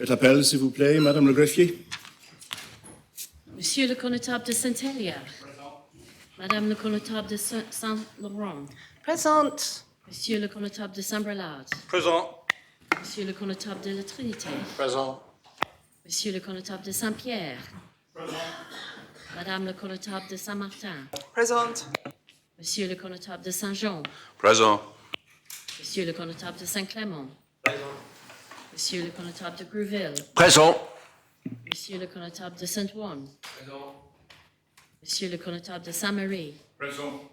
Votre appel, s'il vous plaît, Madame le greffier. Monsieur le connétable de Saint-Hélier. Madame le connétable de Saint-Laurent. Présente. Monsieur le connétable de Saint-Brelade. Présent. Monsieur le connétable de la Trinité. Présent. Monsieur le connétable de Saint-Pierre. Présent. Madame le connétable de Saint-Martin. Présente. Monsieur le connétable de Saint-Jean. Présent. Monsieur le connétable de Saint-Clément. Monsieur le connétable de Grouville. Présent. Monsieur le connétable de Saint-Ouen. Présent. Monsieur le connétable de Saint-Marie. Présent.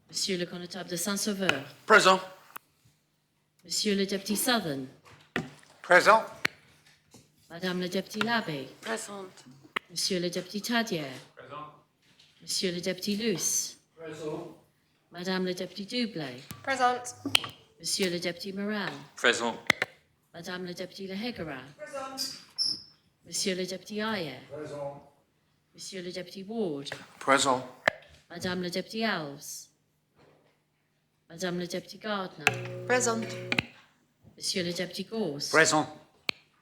Monsieur le connétable de Saint-Sauveur. Présent. Monsieur le député Southern. Présent. Madame le député Labbé. Présente. Monsieur le député Tadier. Présent. Monsieur le député Luce. Présent. Madame le député Dublé. Présente. Monsieur le député Moran. Présent. Madame le député Lehegara. Présente. Monsieur le député Ayer. Présent. Monsieur le député Ward. Présent. Madame le député Alves. Madame le député Gardner. Présente. Monsieur le député Gorse. Présent.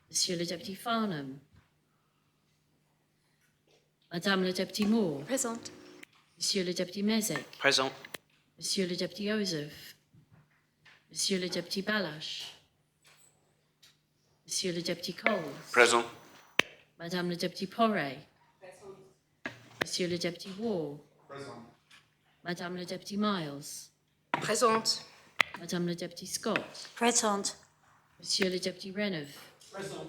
Monsieur le député Farnham. Madame le député Moore. Présente. Monsieur le député Mezek. Présent. Monsieur le député Joseph. Monsieur le député Balash. Monsieur le député Cole. Présent. Madame le député Poré. Monsieur le député Wall. Présent. Madame le député Miles. Présente. Madame le député Scott. Présente. Monsieur le député Renov. Présent.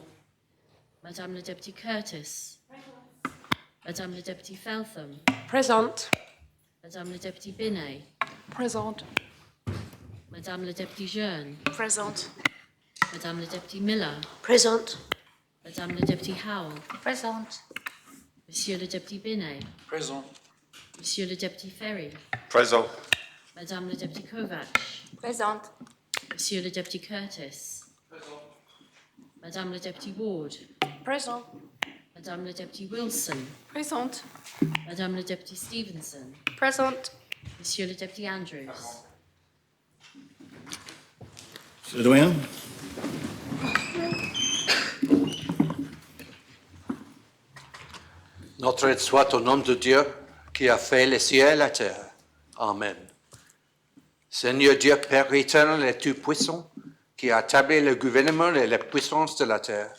Madame le député Curtis. Madame le député Feltham. Présente. Madame le député Binet. Présente. Madame le député Jeune. Présente. Madame le député Miller. Présente. Madame le député Howell. Présente. Monsieur le député Binet. Présent. Monsieur le député Ferry. Présent. Madame le député Kovac. Présente. Monsieur le député Curtis. Présent. Madame le député Ward. Présente. Madame le député Wilson. Présente. Madame le député Stevenson. Présente. Monsieur le député Andrews. Monsieur le doyen. Notre aide soit au nom de Dieu qui a fait les cieux et la terre. Amen. Seigneur Dieu, Père éternel et tout-puissant, qui a établi le gouvernement et la puissance de la terre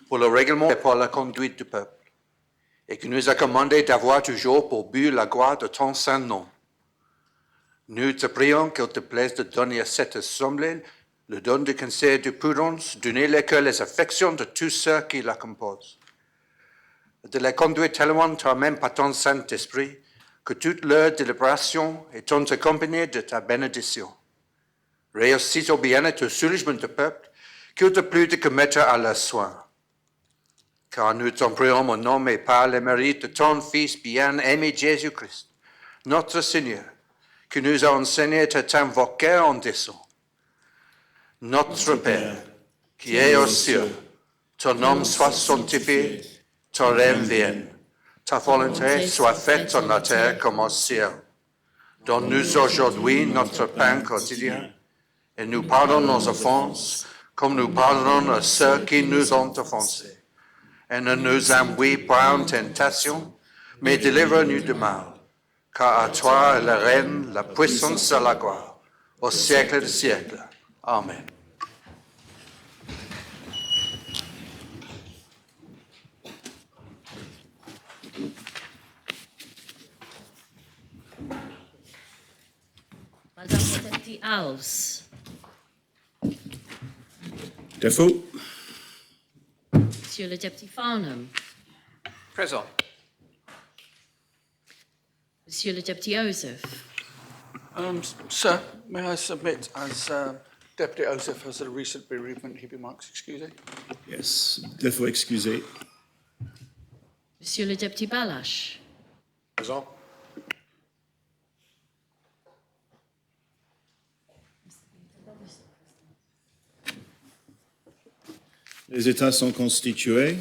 pour le règlement et pour la conduite du peuple, et qui nous a commandé d'avoir toujours pour but la gloire de ton saint nom. Nous te prions qu'il te plaise de donner à cette assemblée le don du conseil et de prudence, donner que les affections de tous ceux qui la composent, de la conduire tellement toi-même par ton Saint-Esprit, que toute leur délibération est accompagnée de ta bénédiction. Réussis au bien et au soulagement du peuple, qu'il te plut de commettre à leurs soins. Car nous t'en prions au nom et par le mérite de ton Fils bien-aimé Jésus-Christ, notre Seigneur, qui nous a enseigné à t'invoquer en disant: Notre Père, qui es aux cieux, ton nom soit sanctifié, ton règne vienne, ta volonté soit faite sur la terre comme au ciel. Donne-nous aujourd'hui notre pain quotidien, et nous pardonne nos offenses, comme nous pardonnons à ceux qui nous ont offensés. Et ne nous envoie pas en tentation, mais délivre-nous du mal. Car à toi est le règne, la puissance et la gloire, au siècle des siècles. Amen. Madame le député Alves. Défaut. Monsieur le député Farnham. Présent. Monsieur le député Joseph. Sir, may I submit as Deputy Joseph has a recent bereavement, he remarks, excusez. Yes. Défaut excusé. Monsieur le député Balash. Présent. Les États sont constitués.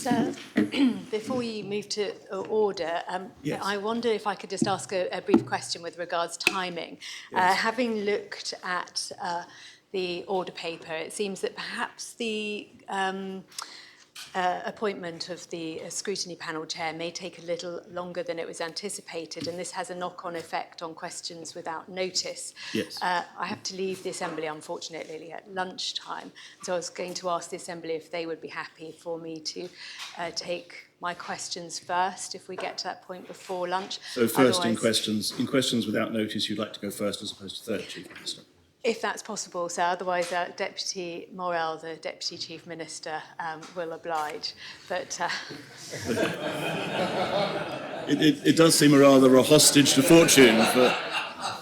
Sir, before we move to order, Yes. I wonder if I could just ask a brief question with regards to timing. Having looked at the order paper, it seems that perhaps the appointment of the scrutiny panel chair may take a little longer than it was anticipated, and this has a knock-on effect on questions without notice. Yes. I have to leave the Assembly, unfortunately, at lunchtime, so I was going to ask the Assembly if they would be happy for me to take my questions first, if we get to that point before lunch. So first in Otherwise, questions without notice, you'd like to go first as opposed to third, Chief Minister? if that's possible, sir. Otherwise, Deputy Morel, the Deputy Chief Minister, will oblige. But It does seem rather a hostage to fortune for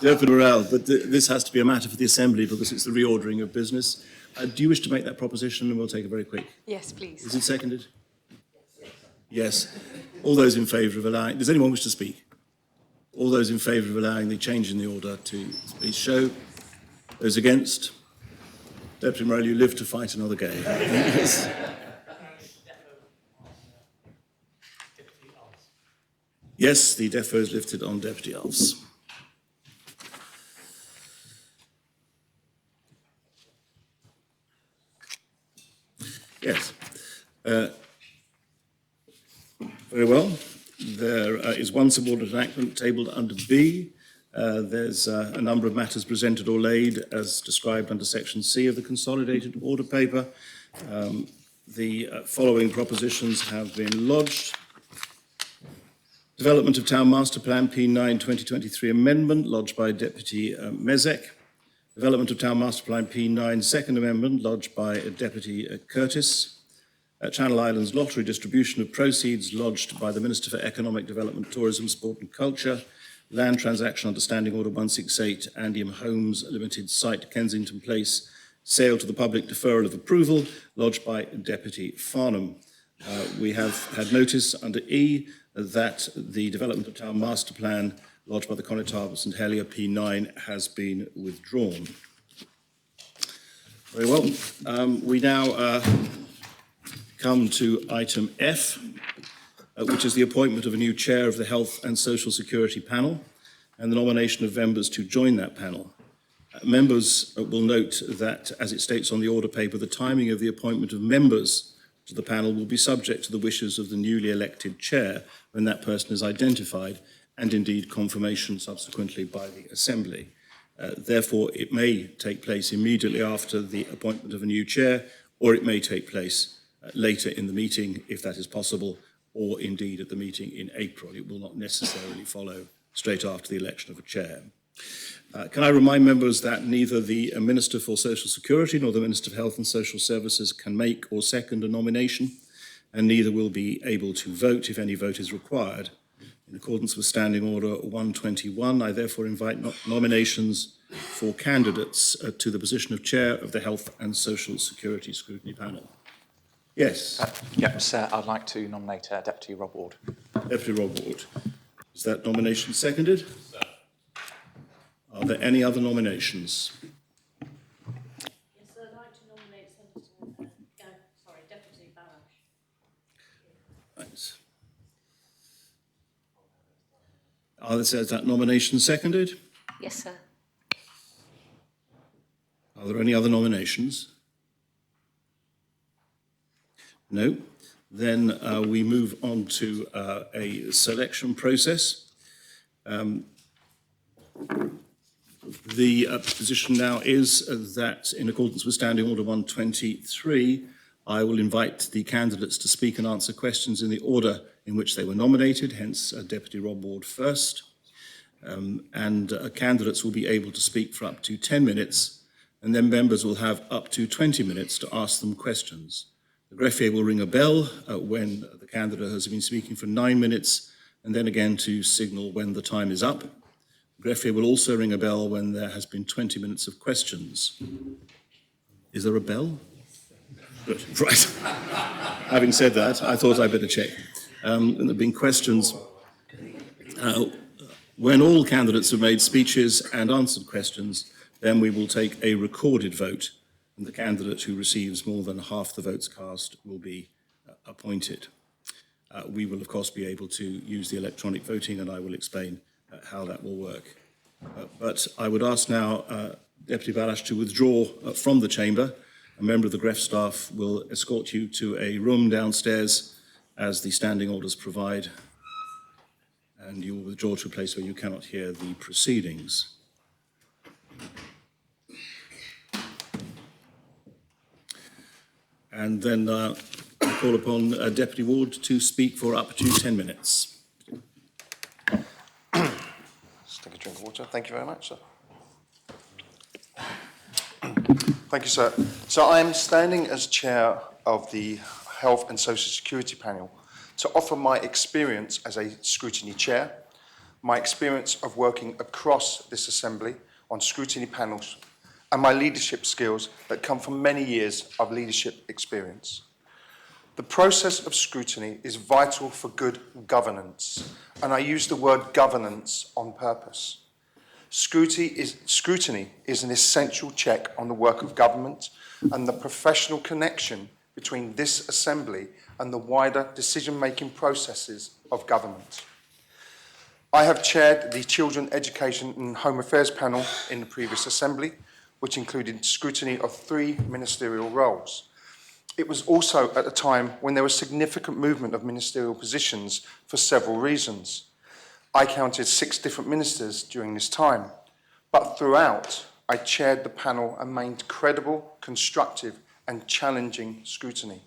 Deputy Morel, but this has to be a matter for the Assembly because it's the reordering of business. Do you wish to make that proposition? And we'll take a very quick. yes, please. Is it seconded? Yes. All those in favour of allowing... Does anyone wish to speak? All those in favour of allowing the change in the order to please show. Those against? Deputy Morel, you live to fight another day. Yes. Yes, the defo is lifted on Deputy Alves. Yes. Very well. There is one subordinate enactment tabled under B. There's a number of matters presented or laid as described under Section C of the Consolidated Order Paper. The following propositions have been lodged. Development of Town Master Plan P9 2023 Amendment lodged by Deputy Mezek. Development of Town Master Plan P9 Second Amendment lodged by Deputy Curtis. Channel Islands Lottery Distribution of Proceeds lodged by the Minister for Economic Development, Tourism, Sport and Culture. Land Transaction Understanding Order 168, Andium Homes Limited Site, Kensington Place, sale to the public, deferral of approval, lodged by Deputy Farnham. We have had notice under E that the Development of Town Master Plan, lodged by the Connétable St Helier P9, has been withdrawn. Very well. We now come to item F, which is the appointment of a new chair of the Health and Social Security panel and the nomination of members to join that panel. Members will note that, as it states on the order paper, the timing of the appointment of members to the panel will be subject to the wishes of the newly elected chair when that person is identified, and indeed confirmation subsequently by the Assembly. Therefore, it may take place immediately after the appointment of a new chair, or it may take place later in the meeting, if that is possible, or indeed at the meeting in April. It will not necessarily follow straight after the election of a chair. Can I remind members that neither the Minister for Social Security nor the Minister for Health and Social Services can make or second a nomination, and neither will be able to vote if any vote is required. In accordance with Standing Order 121, I therefore invite nominations for candidates to the position of Chair of the Health and Social Security Scrutiny Panel. Yes. Yes, I'd like to nominate Deputy Rob Ward. Deputy Rob Ward. Is that nomination seconded? Are there any other nominations? Yes, I'd like to nominate Senator, Deputy Balash. Thanks. Is that nomination seconded? Yes, sir. Are there any other nominations? No. Then we move on to a selection process. The position now is that, in accordance with Standing Order 123, I will invite the candidates to speak and answer questions in the order in which they were nominated, hence Deputy Rob Ward first. Candidates will be able to speak for up to 10 minutes, and then members will have up to 20 minutes to ask them questions. The greffier will ring a bell when the candidate has been speaking for 9 minutes, and then again to signal when the time is up. The greffier will also ring a bell when there has been 20 minutes of questions. Is there a bell? Good, right. Having said that, I thought I'd better check. And there have been questions. When all candidates have made speeches and answered questions, then we will take a recorded vote, and the candidate who receives more than half the votes cast will be appointed. We will, of course, be able to use the electronic voting, and I will explain how that will work. But I would ask now Deputy Balash to withdraw from the chamber. A member of the GREF staff will escort you to a room downstairs as the standing orders provide, and you will withdraw to a place where you cannot hear the proceedings. And then I call upon Deputy Ward to speak for up to 10 minutes. Just take a drink of water. Thank you very much, sir. Thank you, sir. So I'm standing as chair of the Health and Social Security panel to offer my experience as a scrutiny chair, my experience of working across this assembly on scrutiny panels, and my leadership skills that come from many years of leadership experience. The process of scrutiny is vital for good governance, and I use the word governance on purpose. Scrutiny is an essential check on the work of government and the professional connection between this assembly and the wider decision-making processes of government. I have chaired the Children, Education and Home Affairs panel in the previous assembly, which included scrutiny of 3 ministerial roles. It was also at a time when there was significant movement of ministerial positions for several reasons. I counted 6 different ministers during this time, but throughout, I chaired the panel and maintained credible, constructive and challenging scrutiny.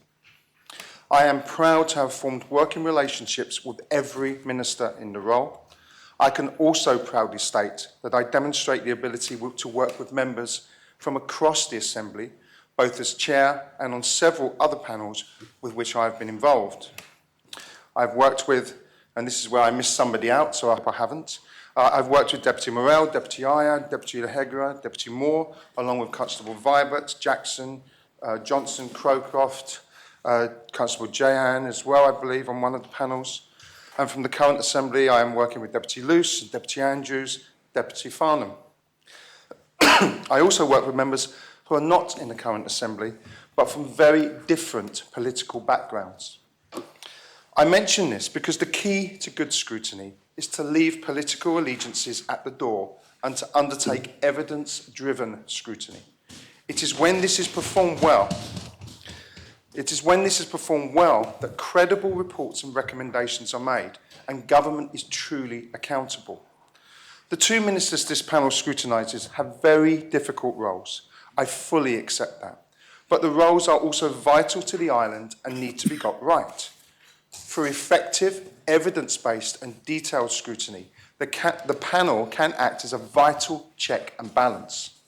I am proud to have formed working relationships with every minister in the role. I can also proudly state that I demonstrate the ability to work with members from across the Assembly, both as chair and on several other panels with which I have been involved. I've worked with, and this is where I missed somebody out, so I hope I haven't, I've worked with Deputy Morell, Deputy Aya, Deputy Lehegra, Deputy Moore, along with Constable Vibert, Jackson, Johnson, Crowcroft, Constable Jahan as well, I believe, on one of the panels. And from the current Assembly, I am working with Deputy Luce, Deputy Andrews, Deputy Farnham. I also work with members who are not in the current Assembly, but from very different political backgrounds. I mention this because the key to good scrutiny is to leave political allegiances at the door and to undertake evidence-driven scrutiny. It is when this is performed well that credible reports and recommendations are made and government is truly accountable. The 2 ministers this panel scrutinises have very difficult roles. I fully accept that. But the roles are also vital to the island and need to be got right. For effective, evidence-based and detailed scrutiny, the panel can act as a vital check and balance.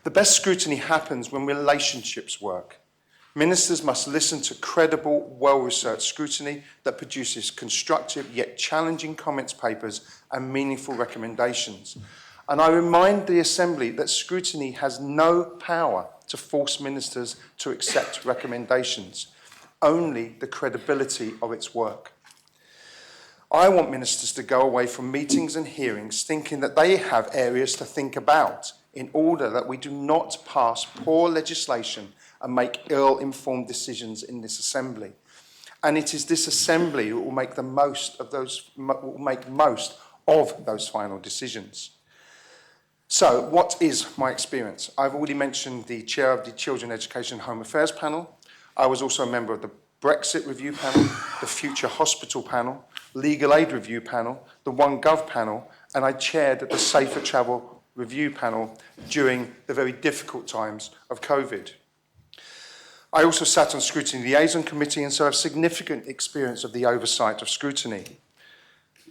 The best scrutiny happens when relationships work. Ministers must listen to credible, well-researched scrutiny that produces constructive yet challenging comments papers and meaningful recommendations. And I remind the Assembly that scrutiny has no power to force ministers to accept recommendations, only the credibility of its work. I want ministers to go away from meetings and hearings thinking that they have areas to think about in order that we do not pass poor legislation and make ill-informed decisions in this Assembly. And it is this Assembly who will make most of those final decisions. So, what is my experience? I've already mentioned the chair of the Children, Education and Home Affairs panel. I was also a member of the Brexit Review panel, the Future Hospital panel, Legal Aid Review panel, the OneGov panel, and I chaired the Safer Travel Review panel during the very difficult times of COVID. I also sat on Scrutiny Liaison Committee and so have significant experience of the oversight of scrutiny.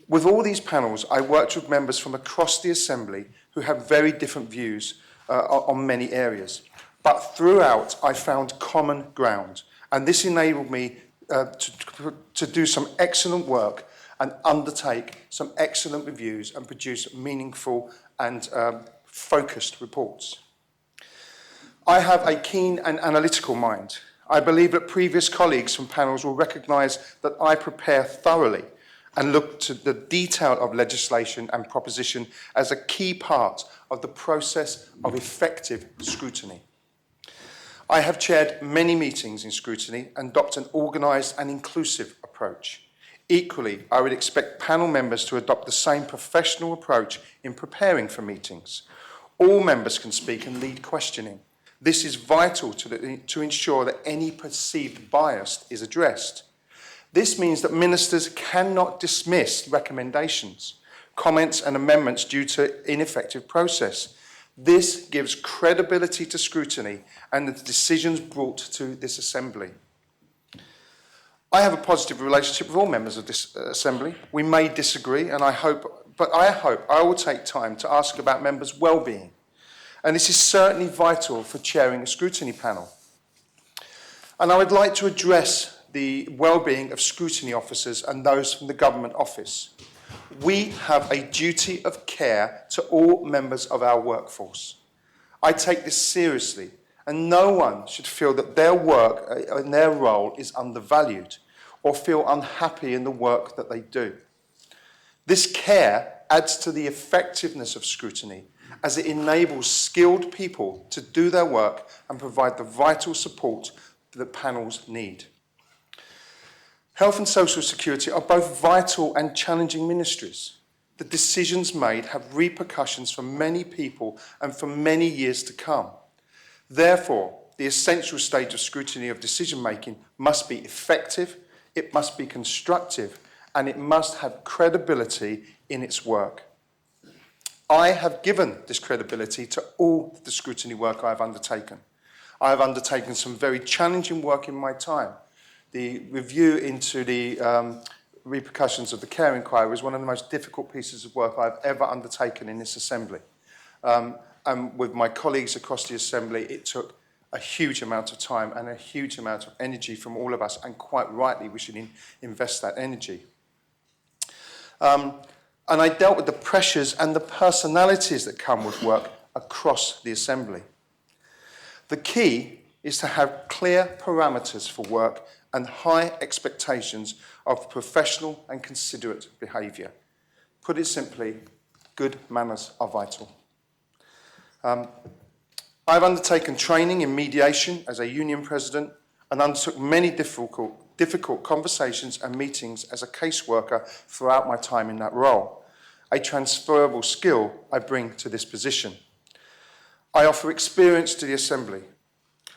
With all these panels, I worked with members from across the Assembly who have very different views on many areas. But throughout, I found common ground, and this enabled me to do some excellent work and undertake some excellent reviews and produce meaningful and focused reports. I have a keen and analytical mind. I believe that previous colleagues from panels will recognise that I prepare thoroughly and look to the detail of legislation and proposition as a key part of the process of effective scrutiny. I have chaired many meetings in scrutiny and adopt an organised and inclusive approach. Equally, I would expect panel members to adopt the same professional approach in preparing for meetings. All members can speak and lead questioning. This is vital to ensure that any perceived bias is addressed. This means that ministers cannot dismiss recommendations, comments and amendments due to ineffective process. This gives credibility to scrutiny and the decisions brought to this Assembly. I have a positive relationship with all members of this Assembly. We may disagree, and I hope I will take time to ask about members' well-being. And this is certainly vital for chairing a scrutiny panel. And I would like to address the well-being of scrutiny officers and those from the Government Office. We have a duty of care to all members of our workforce. I take this seriously, and no one should feel that their work and their role is undervalued or feel unhappy in the work that they do. This care adds to the effectiveness of scrutiny as it enables skilled people to do their work and provide the vital support that panels need. Health and social security are both vital and challenging ministries. The decisions made have repercussions for many people and for many years to come. Therefore, the essential stage of scrutiny of decision-making must be effective, it must be constructive, and it must have credibility in its work. I have given this credibility to all the scrutiny work I have undertaken. I have undertaken some very challenging work in my time. The review into the repercussions of the care inquiry was one of the most difficult pieces of work I've ever undertaken in this Assembly. And with my colleagues across the Assembly, it took a huge amount of time and a huge amount of energy from all of us, and quite rightly we should invest that energy. And I dealt with the pressures and the personalities that come with work across the Assembly. The key is to have clear parameters for work and high expectations of professional and considerate behaviour. Put it simply, good manners are vital. I've undertaken training in mediation as a union president and undertook many difficult conversations and meetings as a caseworker throughout my time in that role, a transferable skill I bring to this position. I offer experience to the Assembly.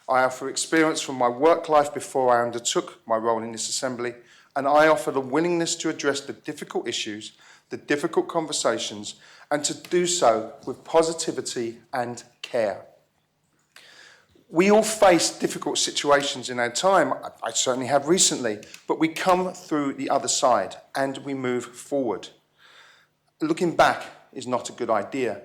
I offer experience from my work life before I undertook my role in this Assembly, and I offer the willingness to address the difficult issues, the difficult conversations, and to do so with positivity and care. We all face difficult situations in our time. I certainly have recently, but we come through the other side and we move forward. Looking back is not a good idea.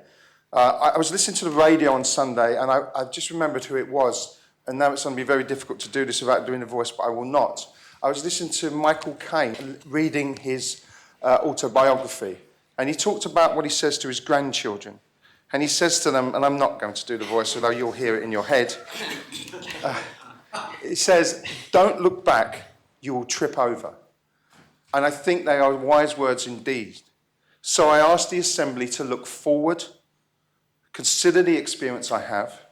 I was listening to the radio on Sunday and I just remembered who it was, and now it's going to be very difficult to do this without doing a voice, but I will not. I was listening to Michael Caine reading his autobiography, and he talked about what he says to his grandchildren. And he says to them, and I'm not going to do the voice, although you'll hear it in your head. He says, don't look back, you will trip over. And I think they are wise words indeed. So I ask the Assembly to look forward, consider the experience I have,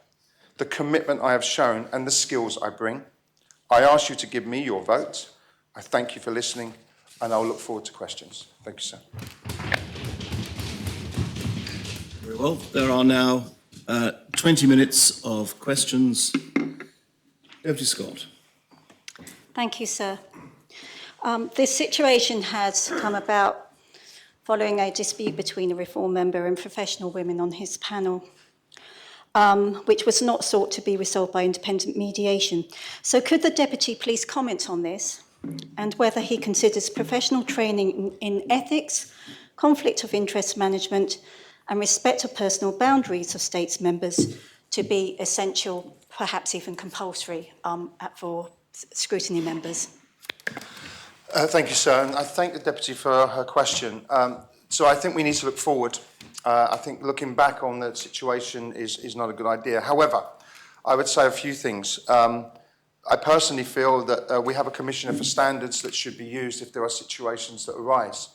the commitment I have shown, and the skills I bring. I ask you to give me your vote. I thank you for listening, and I'll look forward to questions. Thank you, sir. Very well. There are now 20 minutes of questions. Deputy Scott. Thank you, sir. This situation has come about following a dispute between a Reform member and professional women on his panel, which was not sought to be resolved by independent mediation. So could the Deputy please comment on this and whether he considers professional training in ethics, conflict of interest management and respect of personal boundaries of states members to be essential, perhaps even compulsory, for scrutiny members? Thank you, sir, and I thank the Deputy for her question. So I think we need to look forward. I think looking back on the situation is not a good idea. However, I would say a few things. I personally feel that we have a Commissioner for Standards that should be used if there are situations that arise.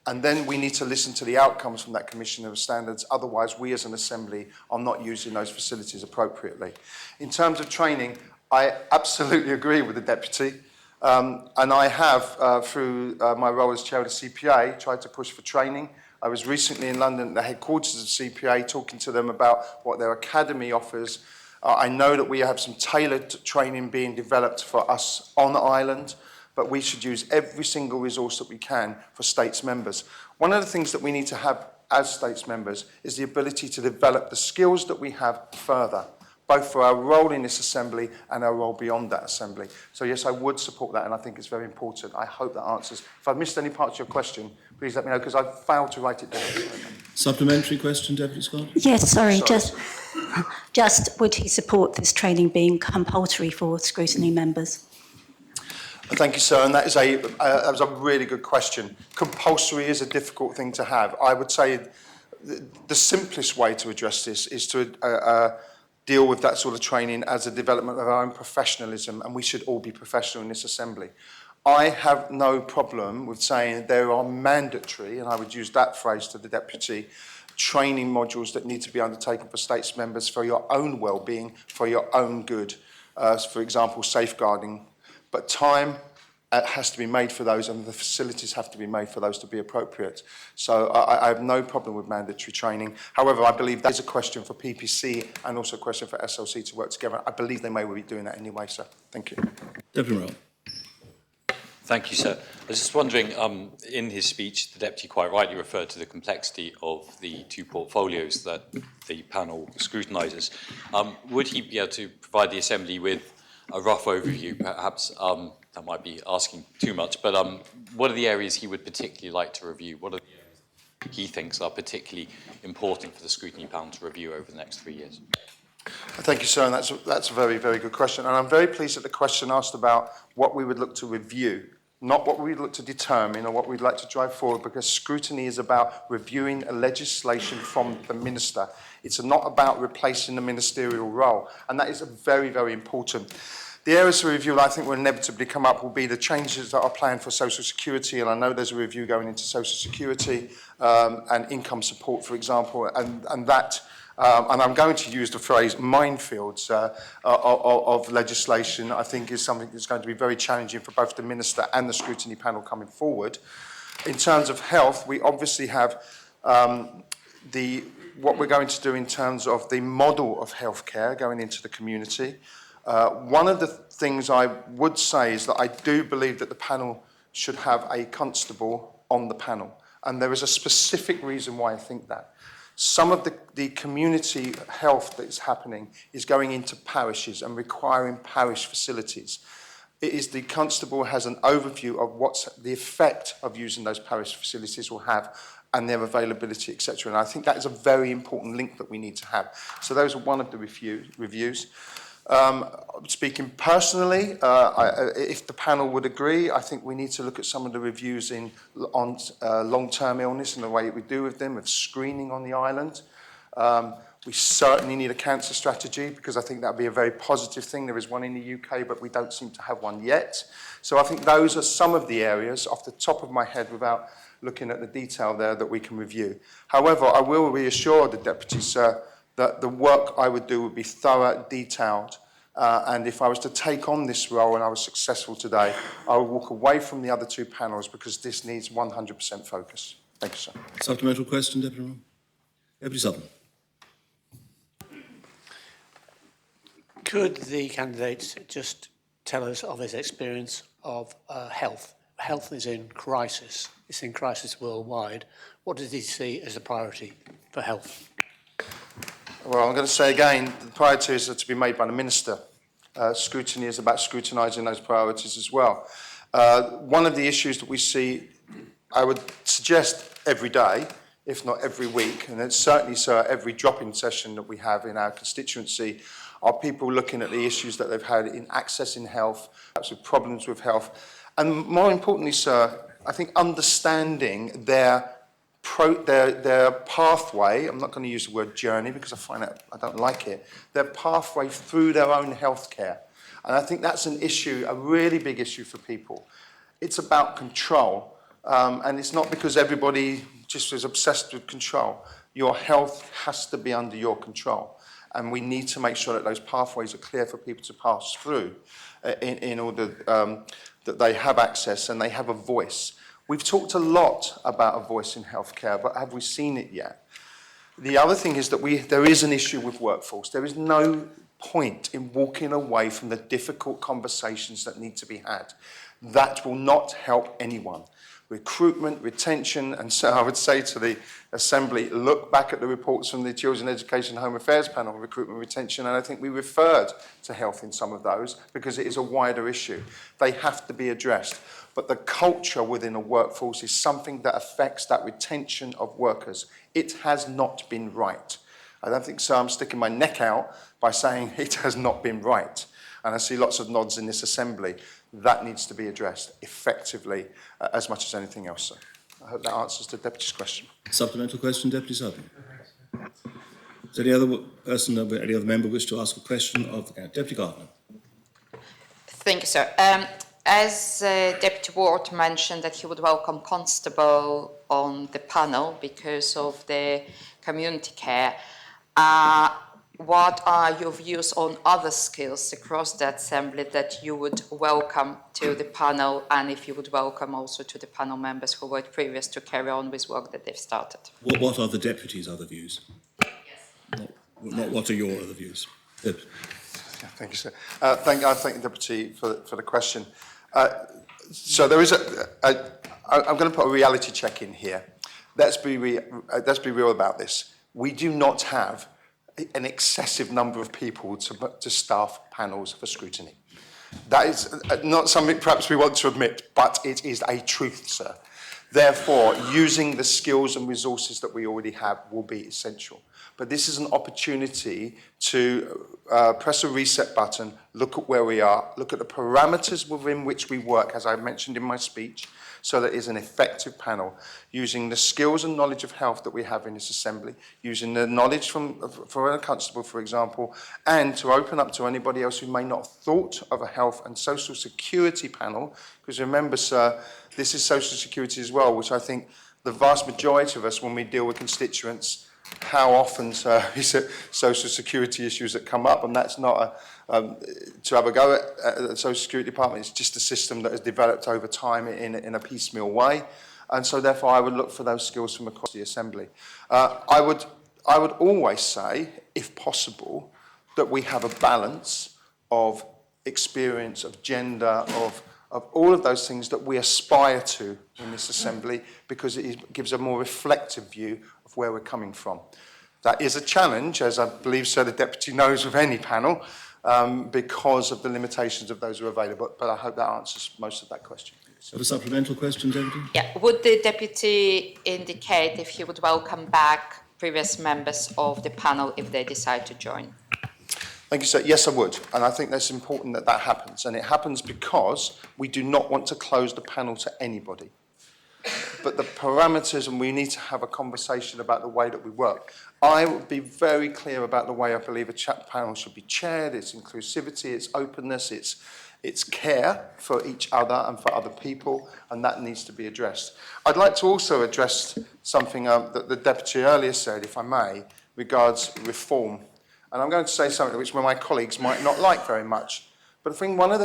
And then we need to listen to the outcomes from that Commission of Standards. Otherwise, we as an Assembly are not using those facilities appropriately. In terms of training, I absolutely agree with the Deputy. And I have, through my role as chair of the CPA, tried to push for training. I was recently in London at the headquarters of the CPA talking to them about what their academy offers. I know that we have some tailored training being developed for us on Ireland, but we should use every single resource that we can for states members. One of the things that we need to have as states members is the ability to develop the skills that we have further, both for our role in this Assembly and our role beyond that Assembly. So yes, I would support that, and I think it's very important. I hope that answers. If I've missed any parts of your question, please let me know, because I failed to write it down. Supplementary question, Deputy Scott? Yes, sorry, just would he support this training being compulsory for scrutiny members? Thank you, sir. And that was a really good question. Compulsory is a difficult thing to have. I would say the simplest way to address this is to deal with that sort of training as a development of our own professionalism, and we should all be professional in this Assembly. I have no problem with saying there are mandatory, and I would use that phrase to the Deputy, training modules that need to be undertaken for states members for your own well-being, for your own good. For example, safeguarding. But time has to be made for those, and the facilities have to be made for those to be appropriate. So I have no problem with mandatory training. However, I believe that is a question for PPC and also a question for SLC to work together. I believe they may well be doing that anyway, sir. Thank you. Deputy Morell. Thank you, sir. I was just wondering, in his speech, the Deputy quite rightly referred to the complexity of the two portfolios that the panel scrutinises. Would he be able to provide the Assembly with a rough overview, perhaps? That might be asking too much, but what are the areas he would particularly like to review? What are the areas he thinks are particularly important for the scrutiny panel to review over the next 3 years? Thank you, sir, and that's a very, very good question. And I'm very pleased that the question asked about what we would look to review, not what we'd look to determine or what we'd like to drive forward, because scrutiny is about reviewing a legislation from the minister. It's not about replacing the ministerial role, and that is very, very important. The areas of review that I think will inevitably come up will be the changes that are planned for social security, and I know there's a review going into social security and income support, for example, and I'm going to use the phrase minefields of legislation. I think is something that's going to be very challenging for both the Minister and the scrutiny panel coming forward. In terms of health, we obviously have what we're going to do in terms of the model of healthcare going into the community. One of the things I would say is that I do believe that the panel should have a constable on the panel, and there is a specific reason why I think that. Some of the community health that is happening is going into parishes and requiring parish facilities. It is the constable has an overview of what the effect of using those parish facilities will have and their availability, etc. And I think that is a very important link that we need to have. So those are one of the reviews. Speaking personally, if the panel would agree, I think we need to look at some of the reviews on long-term illness and the way we do with them, with screening on the island. We certainly need a cancer strategy, because I think that would be a very positive thing. There is one in the UK, but we don't seem to have one yet. So I think those are some of the areas off the top of my head, without looking at the detail there, that we can review. However, I will reassure the Deputy, sir, that the work I would do would be thorough, detailed, and if I was to take on this role and I was successful today, I would walk away from the other two panels, because this needs 100% focus. Thank you, sir. Supplemental question, Deputy Morell. Deputy Sutherland. Could the candidate just tell us of his experience of health? Health is in crisis. It's in crisis worldwide. What does he see as a priority for health? Well, I'm going to say again, the priorities are to be made by the Minister. Scrutiny is about scrutinising those priorities as well. One of the issues that we see, I would suggest every day, if not every week, and it's certainly, sir, every drop-in session that we have in our constituency, are people looking at the issues that they've had in accessing health, perhaps with problems with health. And more importantly, sir, I think understanding their pathway, I'm not going to use the word journey because I don't like it, their pathway through their own healthcare. And I think that's an issue, a really big issue for people. It's about control. And it's not because everybody just is obsessed with control. Your health has to be under your control. And we need to make sure that those pathways are clear for people to pass through in order that they have access and they have a voice. We've talked a lot about a voice in healthcare, but have we seen it yet? The other thing is that there is an issue with workforce. There is no point in walking away from the difficult conversations that need to be had. That will not help anyone. Recruitment, retention, and so I would say to the Assembly, look back at the reports from the Children Education and Home Affairs Panel, recruitment, retention, and I think we referred to health in some of those because it is a wider issue. They have to be addressed. But the culture within a workforce is something that affects that retention of workers. It has not been right. I don't think so. I'm sticking my neck out by saying it has not been right. And I see lots of nods in this Assembly. That needs to be addressed effectively as much as anything else. So I hope that answers the Deputy's question. Supplemental question, Deputy Sutherland. Does any other person, any other member wish to ask a question of the Deputy Gardner? Thank you, sir. As Deputy Ward mentioned that he would welcome Constable on the panel because of the community care, what are your views on other skills across the Assembly that you would welcome to the panel, and if you would welcome also to the panel members who were previous to carry on with work that they've started? What are the Deputy's other views? Yes. Not what are your other views? Good. Yeah, thank you, sir. I thank the Deputy for the question. So there is I'm going to put a reality check in here. Let's be real about this. We do not have an excessive number of people to staff panels for scrutiny. That is not something perhaps we want to admit, but it is a truth, sir. Therefore, using the skills and resources that we already have will be essential. But this is an opportunity to press a reset button, look at where we are, look at the parameters within which we work, as I mentioned in my speech, so that it is an effective panel, using the skills and knowledge of health that we have in this Assembly, using the knowledge for a constable, for example, and to open up to anybody else who may not have thought of a health and social security panel, because remember, sir, this is social security as well, which I think the vast majority of us, when we deal with constituents, how often is it social security issues that come up, and that's not to have a go at the social security department. It's just a system that has developed over time in a piecemeal way, and so therefore I would look for those skills from across the Assembly. I would always say, if possible, that we have a balance of experience, of gender, of all of those things that we aspire to in this Assembly, because it gives a more reflective view of where we're coming from. That is a challenge, as I believe so the Deputy knows, with any panel, because of the limitations of those who are available. But I hope that answers most of that question. Have a supplemental question, Deputy? Yeah. Would the Deputy indicate if he would welcome back previous members of the panel if they decide to join? Thank you, sir. Yes, I would. And I think that's important that that happens. And it happens because we do not want to close the panel to anybody. But the parameters, and we need to have a conversation about the way that we work. I would be very clear about the way I believe a chat panel should be chaired, its inclusivity, its openness, its care for each other and for other people, and that needs to be addressed. I'd like to also address something that the Deputy earlier said, if I may, regards reform. And I'm going to say something which my colleagues might not like very much. But I think one of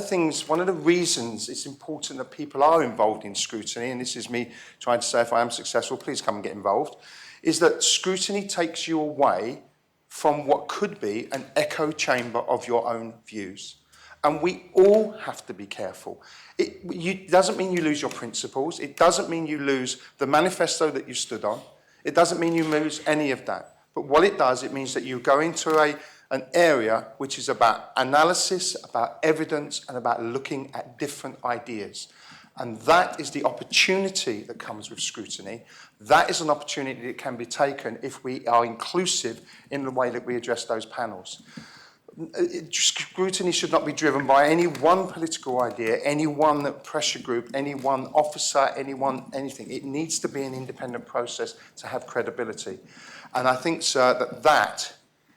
the reasons it's important that people are involved in scrutiny, and this is me trying to say if I am successful, please come and get involved, is that scrutiny takes you away from what could be an echo chamber of your own views. And we all have to be careful. It doesn't mean you lose your principles. It doesn't mean you lose the manifesto that you stood on. It doesn't mean you lose any of that. But what it does, it means that you go into an area which is about analysis, about evidence, and about looking at different ideas. And that is the opportunity that comes with scrutiny. That is an opportunity that can be taken if we are inclusive in the way that we address those panels. Scrutiny should not be driven by any one political idea, any one pressure group, any one officer, anything. It needs to be an independent process to have credibility. And I think, sir, that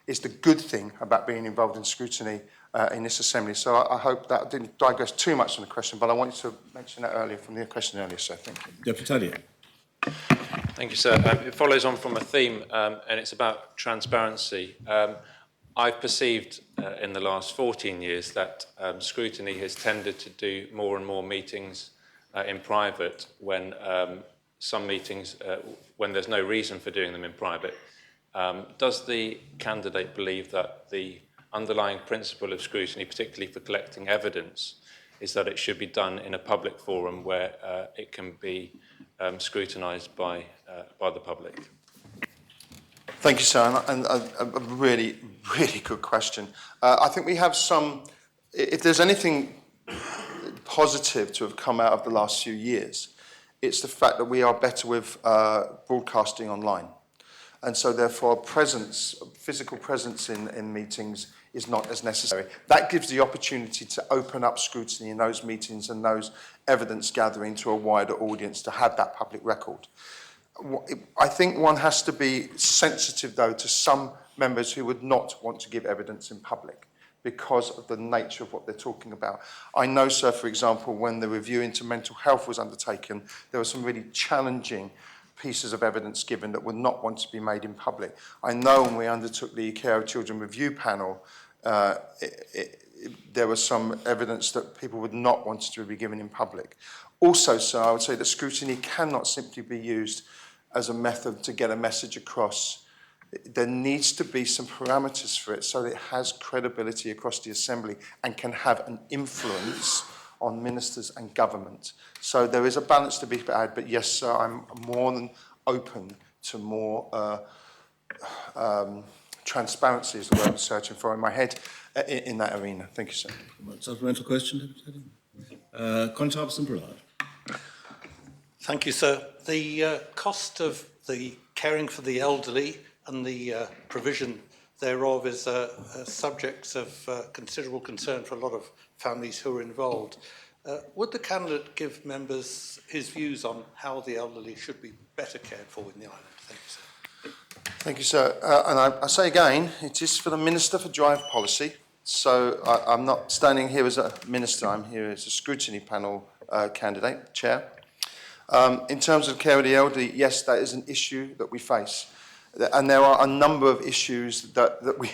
is the good thing about being involved in scrutiny in this assembly. So I hope that didn't digress too much on the question, but I wanted to mention that earlier from the question earlier, so thank you. Deputy Tadier. Thank you, sir. It follows on from a theme, and it's about transparency. I've perceived in the last 14 years that scrutiny has tended to do more and more meetings in private when some meetings, when there's no reason for doing them in private. Does the candidate believe that the underlying principle of scrutiny, particularly for collecting evidence, is that it should be done in a public forum where it can be scrutinised by the public? Thank you, sir, and a really, really good question. I think we have some, if there's anything positive to have come out of the last few years, it's the fact that we are better with broadcasting online. And so therefore presence, physical presence in meetings is not as necessary. That gives the opportunity to open up scrutiny in those meetings and those evidence gathering to a wider audience to have that public record. I think one has to be sensitive, though, to some members who would not want to give evidence in public because of the nature of what they're talking about. I know, sir, for example, when the review into mental health was undertaken, there were some really challenging pieces of evidence given that would not want to be made in public. I know when we undertook the Care of Children review panel, there was some evidence that people would not want to be given in public. Also, sir, I would say that scrutiny cannot simply be used as a method to get a message across. There needs to be some parameters for it so that it has credibility across the Assembly and can have an influence on ministers and government. So there is a balance to be had, but yes, sir, I'm more than open to more transparency is the word I'm searching for in my head in that arena. Thank you, sir. Supplemental question, Deputy Tadier? Constable Brillard. Thank you, sir. The cost of the caring for the elderly and the provision thereof is a subject of considerable concern for a lot of families who are involved. Would the candidate give members his views on how the elderly should be better cared for in the island? Thank you, sir. Thank you, sir. And I say again, it is for the Minister for Drive Policy. So I'm not standing here as a minister, I'm here as a scrutiny panel candidate, chair. In terms of care of the elderly, yes, that is an issue that we face. And there are a number of issues that we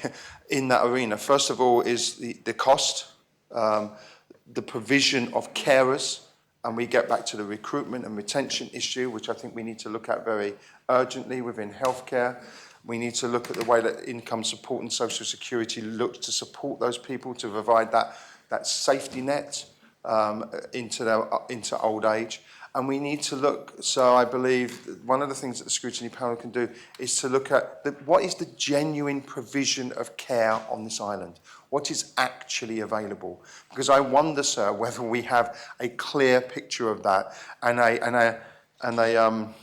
in that arena. First of all is the cost, the provision of carers, and we get back to the recruitment and retention issue, which I think we need to look at very urgently within healthcare. We need to look at the way that income support and social security looks to support those people to provide that safety net into old age. And we need to look, so I believe one of the things that the scrutiny panel can do is to look at what is the genuine provision of care on this island? What is actually available? Because I wonder, sir, whether we have a clear picture of that and a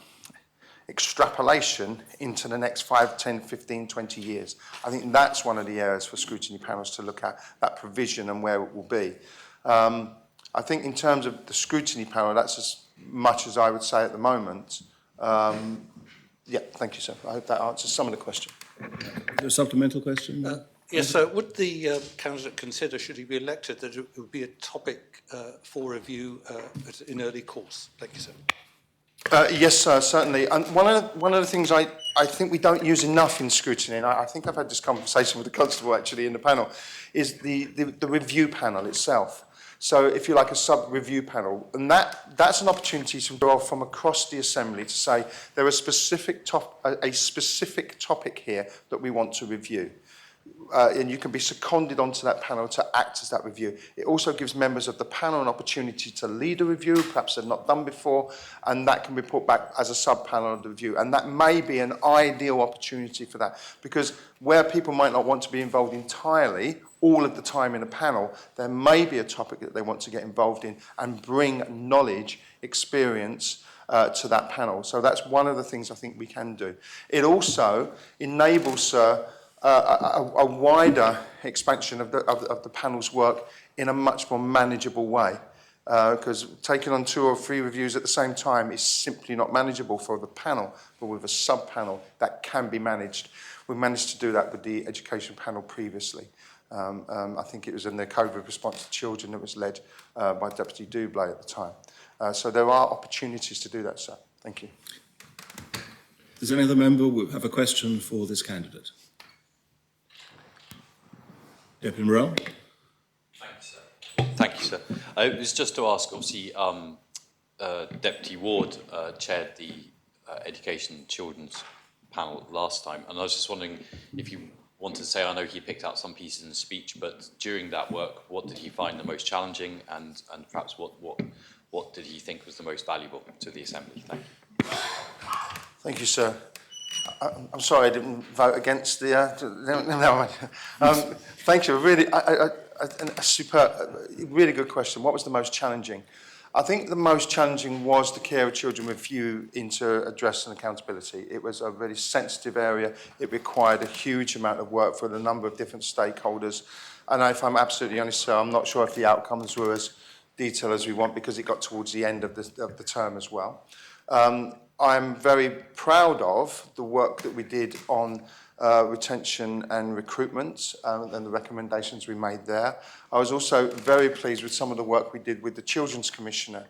extrapolation into the next 5, 10, 15, 20 years. I think that's one of the areas for scrutiny panels to look at, that provision and where it will be. I think in terms of the scrutiny panel, that's as much as I would say at the moment. Yeah, thank you, sir. I hope that answers some of the question. A supplemental question? Yes, sir. Would the candidate consider, should he be elected, that it would be a topic for review in early course? Thank you, sir. Yes, sir, certainly. And one of the things I think we don't use enough in scrutiny, and I think I've had this conversation with the constable actually in the panel, is the review panel itself. So if you like a sub-review panel, and that's an opportunity to draw from across the Assembly to say there is a specific topic here that we want to review. And you can be seconded onto that panel to act as that review. It also gives members of the panel an opportunity to lead a review, perhaps they've not done before, and that can be put back as a sub-panel of the review. And that may be an ideal opportunity for that, because where people might not want to be involved entirely, all of the time in a panel, there may be a topic that they want to get involved in and bring knowledge, experience to that panel. So that's one of the things I think we can do. It also enables a wider expansion of the panel's work in a much more manageable way. Because taking on 2 or 3 reviews at the same time is simply not manageable for the panel, but with a sub-panel that can be managed. We managed to do that with the education panel previously. I think it was in the COVID response to children that was led by Deputy Doublé at the time. So there are opportunities to do that, sir. Thank you. Does any other member have a question for this candidate? Deputy Morell? Thank you, sir. It was just to ask, obviously, Deputy Ward chaired the Education Children's panel last time, and I was just wondering if you wanted to say, I know he picked out some pieces in the speech, but during that work, what did he find the most challenging, and perhaps what did he think was the most valuable to the Assembly? Thank you. Thank you, sir. I'm sorry I didn't vote against the... thank you. Really, a superb, really good question. What was the most challenging? I think the most challenging was the care of children with few into address and accountability. It was a really sensitive area. It required a huge amount of work for a number of different stakeholders. And if I'm absolutely honest, sir, I'm not sure if the outcomes were as detailed as we want because it got towards the end of the term as well. I'm very proud of the work that we did on retention and recruitment and the recommendations we made there. I was also very pleased with some of the work we did with the Children's Commissioner.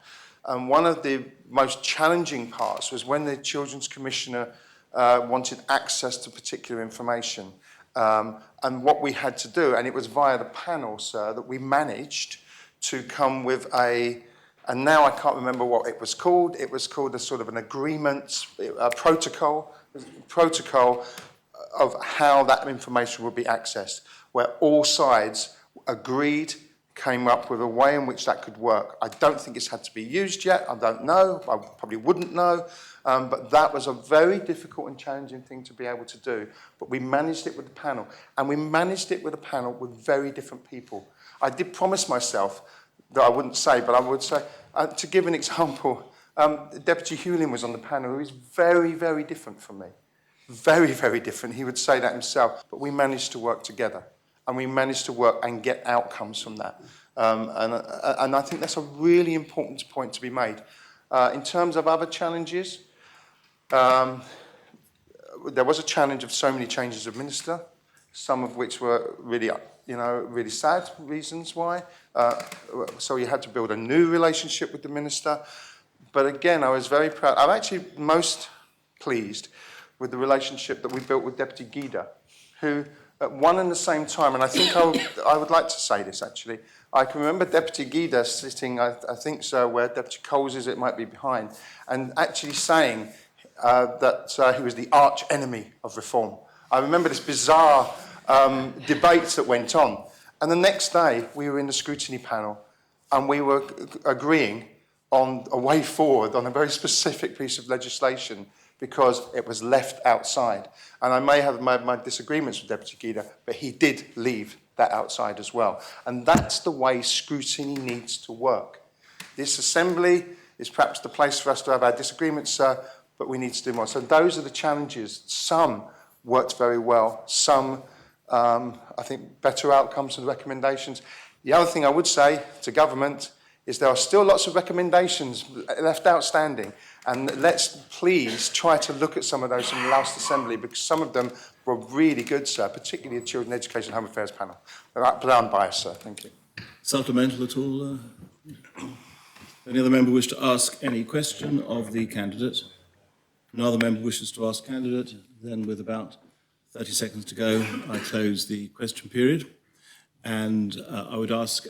And one of the most challenging parts was when the Children's Commissioner wanted access to particular information. And what we had to do, and it was via the panel, sir, that we managed to come with and now I can't remember what it was called. It was called a sort of an agreement, a protocol of how that information would be accessed, where all sides agreed, came up with a way in which that could work. I don't think it's had to be used yet. I don't know. I probably wouldn't know. But that was a very difficult and challenging thing to be able to do. But we managed it with the panel. And we managed it with a panel with very different people. I did promise myself that I wouldn't say, but I would say, to give an example, Deputy Hewlin was on the panel, who is very, very different from me. Very, very different. He would say that himself. But we managed to work together. And we managed to work and get outcomes from that. And I think that's a really important point to be made. In terms of other challenges, there was a challenge of so many changes of minister, some of which were really, really sad reasons why. So you had to build a new relationship with the minister. But again, I was very proud. I'm actually most pleased with the relationship that we built with Deputy Guida, who at one and the same time, and I think I would like to say this actually, I can remember Deputy Guida sitting, I think so, where Deputy Coles is, it might be behind, and actually saying that he was the arch enemy of reform. I remember this bizarre debates that went on. And the next day, we were in the scrutiny panel, and we were agreeing on a way forward on a very specific piece of legislation because it was left outside. And I may have my disagreements with Deputy Guida, but he did leave that outside as well. And that's the way scrutiny needs to work. This Assembly is perhaps the place for us to have our disagreements, sir, but we need to do more. So those are the challenges. Some worked very well, some I think better outcomes and recommendations. The other thing I would say to government is there are still lots of recommendations left outstanding, and let's please try to look at some of those from the last Assembly, because some of them were really good, sir, particularly the Children Education and Home Affairs panel. But I'm biased, sir. Thank you. Supplemental at all? Any other member wish to ask any question of the candidate? No other member wishes to ask candidate, then with about 30 seconds to go, I close the question period. And I would ask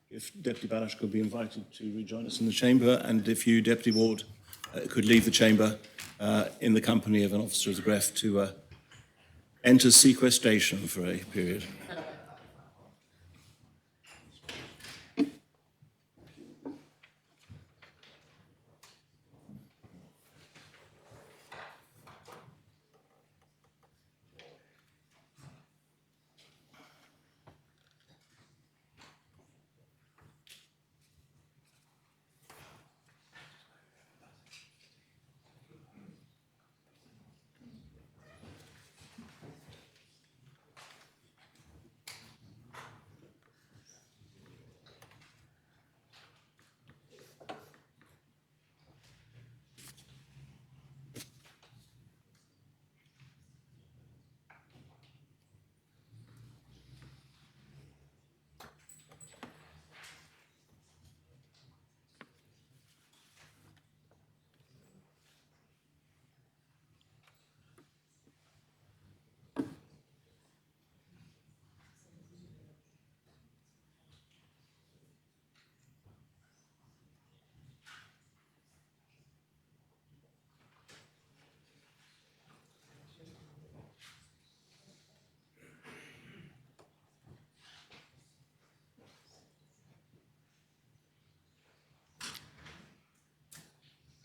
if Deputy Balash could be invited to rejoin us in the chamber, and if you, Deputy Ward, could leave the chamber in the company of an officer of the GREF to enter sequestration for a period.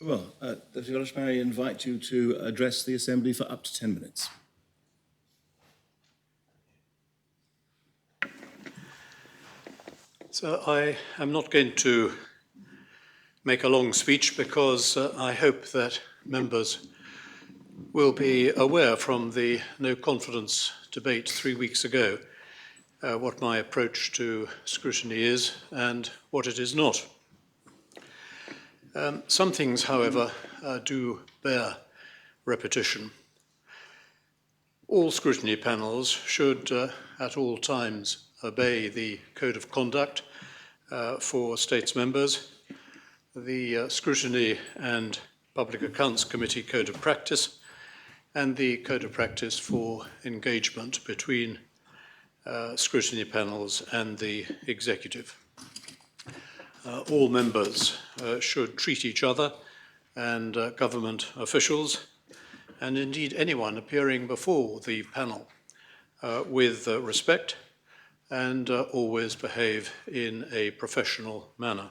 Well, Deputy Welsh, may I invite you to address the Assembly for up to 10 minutes. So I am not going to make a long speech because I hope that members will be aware from the no confidence debate 3 weeks ago what my approach to scrutiny is and what it is not. Some things, however, do bear repetition. All scrutiny panels should at all times obey the Code of Conduct for States members, the Scrutiny and Public Accounts Committee Code of Practice, and the Code of Practice for engagement between scrutiny panels and the executive. All members should treat each other and government officials, and indeed anyone appearing before the panel with respect and always behave in a professional manner.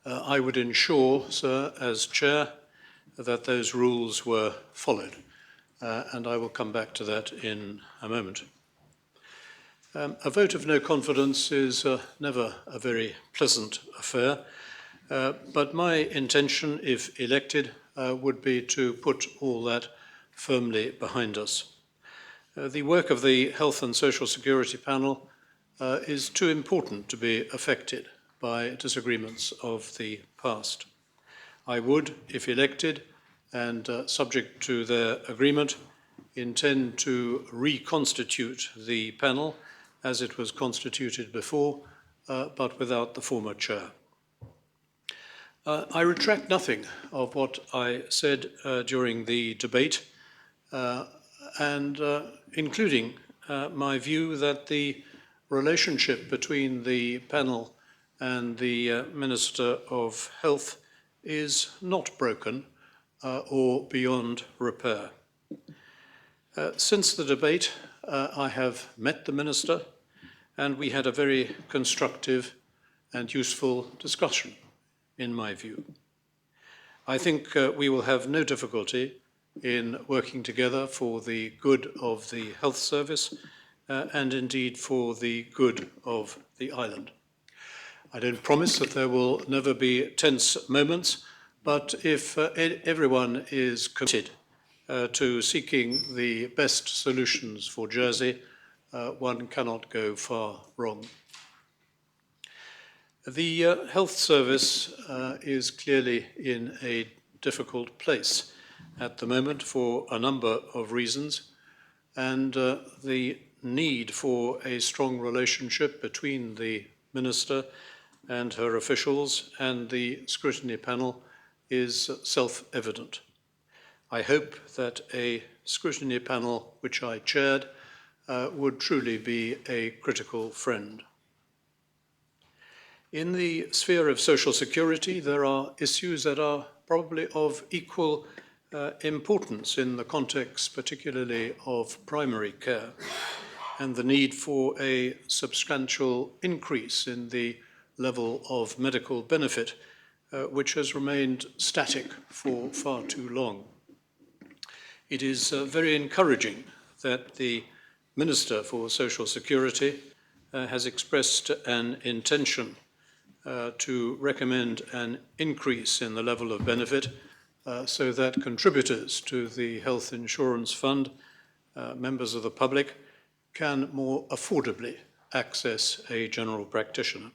I would ensure, sir, as chair, that those rules were followed, and I will come back to that in a moment. A vote of no confidence is never a very pleasant affair, but my intention, if elected, would be to put all that firmly behind us. The work of the Health and Social Security Panel is too important to be affected by disagreements of the past. I would, if elected, and subject to their agreement, intend to reconstitute the panel as it was constituted before, but without the former chair. I retract nothing of what I said during the debate, and including my view that the relationship between the panel and the Minister of Health is not broken or beyond repair. Since the debate, I have met the Minister, and we had a very constructive and useful discussion, in my view. I think we will have no difficulty in working together for the good of the health service and indeed for the good of the island. I don't promise that there will never be tense moments, but if everyone is committed to seeking the best solutions for Jersey, one cannot go far wrong. The health service is clearly in a difficult place at the moment for a number of reasons, and the need for a strong relationship between the Minister and her officials and the scrutiny panel is self-evident. I hope that a scrutiny panel which I chaired would truly be a critical friend. In the sphere of social security, there are issues that are probably of equal importance in the context particularly of primary care and the need for a substantial increase in the level of medical benefit, which has remained static for far too long. It is very encouraging that the Minister for Social Security has expressed an intention to recommend an increase in the level of benefit so that contributors to the Health Insurance Fund, members of the public, can more affordably access a general practitioner.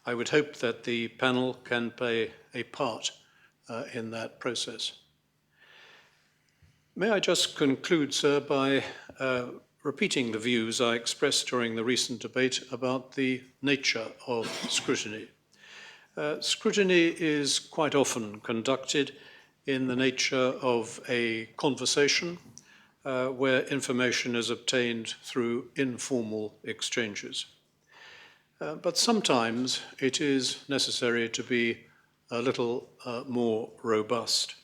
I would hope that the panel can play a part in that process. May I just conclude, sir, by repeating the views I expressed during the recent debate about the nature of scrutiny. Scrutiny is quite often conducted in the nature of a conversation where information is obtained through informal exchanges. But sometimes it is necessary to be a little more robust.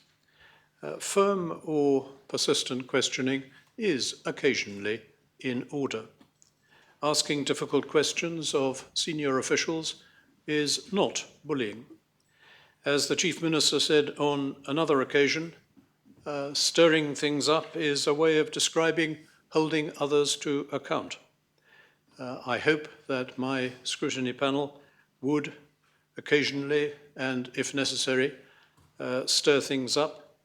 Firm or persistent questioning is occasionally in order. Asking difficult questions of senior officials is not bullying. As the Chief Minister said on another occasion, stirring things up is a way of describing holding others to account. I hope that my scrutiny panel would occasionally, and if necessary, stir things up,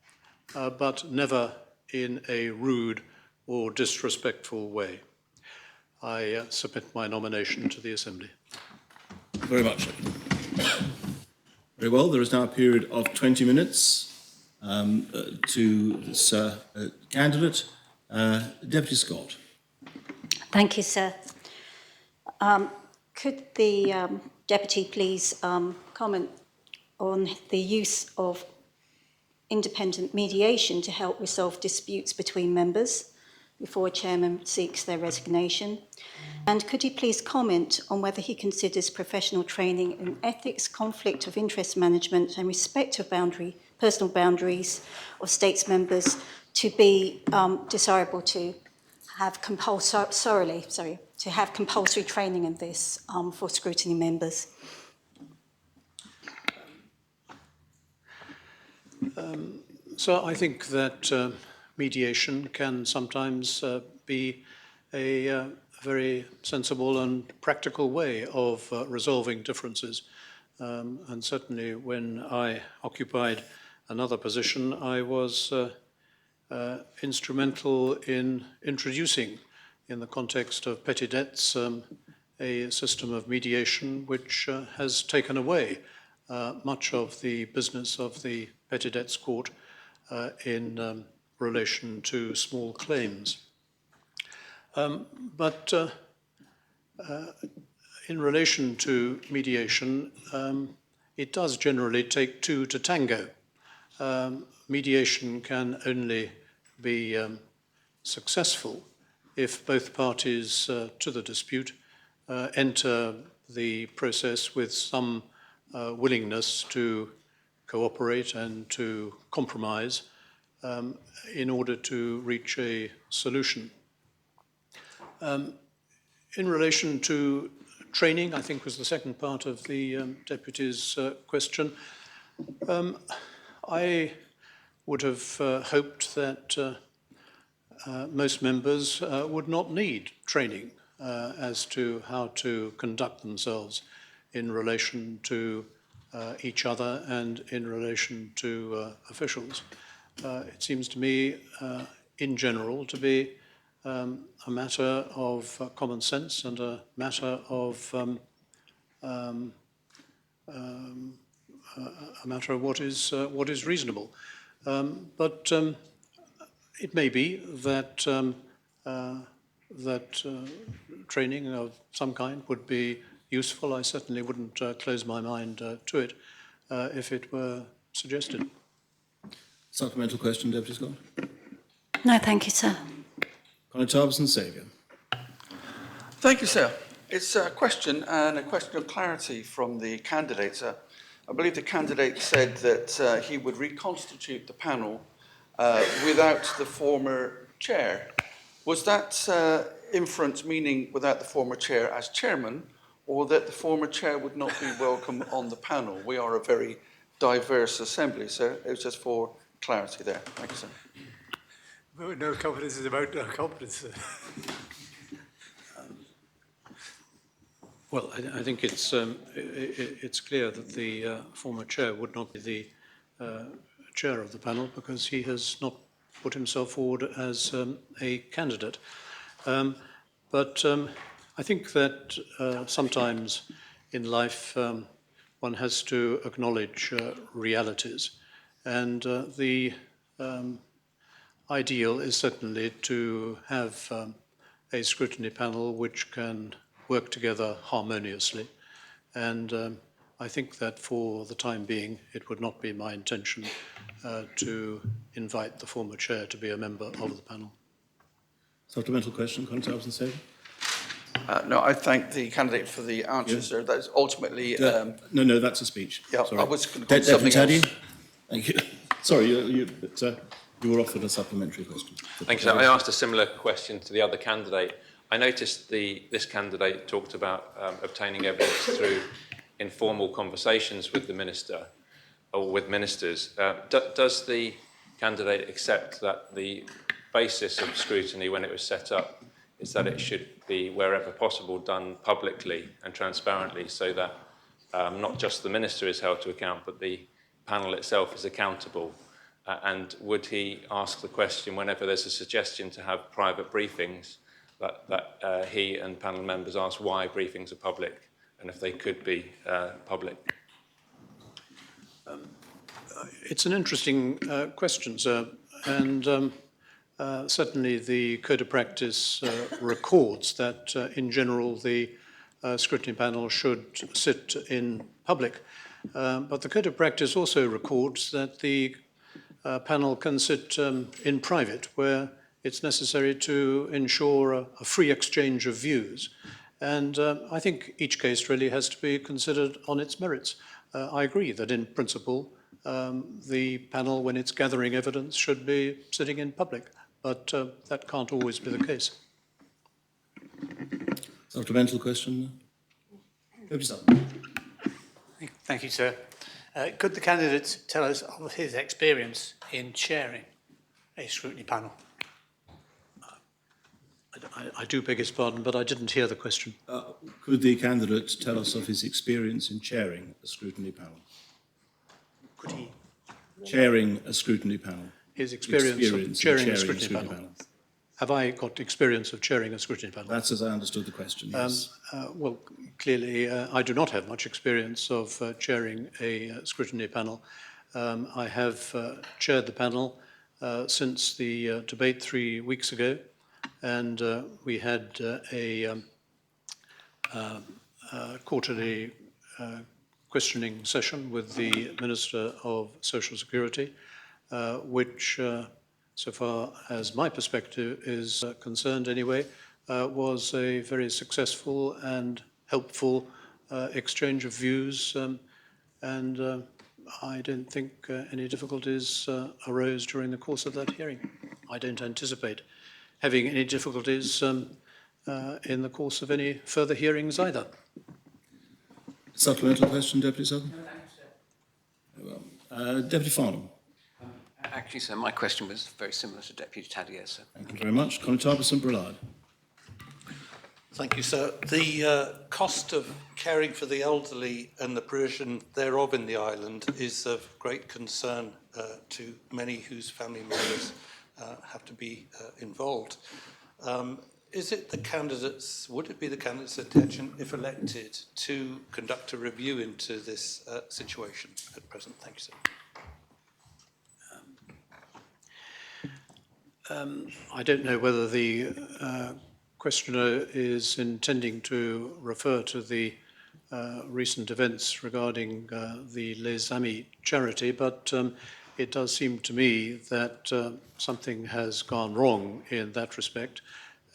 but never in a rude or disrespectful way. I submit my nomination to the Assembly. Very much. Very well. There is now a period of 20 minutes to this candidate. Deputy Scott. Thank you, sir. Could the Deputy please comment on the use of independent mediation to help resolve disputes between members before a chairman seeks their resignation? And could he please comment on whether he considers professional training in ethics, conflict of interest management and respect of personal boundaries of states members to be desirable to have compulsory training in this for scrutiny members? So I think that mediation can sometimes be a very sensible and practical way of resolving differences. And certainly when I occupied another position, I was instrumental in introducing, in the context of petty debts, a system of mediation which has taken away much of the business of the Petty Debts Court in relation to small claims. But in relation to mediation, it does generally take two to tango. Mediation can only be successful if both parties to the dispute enter the process with some willingness to cooperate and to compromise in order to reach a solution. In relation to training, I think was the second part of the Deputy's question, I would have hoped that most members would not need training as to how to conduct themselves in relation to each other and in relation to officials. It seems to me, in general, to be a matter of common sense and a matter of what is reasonable. But it may be that training of some kind would be useful. I certainly wouldn't close my mind to it if it were suggested. Supplemental question, Deputy Scott. No, thank you, sir. Conor Saviour. Thank you, sir. It's a question and a question of clarity from the candidate. I believe the candidate said that he would reconstitute the panel without the former chair. Was that inference meaning without the former chair as chairman, or that the former chair would not be welcome on the panel? We are a very diverse assembly, sir. It was just for clarity there. Thank you, sir. No confidence is about no competence. Well, I think it's clear that the former chair would not be the chair of the panel because he has not put himself forward as a candidate. But I think that sometimes in life one has to acknowledge realities, and the ideal is certainly to have a scrutiny panel which can work together harmoniously. And I think that for the time being, it would not be my intention to invite the former chair to be a member of the panel. Supplemental question, Conor Saviour. No, I thank the candidate for the answer, sir. That is ultimately... No, that's a speech. Yeah, sorry. I was going to call something else. Thank you. Sorry, you were offered a supplementary question. Thank you, sir. I asked a similar question to the other candidate. I noticed this candidate talked about obtaining evidence through informal conversations with the minister. or with ministers. Does the candidate accept that the basis of scrutiny when it was set up is that it should be, wherever possible, done publicly and transparently, so that not just the minister is held to account, but the panel itself is accountable? And would he ask the question whenever there's a suggestion to have private briefings, that he and panel members ask why briefings are public and if they could be public? It's an interesting question, sir, and certainly the Code of Practice records that in general the scrutiny panel should sit in public, but the Code of Practice also records that the panel can sit in private where it's necessary to ensure a free exchange of views. And I think each case really has to be considered on its merits. I agree that in principle, the panel, when it's gathering evidence, should be sitting in public, but that can't always be the case. Supplemental question? Deputy Sutton. Thank you, sir. Could the candidate tell us of his experience in chairing a scrutiny panel? I do beg his pardon, but I didn't hear the question. Could the candidate tell us of his experience in chairing a scrutiny panel? Could he? Chairing a scrutiny panel. His experience of chairing a scrutiny panel. Have I got experience of chairing a scrutiny panel? That's as I understood the question, yes. Well, clearly, I do not have much experience of chairing a scrutiny panel. I have chaired the panel since the debate 3 weeks ago, and we had a quarterly questioning session with the Minister of Social Security, which, so far as my perspective is concerned anyway, was a very successful and helpful exchange of views, and I don't think any difficulties arose during the course of that hearing. I don't anticipate having any difficulties in the course of any further hearings either. Supplemental question, Deputy Sutton? No, thanks, sir. Deputy Farnham. Actually, sir, my question was very similar to Deputy Tadier, sir. Thank you very much. Conatable St Brelard. Thank you, sir. The cost of caring for the elderly and the provision thereof in the island is of great concern to many whose family members have to be involved. Is it the candidates, would it be the candidates' intention, if elected, to conduct a review into this situation at present? Thank you, sir. I don't know whether the questioner is intending to refer to the recent events regarding the Les Amis charity, but it does seem to me that something has gone wrong in that respect,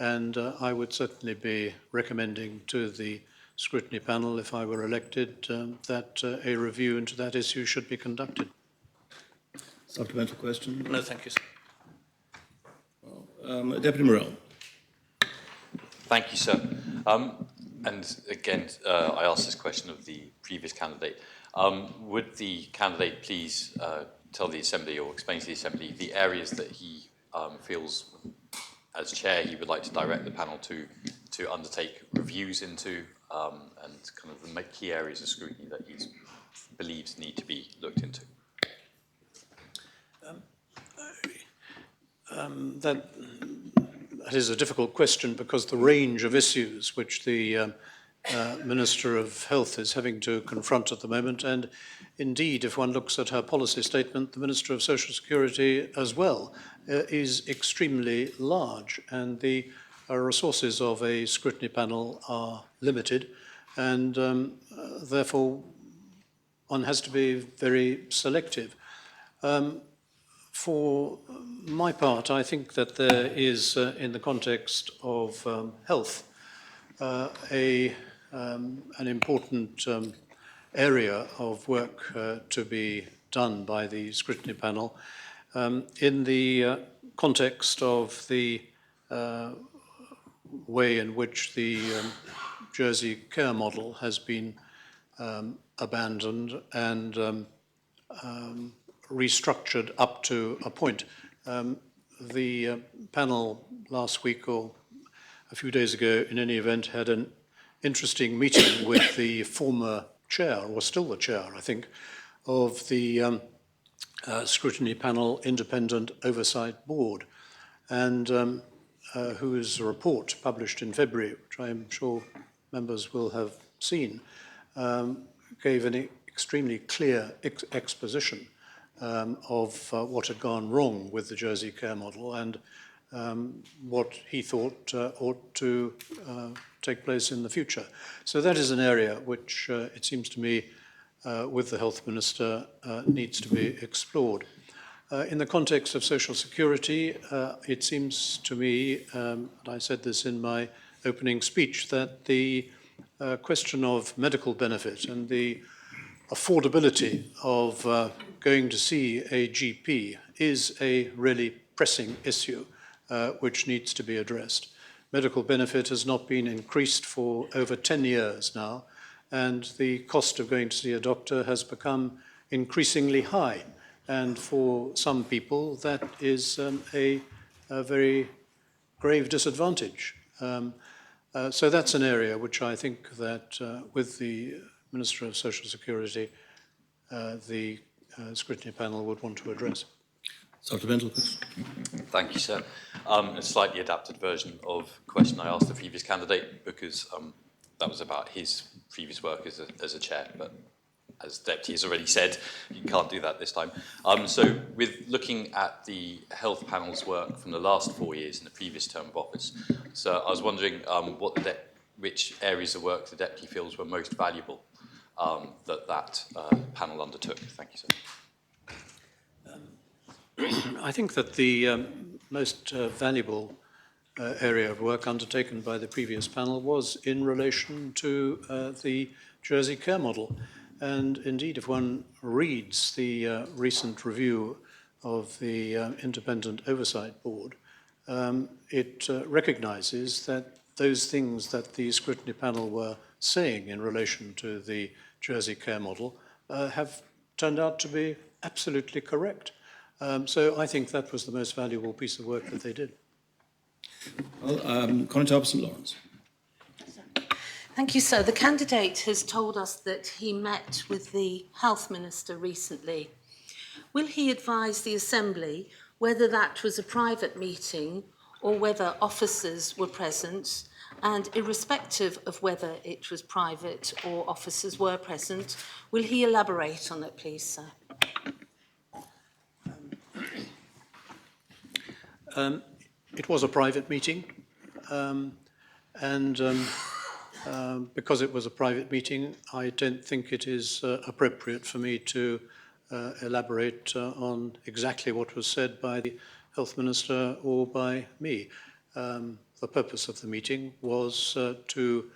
and I would certainly be recommending to the scrutiny panel, if I were elected, that a review into that issue should be conducted. Supplemental question? No, thank you, sir. Deputy Morell. Thank you, sir. And again, I asked this question of the previous candidate. Would the candidate please tell the Assembly or explain to the Assembly the areas that he feels, as chair, he would like to direct the panel to undertake reviews into, and kind of the key areas of scrutiny that he believes need to be looked into? That is a difficult question because the range of issues which the Minister of Health is having to confront at the moment, and indeed, if one looks at her policy statement, the Minister of Social Security as well, is extremely large, and the resources of a scrutiny panel are limited, and therefore one has to be very selective. For my part, I think that there is, in the context of health, an important area of work to be done by the scrutiny panel in the context of the way in which the Jersey care model has been abandoned and restructured up to a point. The panel last week or a few days ago, in any event, had an interesting meeting with the former chair, or still the chair, I think, of the Scrutiny Panel Independent Oversight Board, and whose report published in February, which I'm sure members will have seen, gave an extremely clear exposition of what had gone wrong with the Jersey care model and what he thought ought to take place in the future. So that is an area which, it seems to me, with the Health Minister, needs to be explored. In the context of social security, it seems to me, and I said this in my opening speech, that the question of medical benefit and the affordability of going to see a GP is a really pressing issue which needs to be addressed. Medical benefit has not been increased for over 10 years now, and the cost of going to see a doctor has become increasingly high. And for some people, that is a very grave disadvantage. So that's an area which I think that with the Minister of Social Security, the Scrutiny Panel would want to address. Supplemental. Thank you, sir. A slightly adapted version of a question I asked the previous candidate, because that was about his previous work as a chair, but as the Deputy has already said, you can't do that this time. So with looking at the health panel's work from the last 4 years in the previous term of office, so I was wondering which areas of work the Deputy feels were most valuable that panel undertook. Thank you, sir. I think that the most valuable area of work undertaken by the previous panel was in relation to the Jersey care model. And indeed, if one reads the recent review of the Independent Oversight Board, it recognises that those things that the Scrutiny Panel were saying in relation to the Jersey care model have turned out to be absolutely correct. So I think that was the most valuable piece of work that they did. Well, Conatapa St Lawrence. Thank you, sir. The candidate has told us that he met with the Health Minister recently. Will he advise the Assembly whether that was a private meeting or whether officers were present? And irrespective of whether it was private or officers were present, will he elaborate on it, please, sir? It was a private meeting, because it was a private meeting, I don't think it is appropriate for me to elaborate on exactly what was said by the Health Minister or by me. The purpose of the meeting was to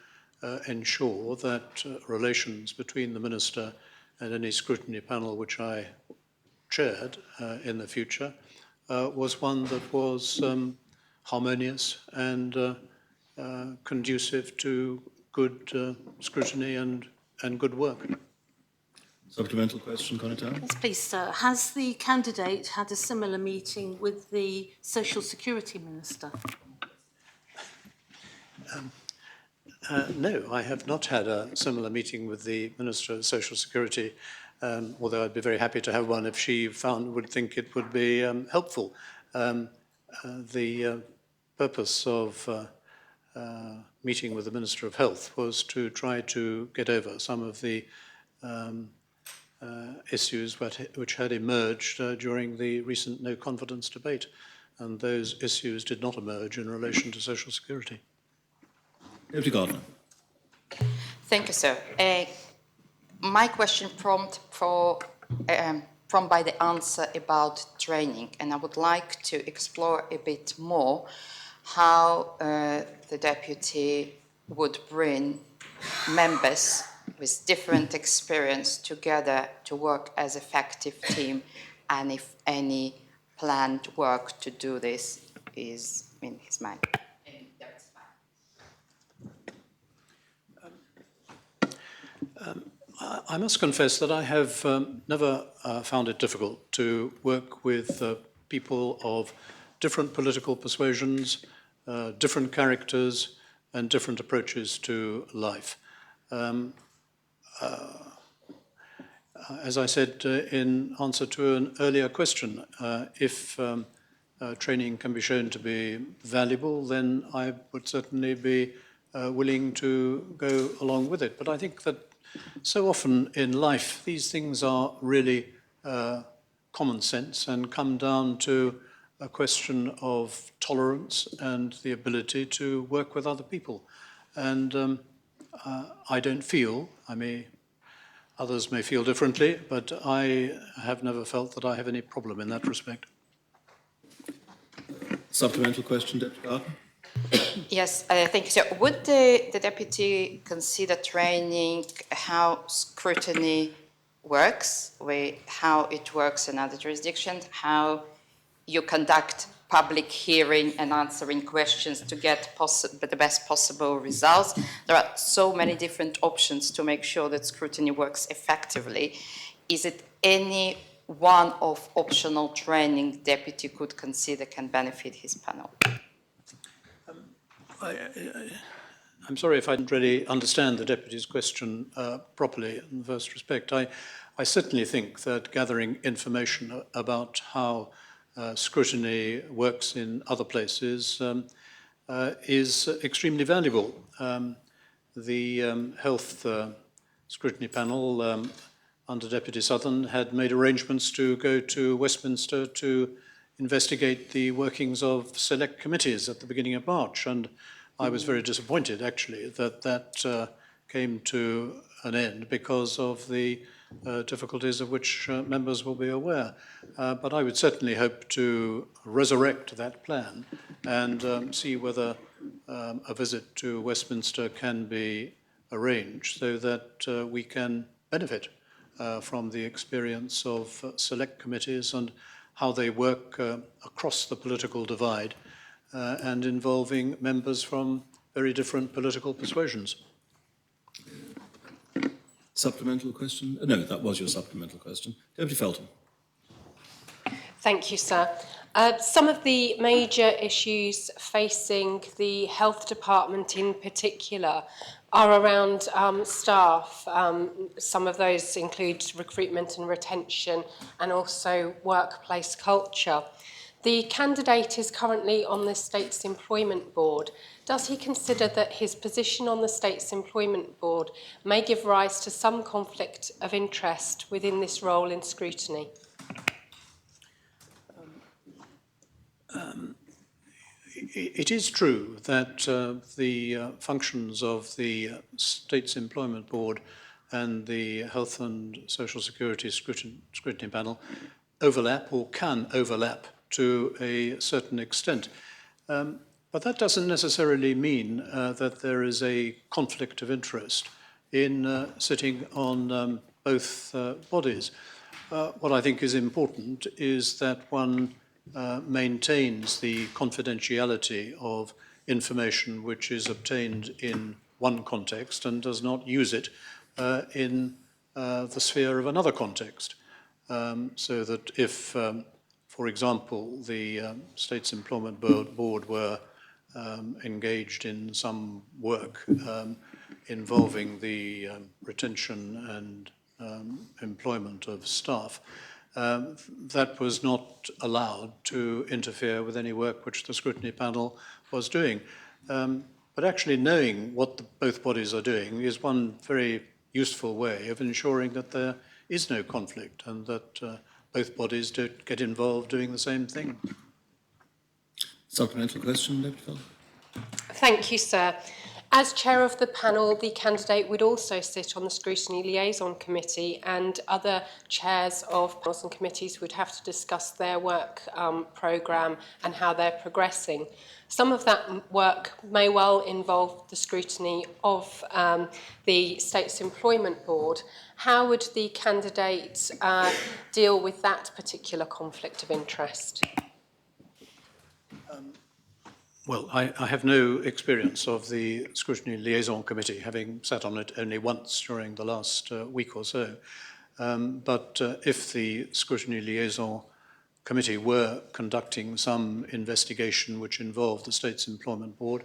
ensure that relations between the Minister and any scrutiny panel which I chaired in the future was one that was harmonious and conducive to good scrutiny and good work. Supplemental question, Conatapa? Yes, please, sir. Has the candidate had a similar meeting with the Social Security Minister? No, I have not had a similar meeting with the Minister of Social Security, although I'd be very happy to have one if she would think it would be helpful. The purpose of meeting with the Minister of Health was to try to get over some of the issues which had emerged during the recent no confidence debate, and those issues did not emerge in relation to social security. Deputy Gardner. Thank you, sir. My question prompted by the answer about training, and I would like to explore a bit more how the Deputy would bring members with different experience together to work as an effective team, and if any planned work to do this is in his mind. I must confess that I have never found it difficult to work with people of different political persuasions, different characters, and different approaches to life. As I said in answer to an earlier question, if training can be shown to be valuable, then I would certainly be willing to go along with it. But I think that so often in life, these things are really common sense and come down to a question of tolerance and the ability to work with other people. And I don't feel, others may feel differently, but I have never felt that I have any problem in that respect. Supplemental question, Deputy Garden? Yes, thank you. So would the Deputy consider training how scrutiny works, how it works in other jurisdictions, how you conduct public hearing and answering questions to get the best possible results? There are so many different options to make sure that scrutiny works effectively. Is it any one of optional training Deputy could consider can benefit his panel? I'm sorry if I didn't really understand the Deputy's question properly in the first respect. I certainly think that gathering information about how scrutiny works in other places is extremely valuable. The Health Scrutiny Panel under Deputy Southern had made arrangements to go to Westminster to investigate the workings of select committees at the beginning of March, and I was very disappointed actually that came to an end because of the difficulties of which members will be aware. But I would certainly hope to resurrect that plan and see whether a visit to Westminster can be arranged so that we can benefit from the experience of select committees and how they work across the political divide and involving members from very different political persuasions. Supplemental question? No, that was your supplemental question. Deputy Felton. Thank you, sir. Some of the major issues facing the Health Department in particular are around staff. Some of those include recruitment and retention and also workplace culture. The candidate is currently on the State's Employment Board. Does he consider that his position on the State's Employment Board may give rise to some conflict of interest within this role in scrutiny? It is true that the functions of the State's Employment Board and the Health and Social Security Scrutiny Panel overlap or can overlap to a certain extent. But that doesn't necessarily mean that there is a conflict of interest in sitting on both bodies. What I think is important is that one maintains the confidentiality of information which is obtained in one context and does not use it in the sphere of another context. So that if, for example, the State's Employment Board were engaged in some work involving the retention and employment of staff, that was not allowed to interfere with any work which the scrutiny panel was doing. But actually knowing what both bodies are doing is one very useful way of ensuring that there is no conflict and that both bodies don't get involved doing the same thing. Supplemental question, Deputy Felton? Thank you, sir. As chair of the panel, the candidate would also sit on the Scrutiny Liaison Committee, and other chairs of panels and committees would have to discuss their work programme and how they're progressing. Some of that work may well involve the scrutiny of the State's Employment Board. How would the candidate deal with that particular conflict of interest? Well, I have no experience of the Scrutiny Liaison Committee, having sat on it only once during the last week or so. But if the Scrutiny Liaison Committee were conducting some investigation which involved the State's Employment Board,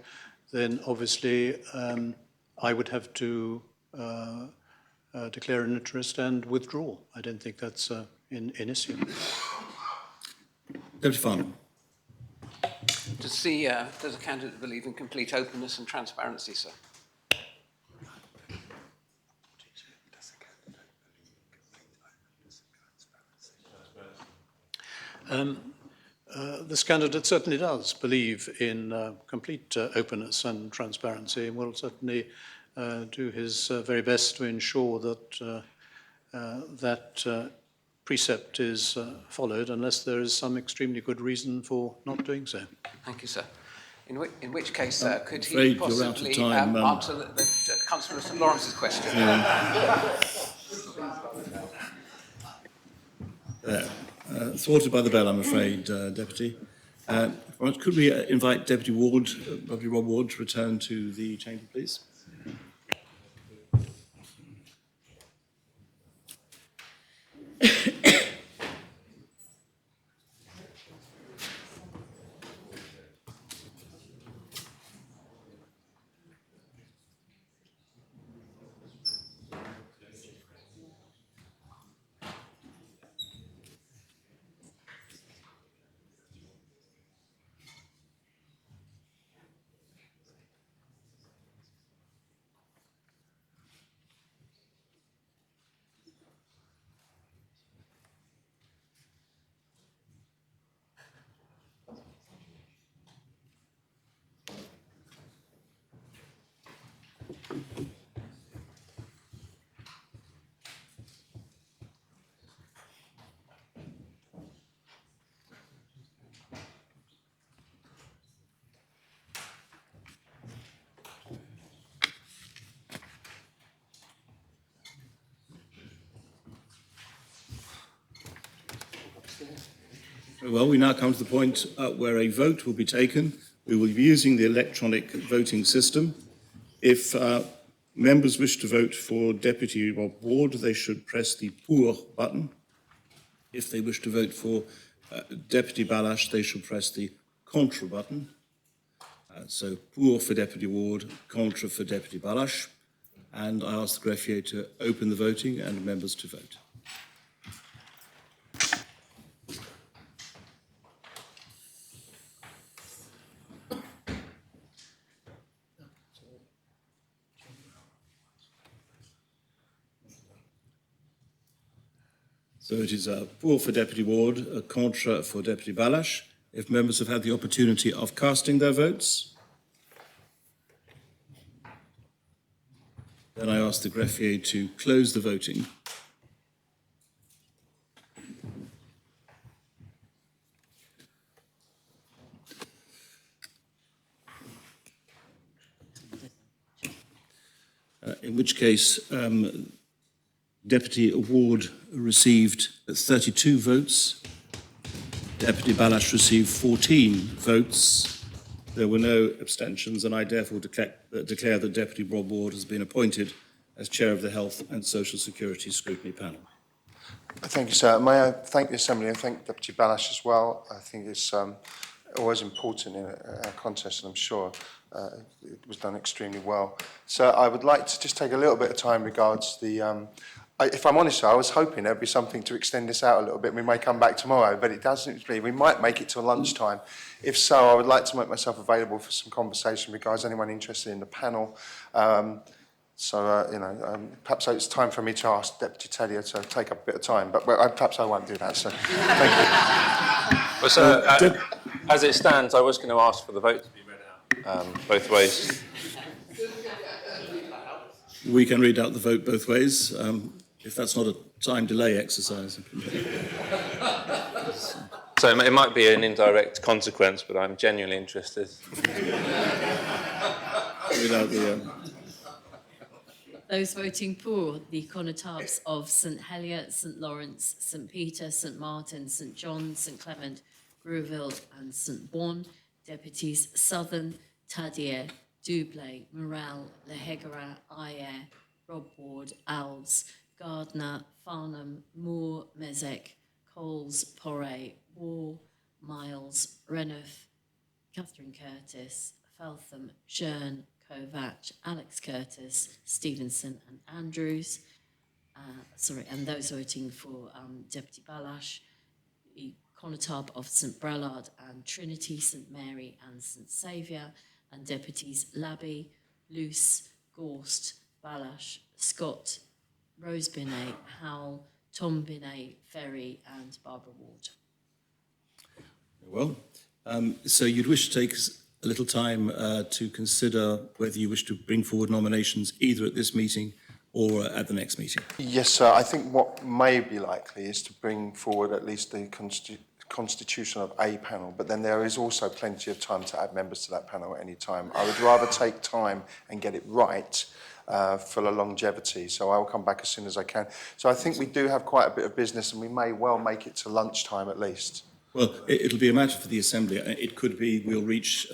then obviously I would have to declare an interest and withdraw. I don't think that's an issue. Deputy Farnham. Does the candidate believe in complete openness and transparency, sir? This candidate certainly does believe in complete openness and transparency, and will certainly do his very best to ensure that that precept is followed, unless there is some extremely good reason for not doing so. Thank you, sir. In which case, could he afraid you're out of possibly time, answer the Councillor St Lawrence's question? Thwarted by the bell, I'm afraid, Deputy. Could we invite Deputy Ward, Deputy Rob Ward, to return to the chamber, please? Well, we now come to the point where a vote will be taken. We will be using the electronic voting system. If members wish to vote for Deputy Rob Ward, they should press the pour button. If they wish to vote for Deputy Balash, they should press the contre button. So pour for Deputy Ward, contre for Deputy Balash. And I ask the greffier to open the voting and members to vote. So it is a pour for Deputy Ward, a contre for Deputy Balash. If members have had the opportunity of casting their votes, then I ask the greffier to close the voting. In which case, Deputy Ward received 32 votes. Deputy Balash received 14 votes. There were no abstentions, and I therefore declare that Deputy Rob Ward has been appointed as Chair of the Health and Social Security Scrutiny Panel. Thank you, sir. May I thank the Assembly and thank Deputy Balash as well. I think it's always important in a contest, and I'm sure it was done extremely well. So I would like to just take a little bit of time regards the if I'm honest, I was hoping there'd be something to extend this out a little bit. We may come back tomorrow, but it doesn't be. We might make it till lunchtime. If so, I would like to make myself available for some conversation regards anyone interested in the panel. Perhaps it's time for me to ask Deputy Tellier to take up a bit of time, but perhaps I won't do that. So, thank you. Well, sir, as it stands, I was going to ask for the vote to be read out both ways. We can read out the vote both ways, if that's not a time delay exercise. So it might be an indirect consequence, but I'm genuinely interested. Without the, Those voting for the connotables of St Helier, St Lawrence, St Peter, St Martin, St John, St Clement, Greville and St Bourne, Deputies Southern, Tadier, Dublé, Morel, Lehegara, Ayer, Rob Ward, Alves, Gardner, Farnham, Moore, Mezek, Coles, Porre, War, Miles, Renouf, Catherine Curtis, Feltham, Jern, Kovac, Alex Curtis, Stevenson and Andrews. And those voting for Deputy Balash, Conotop of St Brelard and Trinity, St Mary and St Saviour, and Deputies Labby, Luce, Gorst, Balash, Scott, Rose Binet, Howell, Tom Binet, Ferry and Barbara Ward. Well, so you'd wish to take a little time to consider whether you wish to bring forward nominations either at this meeting or at the next meeting? Yes, sir. I think what may be likely is to bring forward at least the constitution of a panel, but then there is also plenty of time to add members to that panel at any time. I would rather take time and get it right for the longevity, so I'll come back as soon as I can. So I think we do have quite a bit of business and we may well make it to lunchtime at least. Well, it'll be a matter for the Assembly. It could be we'll reach,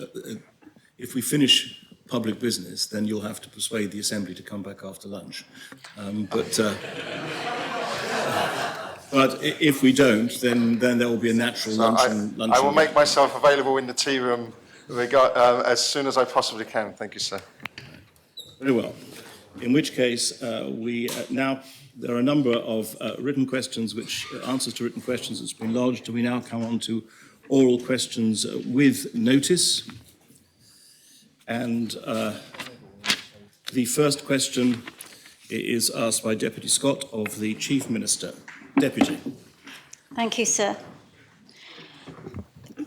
if we finish public business, then you'll have to persuade the Assembly to come back after lunch. But if we don't, then there will be a natural So lunch. I will make myself available in the tea room as soon as I possibly can. Thank you, sir. Very well. In which case, there are a number of written questions, answers to written questions that's been lodged. We now come on to oral questions with notice. And the first question is asked by Deputy Scott of the Chief Minister. Deputy. Thank you, sir.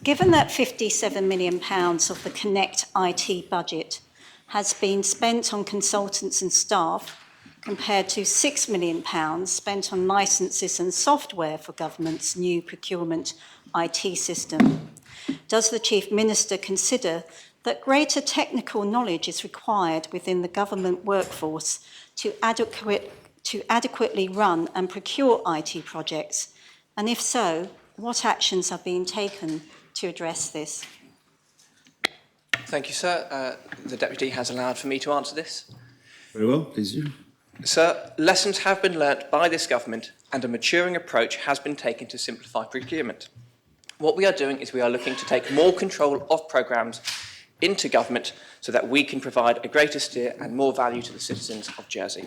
Given that £57 million of the Connect IT budget has been spent on consultants and staff, compared to £6 million spent on licences and software for government's new procurement IT system, does the Chief Minister consider that greater technical knowledge is required within the government workforce to adequately run and procure IT projects? And if so, what actions are being taken to address this? Thank you, sir. The Deputy has allowed for me to answer this. Very well, please do. Sir, lessons have been learnt by this government and a maturing approach has been taken to simplify procurement. What we are doing is we are looking to take more control of programmes into government so that we can provide a greater steer and more value to the citizens of Jersey.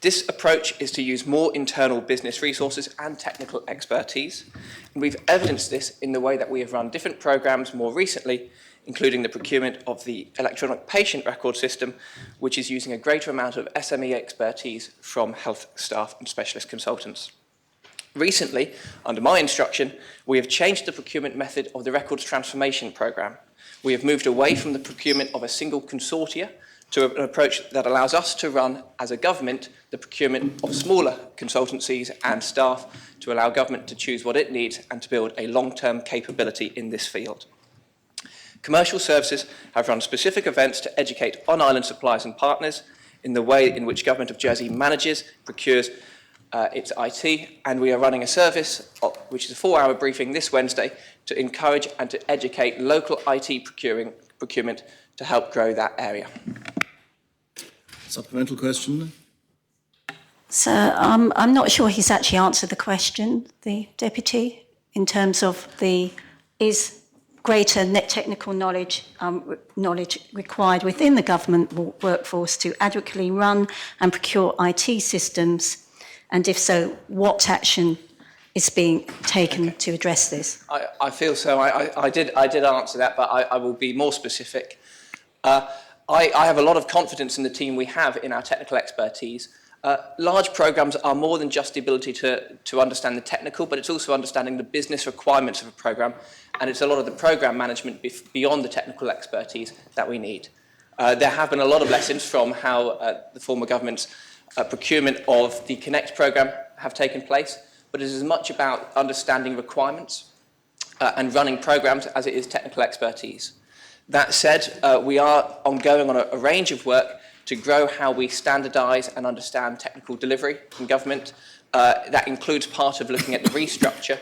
This approach is to use more internal business resources and technical expertise, and we've evidenced this in the way that we have run different programmes more recently, including the procurement of the electronic patient record system, which is using a greater amount of SME expertise from health staff and specialist consultants. Recently, under my instruction, we have changed the procurement method of the Records Transformation Programme. We have moved away from the procurement of a single consortia to an approach that allows us to run, as a government, the procurement of smaller consultancies and staff to allow government to choose what it needs and to build a long-term capability in this field. Commercial services have run specific events to educate on-island suppliers and partners in the way in which Government of Jersey manages, procures its IT, and we are running a service, which is a 4-hour briefing this Wednesday, to encourage and to educate local IT procurement to help grow that area. Supplemental question? Sir, I'm not sure he's actually answered the question, the Deputy, in terms of is greater technical knowledge required within the government workforce to adequately run and procure IT systems, and if so, what action is being taken to address this? I feel so. I did answer that, but I will be more specific. I have a lot of confidence in the team we have in our technical expertise. Large programmes are more than just the ability to understand the technical, but it's also understanding the business requirements of a programme, and it's a lot of the programme management beyond the technical expertise that we need. There have been a lot of lessons from how the former government's procurement of the Connect programme have taken place, but it is as much about understanding requirements and running programmes as it is technical expertise. That said, we are ongoing on a range of work to grow how we standardise and understand technical delivery in government. That includes part of looking at the restructure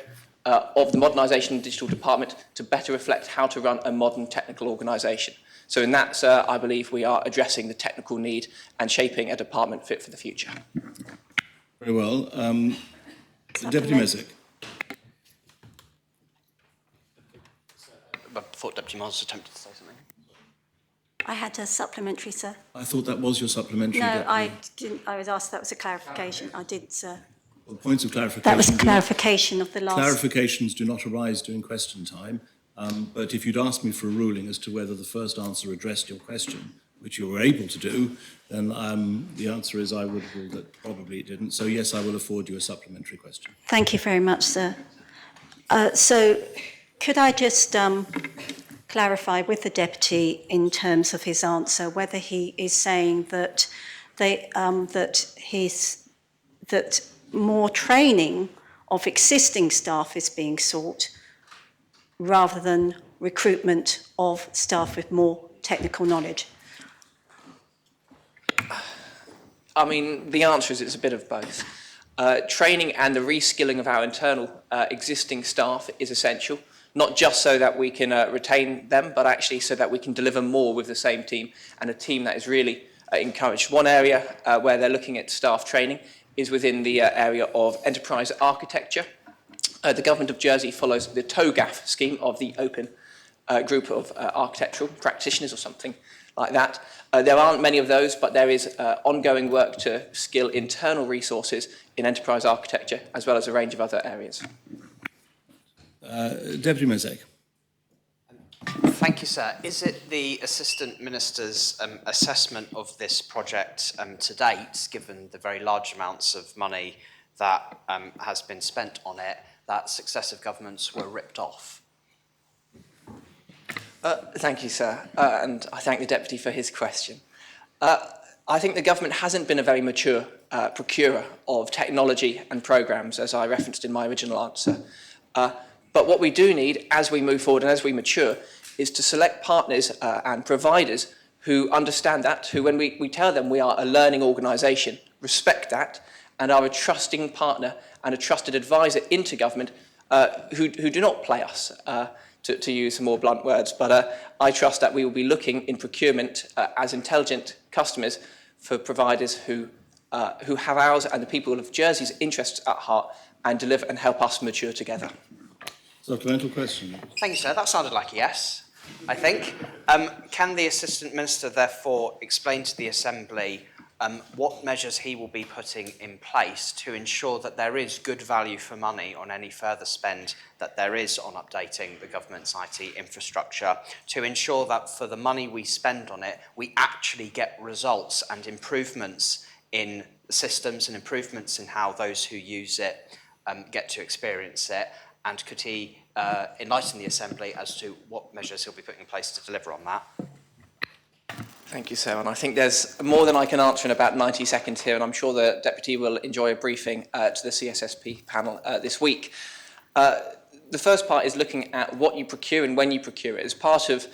of the Modernisation and Digital Department to better reflect how to run a modern technical organisation. So in that, sir, I believe we are addressing the technical need and shaping a department fit for the future. Very well. Deputy Mezek. I thought Deputy Miles attempted to say something. I had a supplementary, sir. I thought that was your supplementary. No, Deputy. I didn't. I was asked that was a clarification. I did, sir. Well, points of clarification. That was a clarification of the last. Clarifications do not arise during question time. But if you'd asked me for a ruling as to whether the first answer addressed your question, which you were able to do, then the answer is I would have ruled that probably it didn't. So yes, I will afford you a supplementary question. Thank you very much, sir. So could I just clarify with the deputy in terms of his answer whether he is saying that that more training of existing staff is being sought rather than recruitment of staff with more technical knowledge? I mean, the answer is it's a bit of both. Training and the reskilling of our internal existing staff is essential, not just so that we can retain them, but actually so that we can deliver more with the same team, and a team that is really encouraged. One area where they're looking at staff training is within the area of enterprise architecture. The Government of Jersey follows the TOGAF scheme of the Open Group of Architectural Practitioners or something like that. There aren't many of those, but there is ongoing work to skill internal resources in enterprise architecture, as well as a range of other areas. Deputy Mezek. Thank you, sir. Is it the Assistant Minister's assessment of this project to date, given the very large amounts of money that has been spent on it, that successive governments were ripped off? Thank you, sir, and I thank the Deputy for his question. I think the government hasn't been a very mature procurer of technology and programmes, as I referenced in my original answer. But what we do need, as we move forward and as we mature, is to select partners and providers who understand that, who, when we tell them we are a learning organisation, respect that, and are a trusting partner and a trusted advisor into government, who do not play us, to use some more blunt words. But I trust that we will be looking in procurement as intelligent customers for providers who have ours and the people of Jersey's interests at heart and deliver and help us mature together. Supplemental question. Thank you, sir. That sounded like a yes, I think. Can the Assistant Minister therefore explain to the Assembly what measures he will be putting in place to ensure that there is good value for money on any further spend that there is on updating the government's IT infrastructure, to ensure that for the money we spend on it, we actually get results and improvements in the systems and improvements in how those who use it get to experience it? And could he enlighten the Assembly as to what measures he'll be putting in place to deliver on that? Thank you, sir. And I think there's more than I can answer in about 90 seconds here, and I'm sure the Deputy will enjoy a briefing to the CSSP panel this week. The first part is looking at what you procure and when you procure it. As part of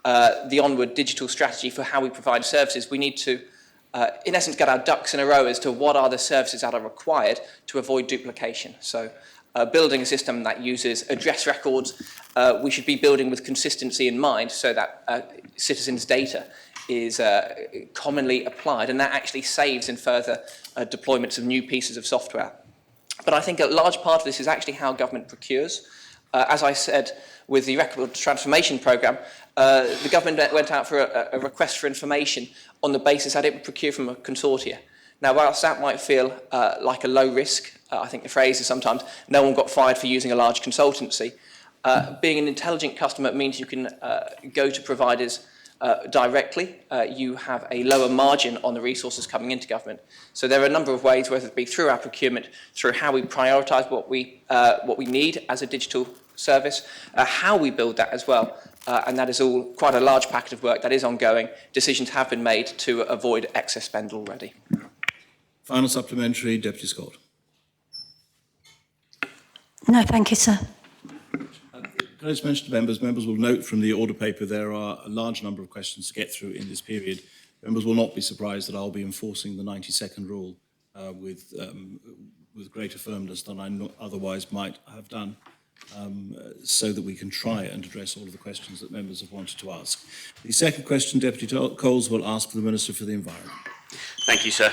the onward digital strategy for how we provide services, we need to, in essence, get our ducks in a row as to what are the services that are required to avoid duplication. So building a system that uses address records, we should be building with consistency in mind so that citizens' data is commonly applied, and that actually saves in further deployments of new pieces of software. But I think a large part of this is actually how government procures. As I said, with the Record Transformation Programme, the government went out for a request for information on the basis that it would procure from a consortia. Now, whilst that might feel like a low risk, I think the phrase is sometimes no one got fired for using a large consultancy, being an intelligent customer means you can go to providers directly. You have a lower margin on the resources coming into government. So there are a number of ways, whether it be through our procurement, through how we prioritise what we need as a digital service, how we build that as well. And that is all quite a large packet of work that is ongoing. Decisions have been made to avoid excess spend already. Final supplementary, Deputy Scott. No, thank you, sir. Can I just mention to members will note from the order paper there are a large number of questions to get through in this period. Members will not be surprised that I'll be enforcing the 90-second rule with greater firmness than I otherwise might have done. so that we can try and address all of the questions that members have wanted to ask. The second question, Deputy Coles will ask the Minister for the Environment. Thank you, sir.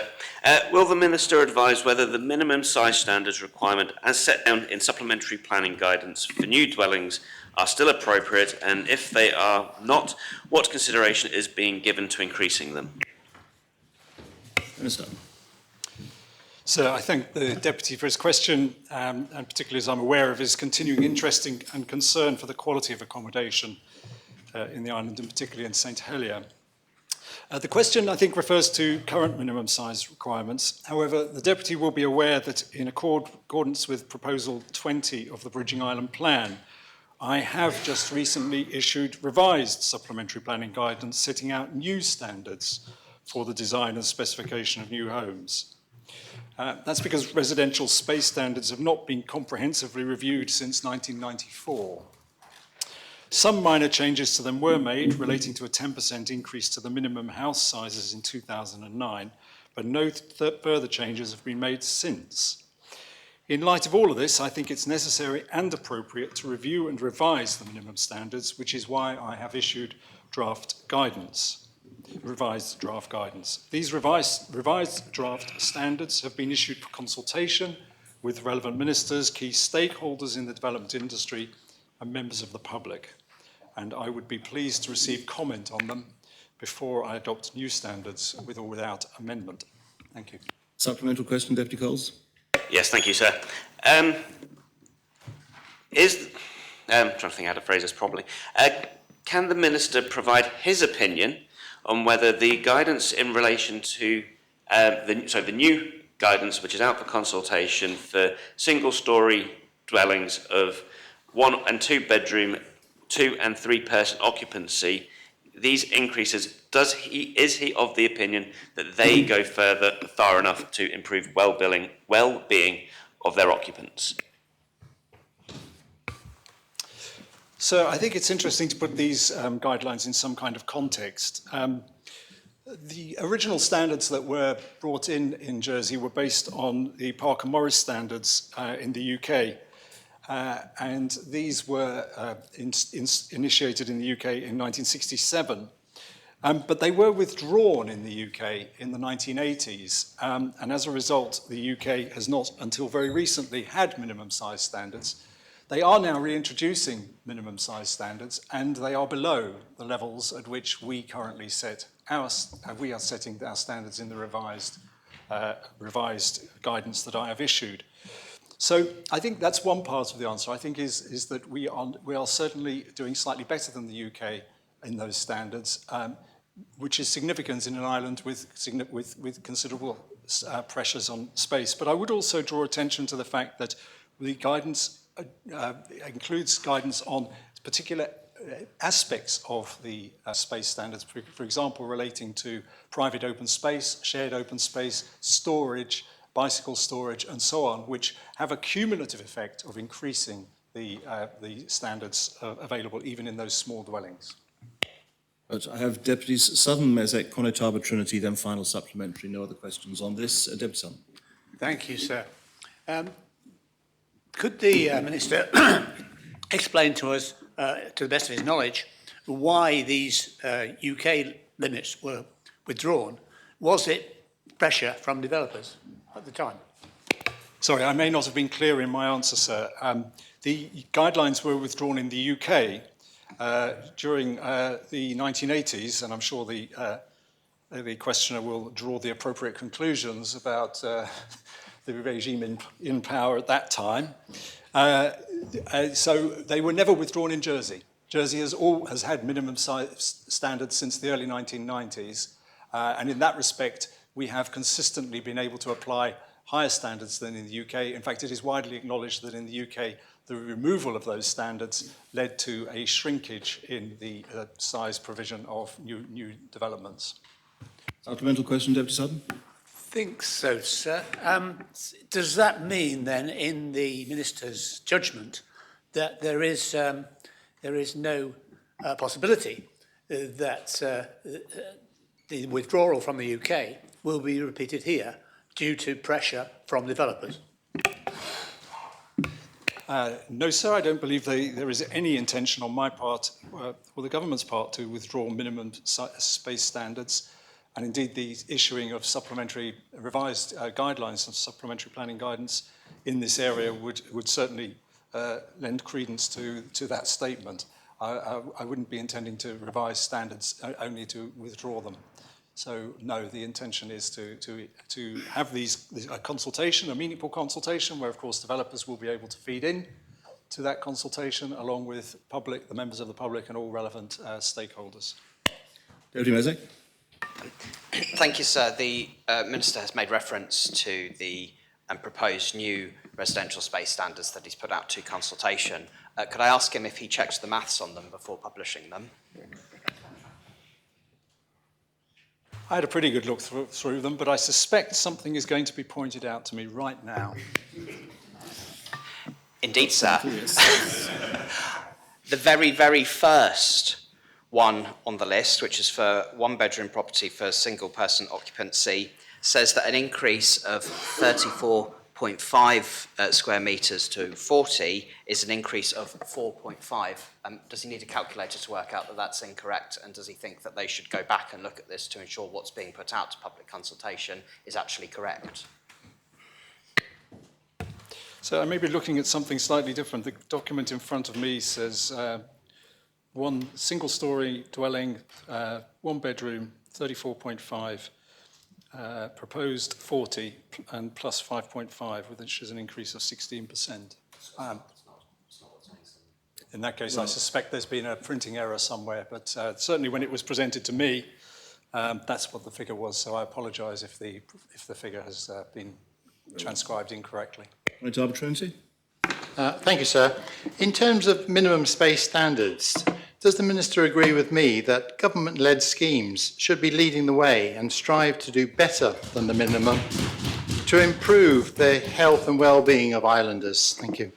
Will the Minister advise whether the minimum size standards requirement as set down in supplementary planning guidance for new dwellings are still appropriate, and if they are not, what consideration is being given to increasing them? Minister. So I thank the Deputy for his question, and particularly as I'm aware of his continuing interest and concern for the quality of accommodation in the island, and particularly in St Helier. The question, I think, refers to current minimum size requirements. However, the Deputy will be aware that in accordance with Proposal 20 of the Bridging Island Plan, I have just recently issued revised supplementary planning guidance setting out new standards for the design and specification of new homes. That's because residential space standards have not been comprehensively reviewed since 1994. Some minor changes to them were made, relating to a 10% increase to the minimum house sizes in 2009, but no further changes have been made since. In light of all of this, I think it's necessary and appropriate to review and revise the minimum standards, which is why I have issued revised draft guidance. These revised draft standards have been issued for consultation with relevant ministers, key stakeholders in the development industry, and members of the public. And I would be pleased to receive comment on them before I adopt new standards with or without amendment. Thank you. Supplemental question, Deputy Coles. Yes, thank you, sir. I'm trying to think how to phrase this properly. Can the Minister provide his opinion on whether the guidance in relation to the new guidance, which is out for consultation for single-storey dwellings of 1 and 2 bedroom, 2 and 3 person occupancy, these increases, is he of the opinion that they go far enough to improve well-being of their occupants? So I think it's interesting to put these guidelines in some kind of context. The original standards that were brought in Jersey were based on the Parker Morris standards in the UK. And these were initiated in the UK in 1967. But they were withdrawn in the UK in the 1980s. And as a result, the UK has not, until very recently, had minimum size standards. They are now reintroducing minimum size standards, and they are below the levels at which we currently set we are setting our standards in the revised guidance that I have issued. So I think that's one part of the answer. I think is that we are certainly doing slightly better than the UK in those standards, which is significant in an island with considerable pressures on space. But I would also draw attention to the fact that the guidance includes guidance on particular aspects of the space standards, for example, relating to private open space, shared open space, storage, bicycle storage, and so on, which have a cumulative effect of increasing the standards available even in those small dwellings. But I have Deputies Southern, Mezek, Conotaba, Trinity, then final supplementary. No other questions on this. Deputy Southern. Thank you, sir. Could the Minister explain to us, to the best of his knowledge, why these UK limits were withdrawn? Was it pressure from developers at the time? Sorry, I may not have been clear in my answer, sir. The guidelines were withdrawn in the UK during the 1980s, and I'm sure the questioner will draw the appropriate conclusions about the regime in power at that time. So they were never withdrawn in Jersey. Jersey has had minimum size standards since the early 1990s, and in that respect, we have consistently been able to apply higher standards than in the UK. In fact, it is widely acknowledged that in the UK, the removal of those standards led to a shrinkage in the size provision of new developments. Supplemental question, Deputy Sutton? I think so, sir. Does that mean then, in the Minister's judgment, that there is no possibility that the withdrawal from the UK will be repeated here due to pressure from developers? No, sir, I don't believe there is any intention on my part or the government's part to withdraw minimum space standards. And indeed, the issuing of supplementary revised guidelines and supplementary planning guidance in this area would certainly lend credence to that statement. I wouldn't be intending to revise standards only to withdraw them. So no, the intention is to have a consultation, a meaningful consultation, where of course developers will be able to feed in to that consultation along with the members of the public and all relevant stakeholders. Deputy Mezek. Thank you, sir. The Minister has made reference to the proposed new residential space standards that he's put out to consultation. Could I ask him if he checks the maths on them before publishing them? I had a pretty good look through them, but I suspect something is going to be pointed out to me right now. Indeed, sir. The very, very first one on the list, which is for one-bedroom property for single-person occupancy, says that an increase of 34.5 square metres to 40 is an increase of 4.5. Does he need a calculator to work out that that's incorrect? And does he think that they should go back and look at this to ensure what's being put out to public consultation is actually correct? So I may be looking at something slightly different. The document in front of me says one single-storey dwelling, one bedroom, 34.5. Proposed 40 and plus 5.5, which is an increase of 16%. In that case, I suspect there's been a printing error somewhere, but certainly when it was presented to me, that's what the figure was. So I apologise if the figure has been transcribed incorrectly. Point Trinity. Thank you, sir. In terms of minimum space standards, does the Minister agree with me that government-led schemes should be leading the way and strive to do better than the minimum to improve the health and well-being of islanders? Thank you.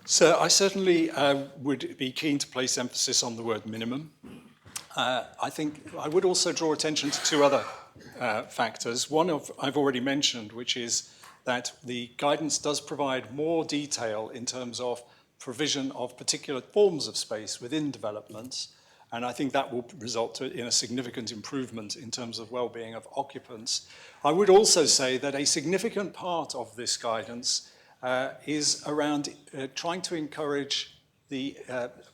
So I certainly would be keen to place emphasis on the word minimum. I think I would also draw attention to two other factors. One I've already mentioned, which is that the guidance does provide more detail in terms of provision of particular forms of space within developments, and I think that will result in a significant improvement in terms of well-being of occupants. I would also say that a significant part of this guidance is around trying to encourage the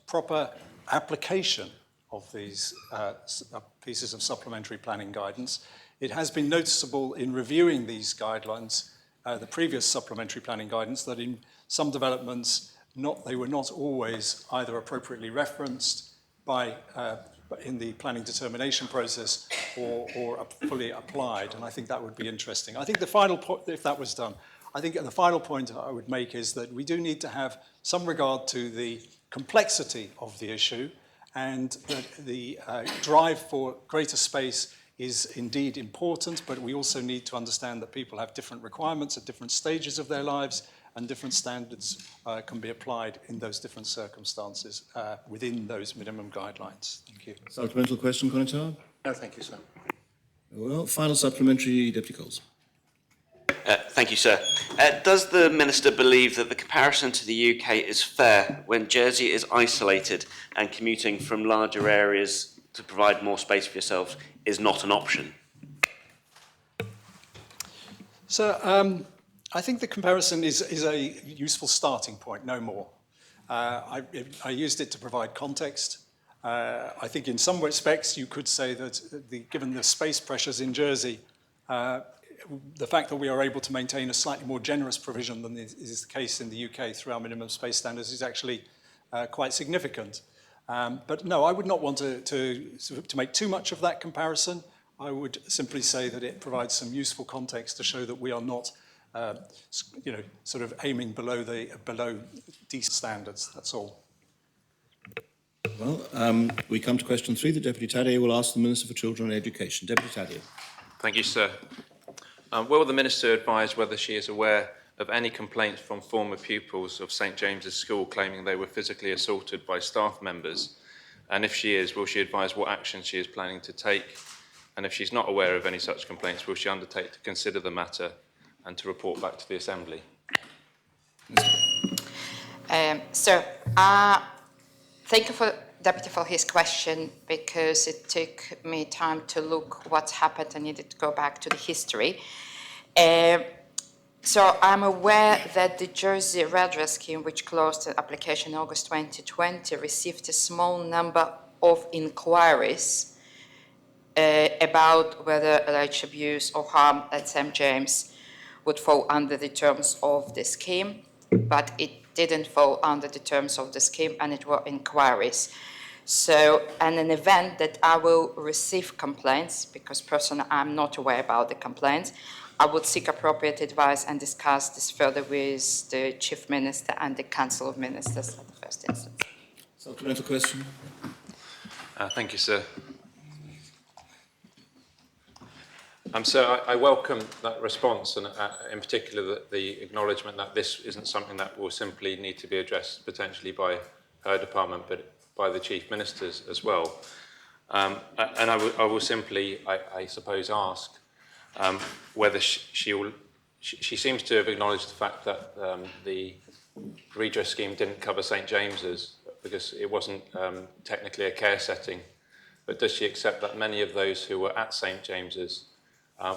proper application of these pieces of supplementary planning guidance. It has been noticeable in reviewing these guidelines, the previous supplementary planning guidance, that in some developments they were not always either appropriately referenced in the planning determination process or fully applied, and I think that would be interesting. I think the final point, if that was done, I think the final point I would make is that we do need to have some regard to the complexity of the issue, and that the drive for greater space is indeed important, but we also need to understand that people have different requirements at different stages of their lives, and different standards can be applied in those different circumstances within those minimum guidelines. Thank you. Supplemental question, Conor? No, thank you, sir. Well, final supplementary, Deputy Coles. Thank you, sir. Does the Minister believe that the comparison to the UK is fair when Jersey is isolated and commuting from larger areas to provide more space for yourselves is not an option? So, I think the comparison is a useful starting point, no more. I used it to provide context. I think in some respects you could say that given the space pressures in Jersey, the fact that we are able to maintain a slightly more generous provision than is the case in the UK through our minimum space standards is actually quite significant. But no, I would not want to make too much of that comparison. I would simply say that it provides some useful context to show that we are not sort of aiming below decent standards. That's all. Well, we come to question 3. The Deputy Tadier will ask the Minister for Children and Education. Deputy Tadier. Thank you, sir. Will the Minister advise whether she is aware of any complaints from former pupils of St James's School claiming they were physically assaulted by staff members? And if she is, will she advise what action she is planning to take? And if she's not aware of any such complaints, will she undertake to consider the matter and to report back to the Assembly? Thank you for Deputy for his question, because it took me time to look what happened. I needed to go back to the history. So I'm aware that the Jersey Redress Scheme, which closed the application in August 2020, received a small number of inquiries about whether alleged abuse or harm at St. James would fall under the terms of the scheme, but it didn't fall under the terms of the scheme, and it were inquiries. So, and an event that I will receive complaints, because personally I'm not aware about the complaints, I would seek appropriate advice and discuss this further with the Chief Minister and the Council of Ministers at the first instance. Supplemental question. Thank you, sir. So I welcome that response, and in particular the acknowledgement that this isn't something that will simply need to be addressed potentially by her department, but by the Chief Ministers as well. And I will simply, I suppose, ask whether she seems to have acknowledged the fact that the redress scheme didn't cover St. James's because it wasn't technically a care setting, but does she accept that many of those who were at St. James's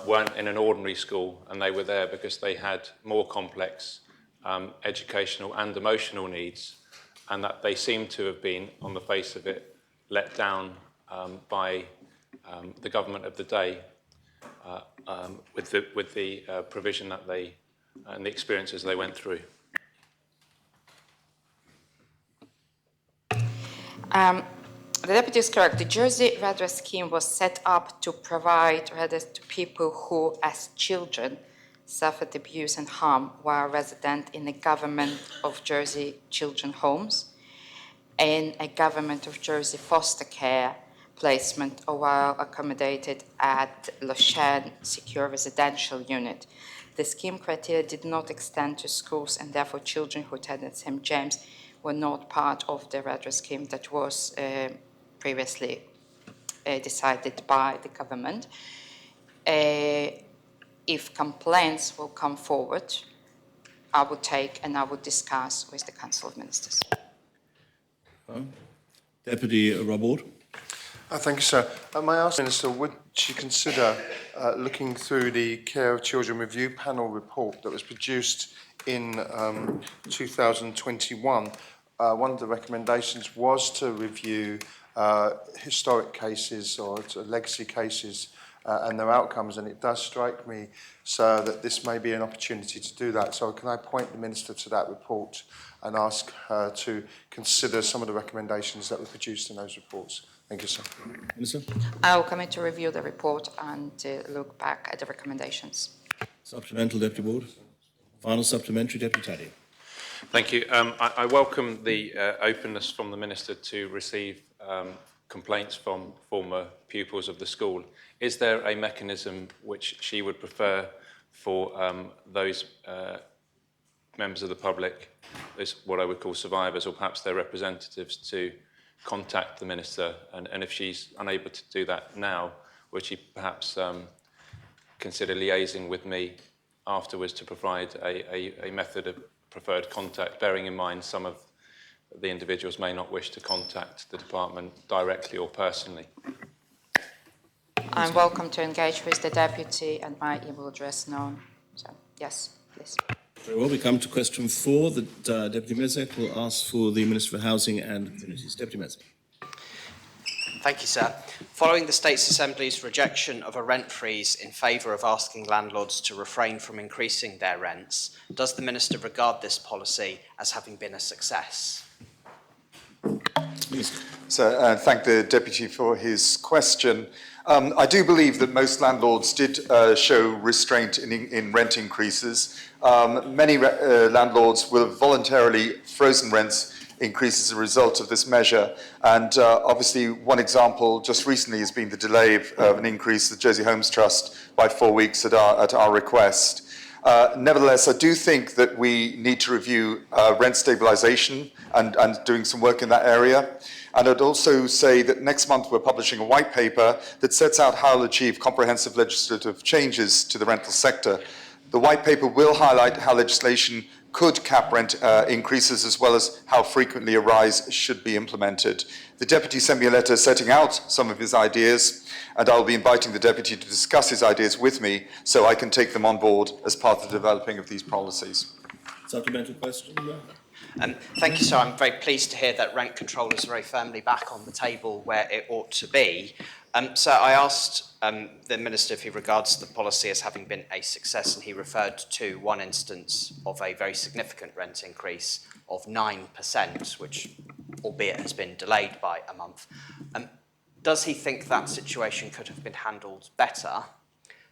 weren't in an ordinary school, and they were there because they had more complex educational and emotional needs, and that they seem to have been, on the face of it, let down by the government of the day with the provision that they and the experiences they went through? The Deputy is correct. The Jersey Redress Scheme was set up to provide redress to people who, as children, suffered abuse and harm while resident in a Government of Jersey children homes, in a Government of Jersey foster care placement, or while accommodated at Lushan Secure Residential Unit. The scheme criteria did not extend to schools, and therefore children who attended St. James were not part of the redress scheme that was previously decided by the government. If complaints will come forward, I will take and I will discuss with the Council of Ministers. Deputy Robord. Thank you, sir. May I ask, Minister, would she consider looking through the Care of Children Review Panel report that was produced in 2021? One of the recommendations was to review historic cases or legacy cases and their outcomes, and it does strike me, sir, that this may be an opportunity to do that. So can I point the Minister to that report and ask her to consider some of the recommendations that were produced in those reports? Thank you, sir. Minister? I will commit to review the report and look back at the recommendations. Supplemental, Deputy Ward. Final supplementary, Deputy Taddy. Thank you. I welcome the openness from the Minister to receive complaints from former pupils of the school. Is there a mechanism which she would prefer for those members of the public, those what I would call survivors, or perhaps their representatives, to contact the Minister? And if she's unable to do that now, would she perhaps consider liaising with me afterwards to provide a method of preferred contact, bearing in mind some of the individuals may not wish to contact the department directly or personally? I'm welcome to engage with the Deputy and my email address known. So, yes, please. Very well, we come to question 4 that Deputy Mezek will ask for the Minister for Housing and Communities. Deputy Mezek. Thank you, sir. Following the States Assembly's rejection of a rent freeze in favour of asking landlords to refrain from increasing their rents, does the Minister regard this policy as having been a success? So, thank the Deputy for his question. I do believe that most landlords did show restraint in rent increases. Many landlords will have voluntarily frozen rents increases as a result of this measure. And obviously, one example just recently has been the delay of an increase of the Jersey Homes Trust by 4 weeks at our request. Nevertheless, I do think that we need to review rent stabilisation and doing some work in that area. And I'd also say that next month we're publishing a white paper that sets out how to achieve comprehensive legislative changes to the rental sector. The white paper will highlight how legislation could cap rent increases, as well as how frequently a rise should be implemented. The Deputy sent me a letter setting out some of his ideas, and I'll be inviting the Deputy to discuss his ideas with me so I can take them on board as part of the developing of these policies. Supplementary question? Thank you, sir. I'm very pleased to hear that rent control is very firmly back on the table where it ought to be. Sir, I asked the Minister if he regards the policy as having been a success, and he referred to one instance of a very significant rent increase of 9%, which, albeit has been delayed by a month. Does he think that situation could have been handled better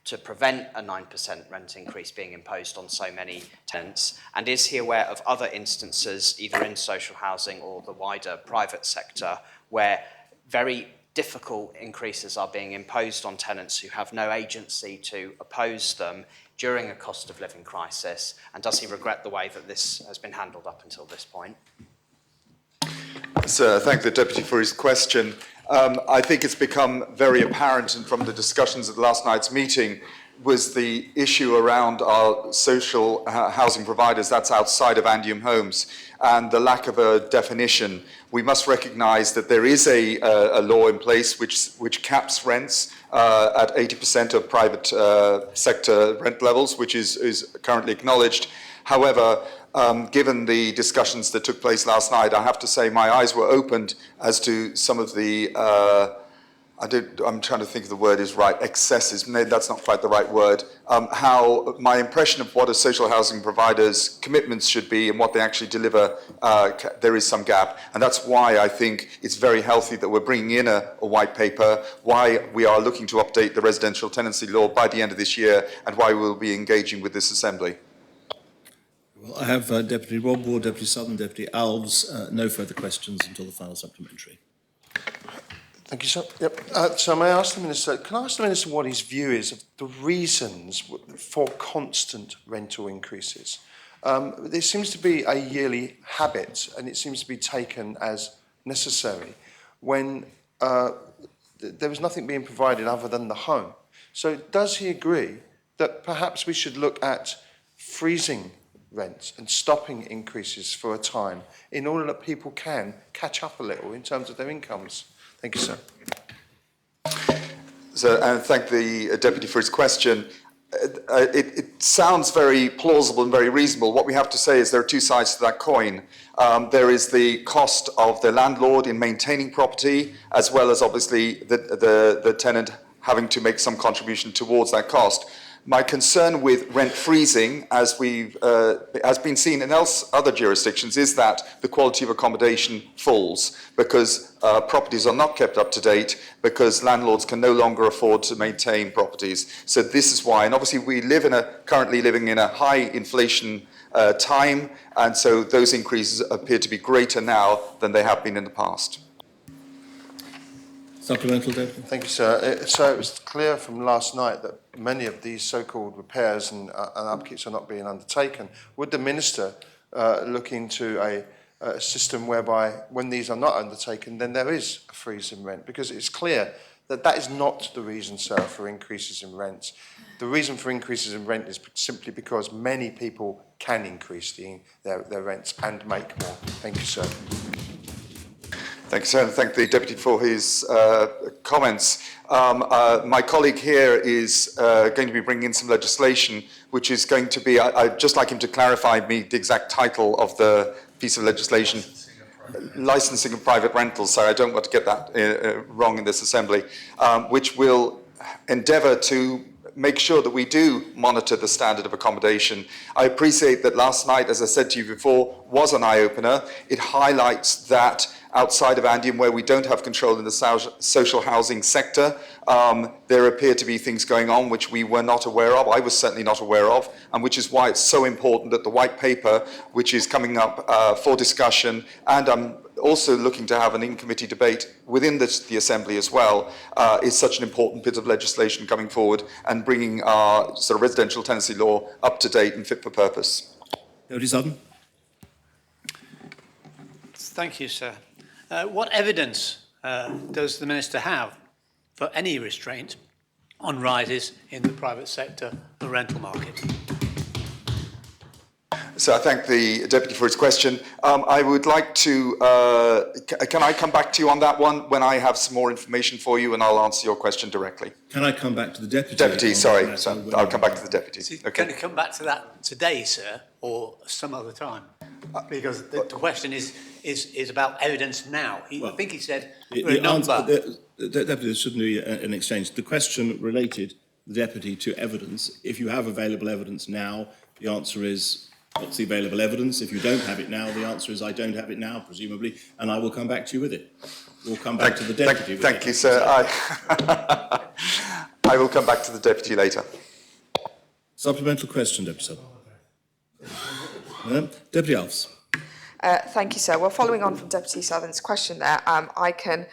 to prevent a 9% rent increase being imposed on so many tenants? And is he aware of other instances, either in social housing or the wider private sector, where very difficult increases are being imposed on tenants who have no agency to oppose them during a cost of living crisis? And does he regret the way that this has been handled up until this point? So, thank the Deputy for his question. I think it's become very apparent, and from the discussions at last night's meeting, was the issue around our social housing providers, that's outside of Andium Homes, and the lack of a definition. We must recognise that there is a law in place which caps rents at 80% of private sector rent levels, which is currently acknowledged. However, given the discussions that took place last night, I have to say my eyes were opened as to some of the, I'm trying to think of the word is right, excesses, maybe that's not quite the right word, how my impression of what a social housing provider's commitments should be and what they actually deliver, there is some gap. And that's why I think it's very healthy that we're bringing in a white paper, why we are looking to update the residential tenancy law by the end of this year, and why we'll be engaging with this Assembly. Well, I have Deputy Rob Ward, Deputy Southern, Deputy Alves. No further questions until the final supplementary. Thank you, sir. Yep. So may I ask the Minister, can I ask the Minister what his view is of the reasons for constant rental increases? There seems to be a yearly habit, and it seems to be taken as necessary when there was nothing being provided other than the home. So does he agree that perhaps we should look at freezing rents and stopping increases for a time in order that people can catch up a little in terms of their incomes? Thank you, sir. So, and thank the Deputy for his question. It sounds very plausible and very reasonable. What we have to say is there are two sides to that coin. There is the cost of the landlord in maintaining property, as well as obviously the tenant having to make some contribution towards that cost. My concern with rent freezing, as has been seen in other jurisdictions, is that the quality of accommodation falls because properties are not kept up to date, because landlords can no longer afford to maintain properties. So this is why, and obviously we currently living in a high inflation time, and so those increases appear to be greater now than they have been in the past. Supplemental, Deputy. Thank you, sir. So it was clear from last night that many of these so-called repairs and upkeeps are not being undertaken. Would the Minister look into a system whereby when these are not undertaken, then there is a freeze in rent? Because it's clear that that is not the reason, sir, for increases in rents. The reason for increases in rent is simply because many people can increase their rents and make more. Thank you, sir. Thank you, sir, and thank the Deputy for his comments. My colleague here is going to be bringing in some legislation which is going to be, I'd just like him to clarify me the exact title of the piece of legislation. Licensing of private rentals, so I don't want to get that wrong in this Assembly, which will endeavour to make sure that we do monitor the standard of accommodation. I appreciate that last night, as I said to you before, was an eye-opener. It highlights that outside of Andium, where we don't have control in the social housing sector, there appear to be things going on which we were not aware of. I was certainly not aware of, and which is why it's so important that the white paper, which is coming up for discussion, and I'm also looking to have an in-committee debate within the Assembly as well, is such an important bit of legislation coming forward and bringing our sort of residential tenancy law up to date and fit for purpose. Deputy Sutton. Thank you, sir. What evidence does the Minister have for any restraint on rises in the private sector, the rental market? So I thank the Deputy for his question. I would like to, can I come back to you on that one when I have some more information for you and I'll answer your question directly? Can I come back to the Deputy? Deputy, sorry. So I'll come back to the Deputy. Can you come back to that today, sir, or some other time? Because the question is about evidence now. I think he said The Deputy, there shouldn't be an exchange. The question related, the Deputy, to evidence. If you have available evidence now, the answer is, what's the available evidence? If you don't have it now, the answer is, I don't have it now, presumably, and I will come back to you with it. We'll come back to the Deputy. Thank you, sir. I will come back to the Deputy later. Supplemental question, Deputy Sutherland. Deputy Alves. Thank you, sir. Well, following on from Deputy Sutherland's question there, I can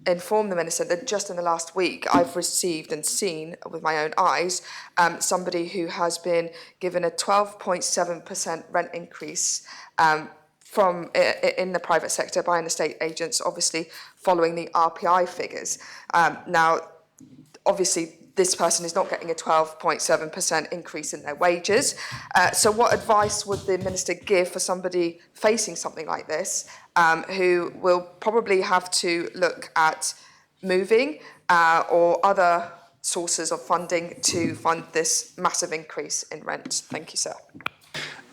inform the Minister that just in the last week I've received and seen with my own eyes somebody who has been given a 12.7% rent increase in the private sector by an estate agent, obviously following the RPI figures. Now, obviously, this person is not getting a 12.7% increase in their wages. So what advice would the Minister give for somebody facing something like this, who will probably have to look at moving or other sources of funding to fund this massive increase in rent? Thank you, sir.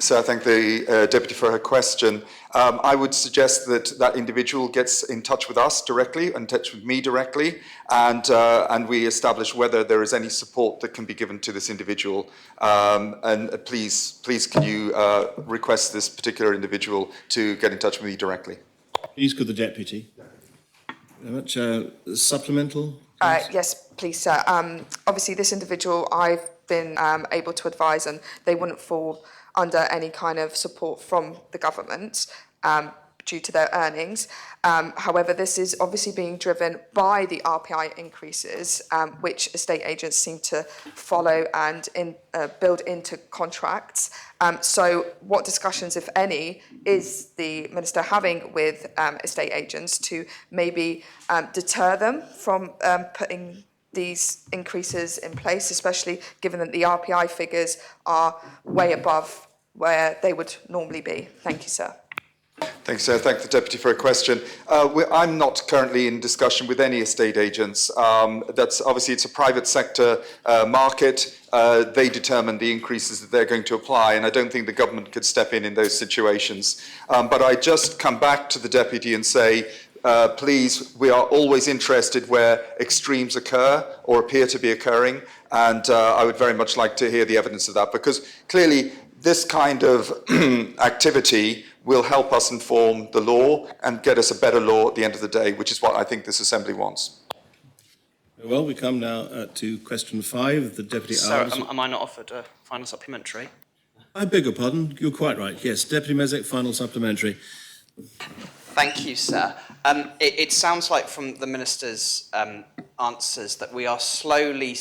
So I thank the Deputy for her question. I would suggest that that individual gets in touch with us directly, in touch with me directly, and we establish whether there is any support that can be given to this individual. And please can you request this particular individual to get in touch with me directly? Please, could the Deputy? Very much. Supplemental? Yes, please, sir. Obviously, this individual I've been able to advise, and they wouldn't fall under any kind of support from the government due to their earnings. However, this is obviously being driven by the RPI increases, which estate agents seem to follow and build into contracts. So what discussions, if any, is the Minister having with estate agents to maybe deter them from putting these increases in place, especially given that the RPI figures are way above where they would normally be? Thank you, sir. Thank you, sir. Thank the Deputy for a question. I'm not currently in discussion with any estate agents. That's obviously, it's a private sector market. They determine the increases that they're going to apply, and I don't think the government could step in those situations. But I just come back to the Deputy and say, please, we are always interested where extremes occur or appear to be occurring, and I would very much like to hear the evidence of that, because clearly this kind of activity will help us inform the law and get us a better law at the end of the day, which is what I think this Assembly wants. Well, we come now to question 5, the Deputy Sir, Alves. am I not offered a final supplementary? I beg your pardon, you're quite right. Yes, Deputy Mezek, final supplementary. Thank you, sir. It sounds like from the Minister's answers that we are slowly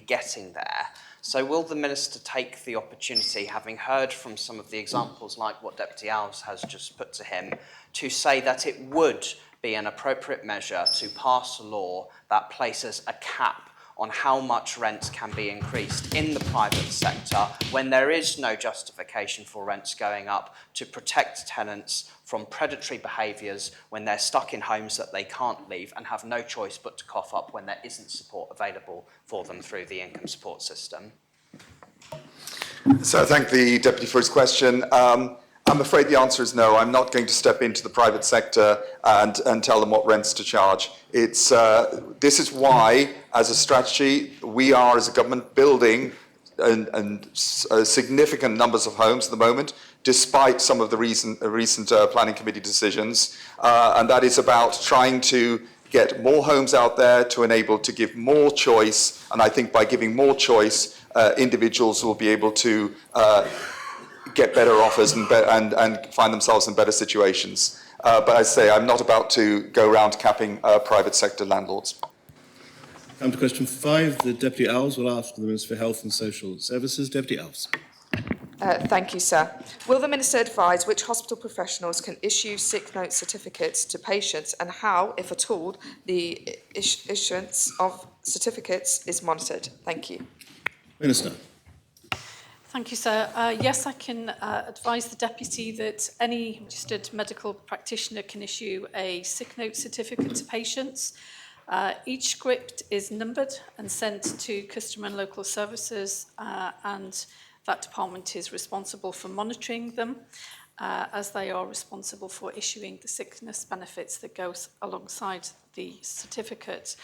getting there. So will the Minister take the opportunity, having heard from some of the examples like what Deputy Alves has just put to him, to say that it would be an appropriate measure to pass a law that places a cap on how much rent can be increased in the private sector when there is no justification for rents going up, to protect tenants from predatory behaviours when they're stuck in homes that they can't leave and have no choice but to cough up when there isn't support available for them through the income support system? So I thank the Deputy for his question. I'm afraid the answer is no. I'm not going to step into the private sector and tell them what rents to charge. This is why, as a strategy, we are, as a government, building significant numbers of homes at the moment, despite some of the recent planning committee decisions. And that is about trying to get more homes out there to enable to give more choice. And I think by giving more choice, individuals will be able to get better offers and find themselves in better situations. But I say I'm not about to go around capping private sector landlords. Come to question 5. The Deputy Alves will ask the Minister for Health and Social Services. Deputy Alves. Thank you, sir. Will the Minister advise which hospital professionals can issue sick note certificates to patients, and how, if at all, the issuance of certificates is monitored? Thank you. Minister. Thank you, sir. Yes, I can advise the Deputy that any registered medical practitioner can issue a sick note certificate to patients. Each script is numbered and sent to customer and local services, and that department is responsible for monitoring them, as they are responsible for issuing the sickness benefits that goes alongside the certificate.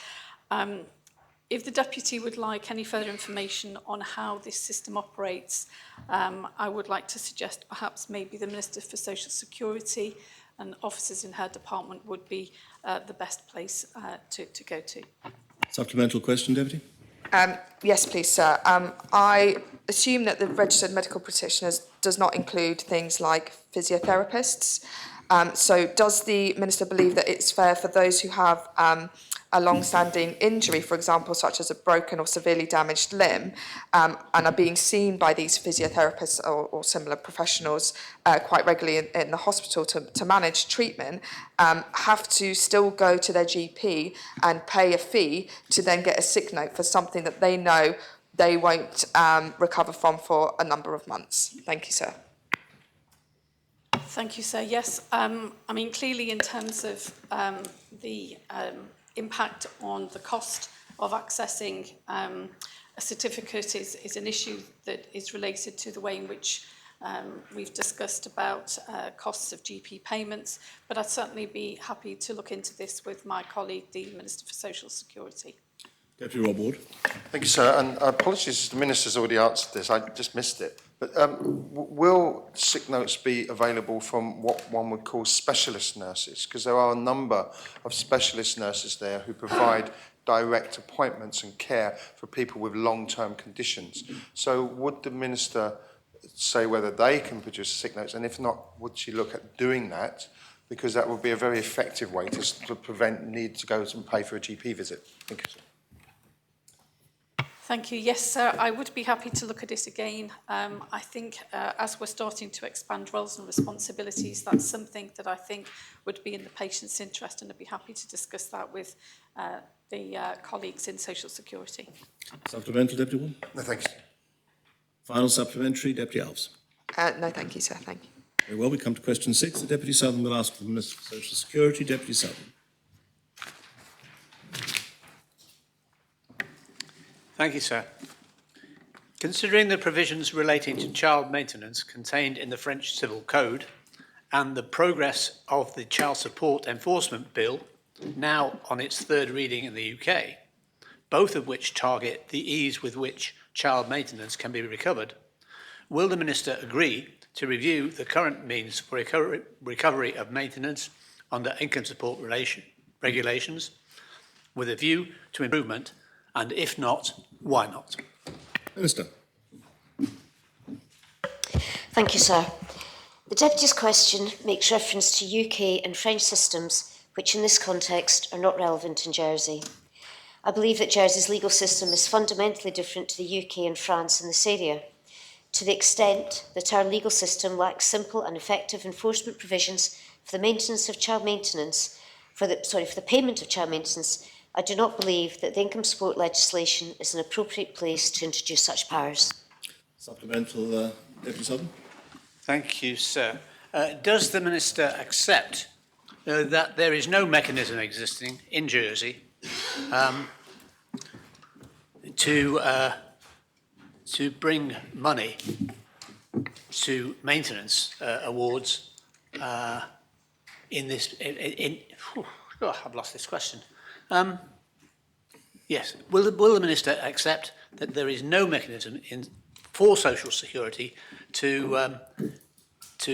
If the Deputy would like any further information on how this system operates, I would like to suggest perhaps maybe the Minister for Social Security and officers in her department would be the best place to go to. Supplemental question, Deputy? Yes, please, sir. I assume that the registered medical practitioners does not include things like physiotherapists. So does the Minister believe that it's fair for those who have a long-standing injury, for example, such as a broken or severely damaged limb, and are being seen by these physiotherapists or similar professionals quite regularly in the hospital to manage treatment, have to still go to their GP and pay a fee to then get a sick note for something that they know they won't recover from for a number of months? Thank you, sir. Thank you, sir. Yes, I mean, clearly in terms of the impact on the cost of accessing a certificate is an issue that is related to the way in which we've discussed about costs of GP payments, but I'd certainly be happy to look into this with my colleague, the Minister for Social Security. Deputy Rob Ward. Thank you, sir. And apologies, the Minister's already answered this. I just missed it. But will sick notes be available from what one would call specialist nurses? Because there are a number of specialist nurses there who provide direct appointments and care for people with long-term conditions. So would the Minister say whether they can produce sick notes? And if not, would she look at doing that? Because that would be a very effective way to prevent need to go and pay for a GP visit. Thank you, sir. Thank you. Yes, sir, I would be happy to look at it again. I think as we're starting to expand roles and responsibilities, that's something that I think would be in the patient's interest, and I'd be happy to discuss that with the colleagues in Social Security. Supplemental, Deputy Ward? No, thanks. Final supplementary, Deputy Alves. No, thank you, sir. Thank you. Very well, we come to question 6. The Deputy Southern will ask the Minister for Social Security. Deputy Southern. Thank you, sir. Considering the provisions relating to child maintenance contained in the French Civil Code and the progress of the Child Support Enforcement Bill, now on its third reading in the UK, both of which target the ease with which child maintenance can be recovered, will the Minister agree to review the current means for recovery of maintenance under income support regulations with a view to improvement, and if not, why not? Minister. Thank you, sir. The Deputy's question makes reference to UK and French systems, which in this context are not relevant in Jersey. I believe that Jersey's legal system is fundamentally different to the UK and France in this area, to the extent that our legal system lacks simple and effective enforcement provisions for the maintenance of child maintenance, for the payment of child maintenance. I do not believe that the income support legislation is an appropriate place to introduce such powers. Supplemental, Deputy Southern. Thank you, sir. Does the Minister accept that there is no mechanism existing in Jersey to bring money to maintenance awards in this? I've lost this question. Yes. Will the Minister accept that there is no mechanism for Social Security to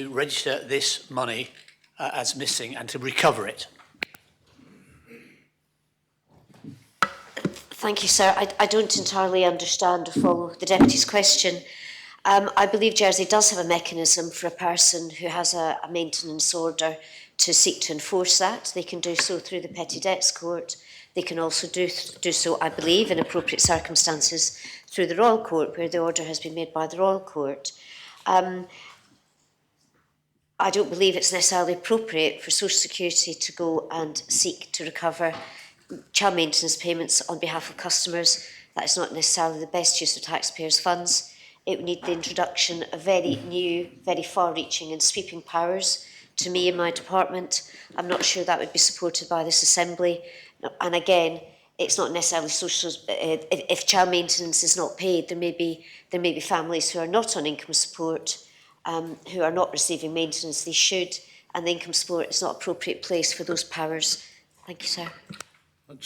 register this money as missing and to recover it? Thank you, sir. I don't entirely understand or follow the Deputy's question. I believe Jersey does have a mechanism for a person who has a maintenance order to seek to enforce that. They can do so through the Petty Debts Court. They can also do so, I believe, in appropriate circumstances through the Royal Court, where the order has been made by the Royal Court. I don't believe it's necessarily appropriate for Social Security to go and seek to recover child maintenance payments on behalf of customers. That is not necessarily the best use of taxpayers' funds. it would need the introduction of very new, very far-reaching and sweeping powers to me in my department. I'm not sure that would be supported by this Assembly. And again, it's not necessarily social. If child maintenance is not paid, there may be families who are not on income support, who are not receiving maintenance. They should, and the income support is not an appropriate place for those powers. Thank you, sir.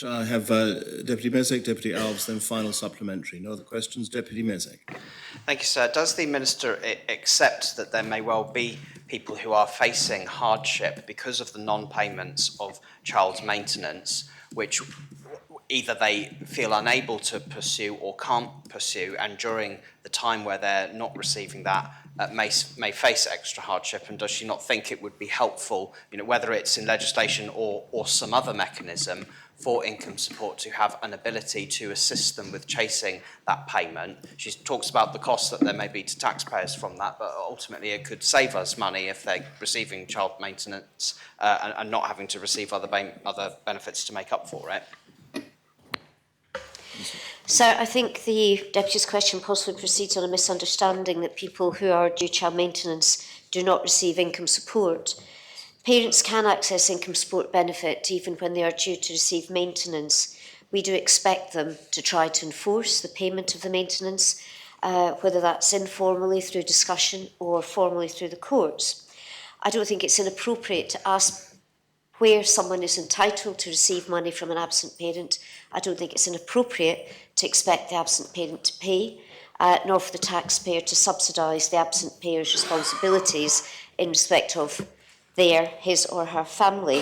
I have Deputy Mezek, Deputy Alves, then final supplementary. No other questions? Deputy Mezek. Thank you, sir. Does the Minister accept that there may well be people who are facing hardship because of the non-payments of child maintenance, which either they feel unable to pursue or can't pursue, and during the time where they're not receiving that, may face extra hardship? And does she not think it would be helpful, whether it's in legislation or some other mechanism, for income support to have an ability to assist them with chasing that payment? She talks about the costs that there may be to taxpayers from that, but ultimately it could save us money if they're receiving child maintenance and not having to receive other benefits to make up for it. Sir, I think the Deputy's question possibly proceeds on a misunderstanding that people who are due child maintenance do not receive income support. Parents can access income support benefit even when they are due to receive maintenance. We do expect them to try to enforce the payment of the maintenance, whether that's informally through discussion or formally through the courts. I don't think it's inappropriate to ask where someone is entitled to receive money from an absent parent. I don't think it's inappropriate to expect the absent parent to pay, nor for the taxpayer to subsidise the absent payer's responsibilities in respect of his or her family.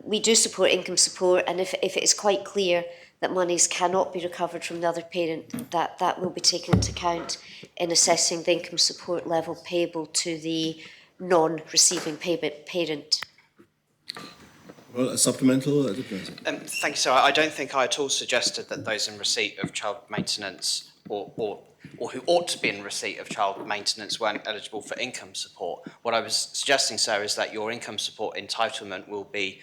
We do support income support, and if it is quite clear that monies cannot be recovered from the other parent, that will be taken into account in assessing the income support level payable to the non-receiving parent. Well, a supplemental? Thank you, sir. I don't think I at all suggested that those in receipt of child maintenance or who ought to be in receipt of child maintenance weren't eligible for income support. What I was suggesting, sir, is that your income support entitlement will be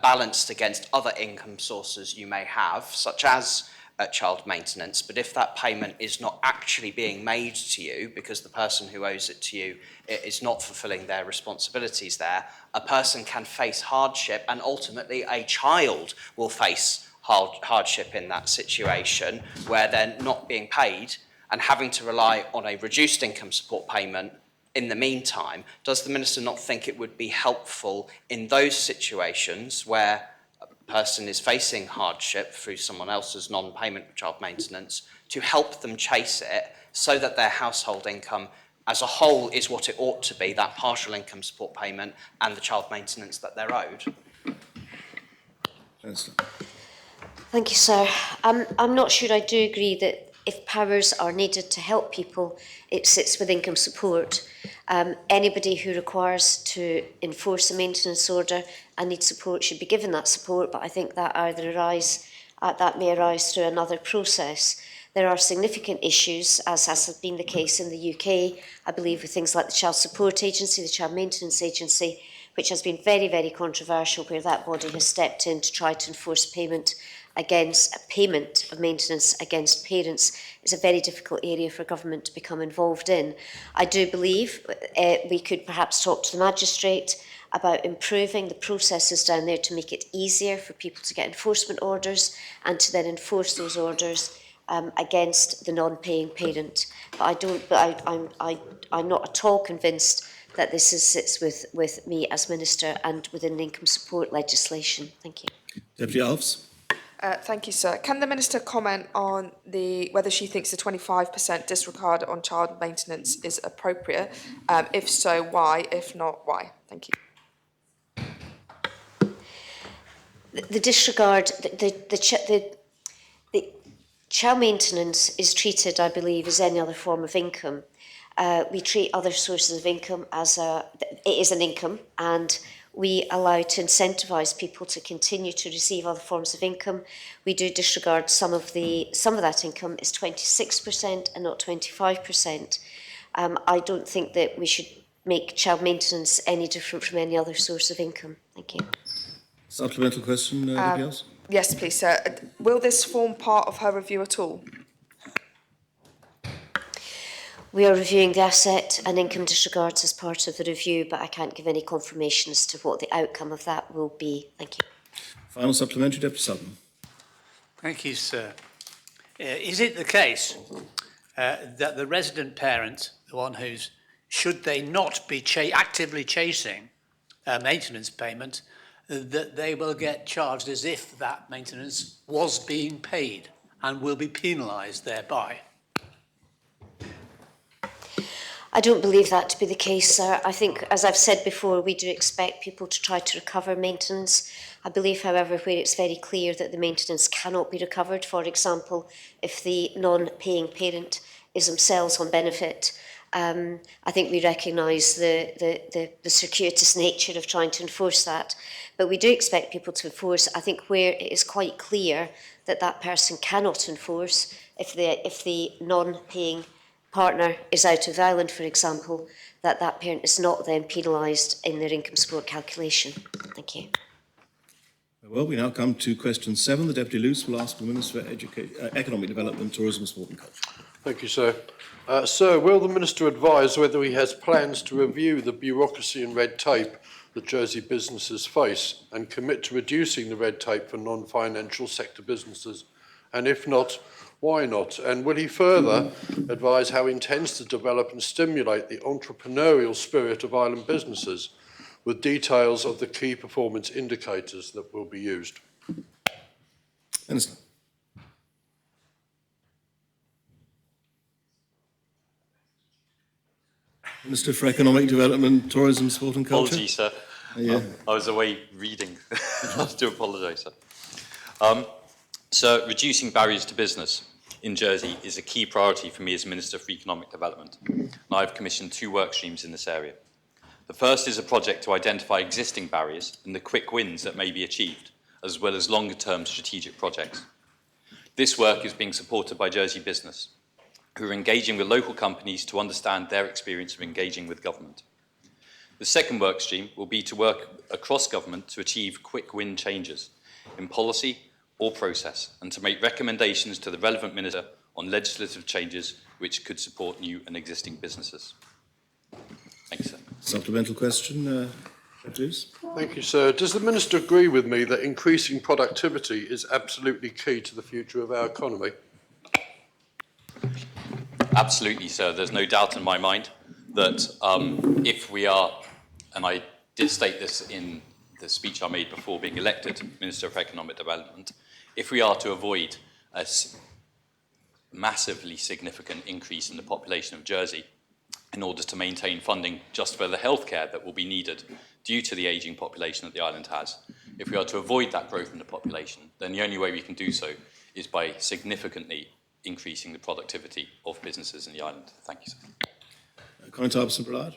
balanced against other income sources you may have, such as child maintenance. But if that payment is not actually being made to you because the person who owes it to you is not fulfilling their responsibilities there, a person can face hardship, and ultimately a child will face hardship in that situation where they're not being paid and having to rely on a reduced income support payment in the meantime. Does the Minister not think it would be helpful in those situations where a person is facing hardship through someone else's non-payment of child maintenance to help them chase it so that their household income as a whole is what it ought to be, that partial income support payment and the child maintenance that they're owed? Thank you, sir. I'm not sure I do agree that if powers are needed to help people, it sits with income support. Anybody who requires to enforce a maintenance order and needs support should be given that support, but I think that that may arise through another process. There are significant issues, as has been the case in the UK, I believe, with things like the Child Support Agency, the Child Maintenance Agency, which has been very, very controversial, where that body has stepped in to try to enforce payment of maintenance against parents. Is a very difficult area for government to become involved in. I do believe we could perhaps talk to the magistrate about improving the processes down there to make it easier for people to get enforcement orders and to then enforce those orders against the non-paying parent. But I'm not at all convinced that this sits with me as Minister and within the income support legislation. Thank you. Deputy Alves. Thank you, sir. Can the Minister comment on whether she thinks the 25% disregard on child maintenance is appropriate? If so, why? If not, why? Thank you. The disregard, the child maintenance is treated, I believe, as any other form of income. We treat other sources of income as it is an income, and we allow to incentivise people to continue to receive other forms of income. We do disregard some of that income is 26% and not 25%. I don't think that we should make child maintenance any different from any other source of income. Thank you. Supplemental question, anybody else? Yes, please, sir. Will this form part of her review at all? We are reviewing the asset and income disregards as part of the review, but I can't give any confirmation as to what the outcome of that will be. Thank you. Final supplementary, Deputy Sutton. Thank you, sir. Is it the case that the resident parent, the one who's, should they not be actively chasing maintenance payment, that they will get charged as if that maintenance was being paid and will be penalised thereby? I don't believe that to be the case, sir. I think, as I've said before, we do expect people to try to recover maintenance. I believe, however, where it's very clear that the maintenance cannot be recovered, for example, if the non-paying parent is themselves on benefit, I think we recognise the circuitous nature of trying to enforce that. But we do expect people to enforce. I think where it is quite clear that that person cannot enforce, if the non-paying partner is out of the island, for example, that parent is not then penalised in their income support calculation. Thank you. Well, we now come to question 7. The Deputy Luce will ask the Minister for Economic Development, Tourism, Sport and Culture. Thank you, sir. Sir, will the Minister advise whether he has plans to review the bureaucracy and red tape that Jersey businesses face and commit to reducing the red tape for non-financial sector businesses? And if not, why not? And will he further advise how he intends to develop and stimulate the entrepreneurial spirit of island businesses, with details of the key performance indicators that will be used? Minister. Minister for Economic Development, Tourism, Sport and Culture. Apologies, sir. Yeah. I was away reading. I do apologise, sir. So, reducing barriers to business in Jersey is a key priority for me as Minister for Economic Development, and I've commissioned 2 work streams in this area. The first is a project to identify existing barriers and the quick wins that may be achieved, as well as longer-term strategic projects. This work is being supported by Jersey Business, who are engaging with local companies to understand their experience of engaging with government. The second work stream will be to work across government to achieve quick win changes in policy or process, and to make recommendations to the relevant minister on legislative changes which could support new and existing businesses. Thank you, sir. Supplemental question, please. Thank you, sir. Does the Minister agree with me that increasing productivity is absolutely key to the future of our economy? Absolutely, sir. There's no doubt in my mind that if we are, and I did state this in the speech I made before being elected Minister for Economic Development, if we are to avoid a massively significant increase in the population of Jersey in order to maintain funding just for the healthcare that will be needed due to the ageing population that the island has, if we are to avoid that growth in the population, then the only way we can do so is by significantly increasing the productivity of businesses in the island. Thank you, sir. Conrad Harbison-Brillard.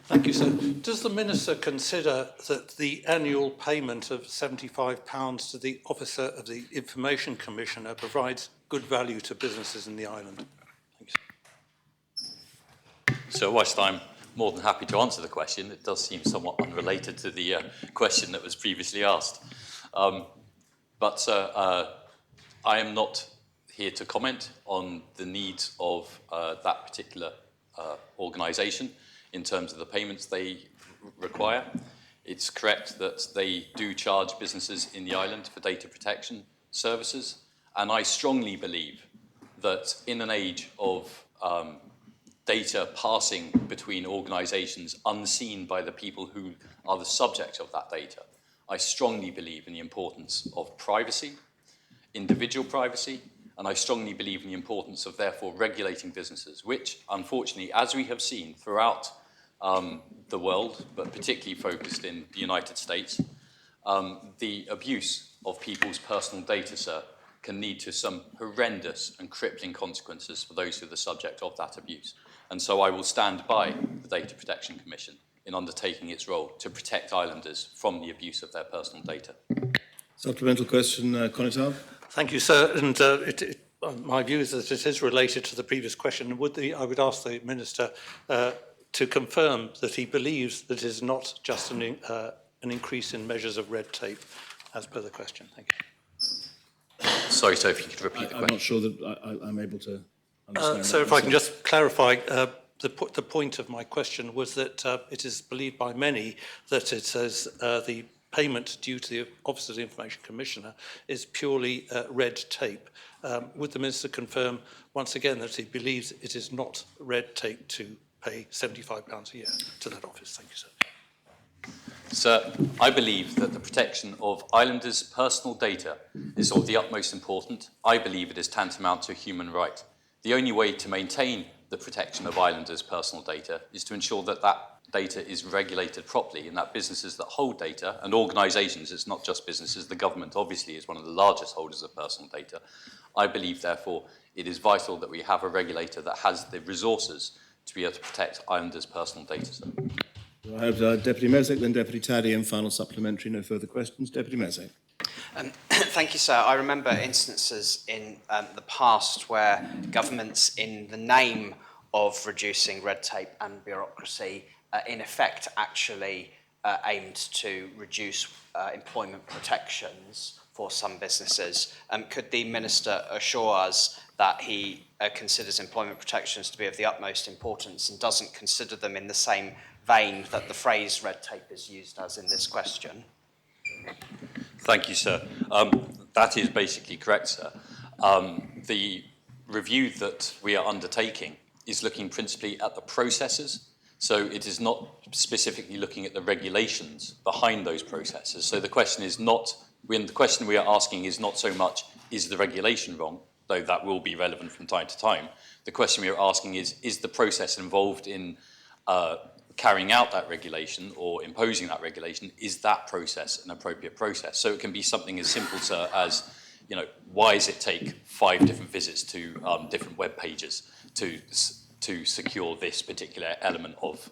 Thank you, sir. Does the Minister consider that the annual payment of £75 to the Officer of the Information Commissioner provides good value to businesses in the island? Thank you, sir. So whilst I'm more than happy to answer the question, it does seem somewhat unrelated to the question that was previously asked. But, sir, I am not here to comment on the needs of that particular organisation in terms of the payments they require. It's correct that they do charge businesses in the island for data protection services, and I strongly believe that in an age of data passing between organisations unseen by the people who are the subject of that data, I strongly believe in the importance of privacy, individual privacy, and I strongly believe in the importance of therefore regulating businesses, which unfortunately, as we have seen throughout the world, but particularly focused in the United States, the abuse of people's personal data, sir, can lead to some horrendous and crippling consequences for those who are the subject of that abuse. And so I will stand by the Data Protection Commission in undertaking its role to protect islanders from the abuse of their personal data. Supplemental question, Conrad. Thank you, sir. And my view is that it is related to the previous question. I would ask the Minister to confirm that he believes that it is not just an increase in measures of red tape, as per the question. Thank you. Sorry, sir, if you could repeat the question. I'm not sure that I'm able to understand So that. if I can just clarify, the point of my question was that it is believed by many that it says the payment due to the Office of the Information Commissioner is purely red tape. Would the Minister confirm once again that he believes it is not red tape to pay £75 a year to that office? Thank you, sir. Sir, I believe that the protection of islanders' personal data is of the utmost importance. I believe it is tantamount to a human right. The only way to maintain the protection of islanders' personal data is to ensure that that data is regulated properly and that businesses that hold data, and organisations, it's not just businesses, the government obviously is one of the largest holders of personal data. I believe, therefore, it is vital that we have a regulator that has the resources to be able to protect islanders' personal data. Sir. I have Deputy Mezek, then Deputy Taddy, and final supplementary. No further questions. Deputy Mezek. Thank you, sir. I remember instances in the past where governments, in the name of reducing red tape and bureaucracy, in effect actually aimed to reduce employment protections for some businesses. Could the Minister assure us that he considers employment protections to be of the utmost importance and doesn't consider them in the same vein that the phrase red tape is used as in this question? Thank you, sir. That is basically correct, sir. The review that we are undertaking is looking principally at the processes. So it is not specifically looking at the regulations behind those processes. So the question is not, the question we are asking is not so much, is the regulation wrong, though that will be relevant from time to time. The question we are asking is the process involved in carrying out that regulation or imposing that regulation, is that process an appropriate process? So it can be something as simple, sir, as, you know, why does it take 5 different visits to different web pages to secure this particular element of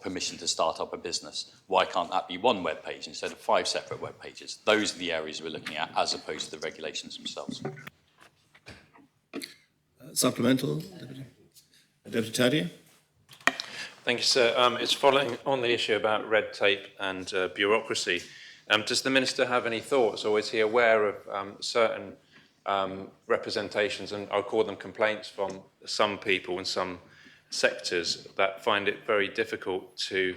permission to start up a business? Why can't that be one web page instead of 5 separate web pages? Those are the areas we're looking at as opposed to the regulations themselves. Supplemental, Deputy Taddy. Thank you, sir. It's following on the issue about red tape and bureaucracy. Does the Minister have any thoughts, or is he aware of certain representations, and I'll call them complaints, from some people in some sectors that find it very difficult to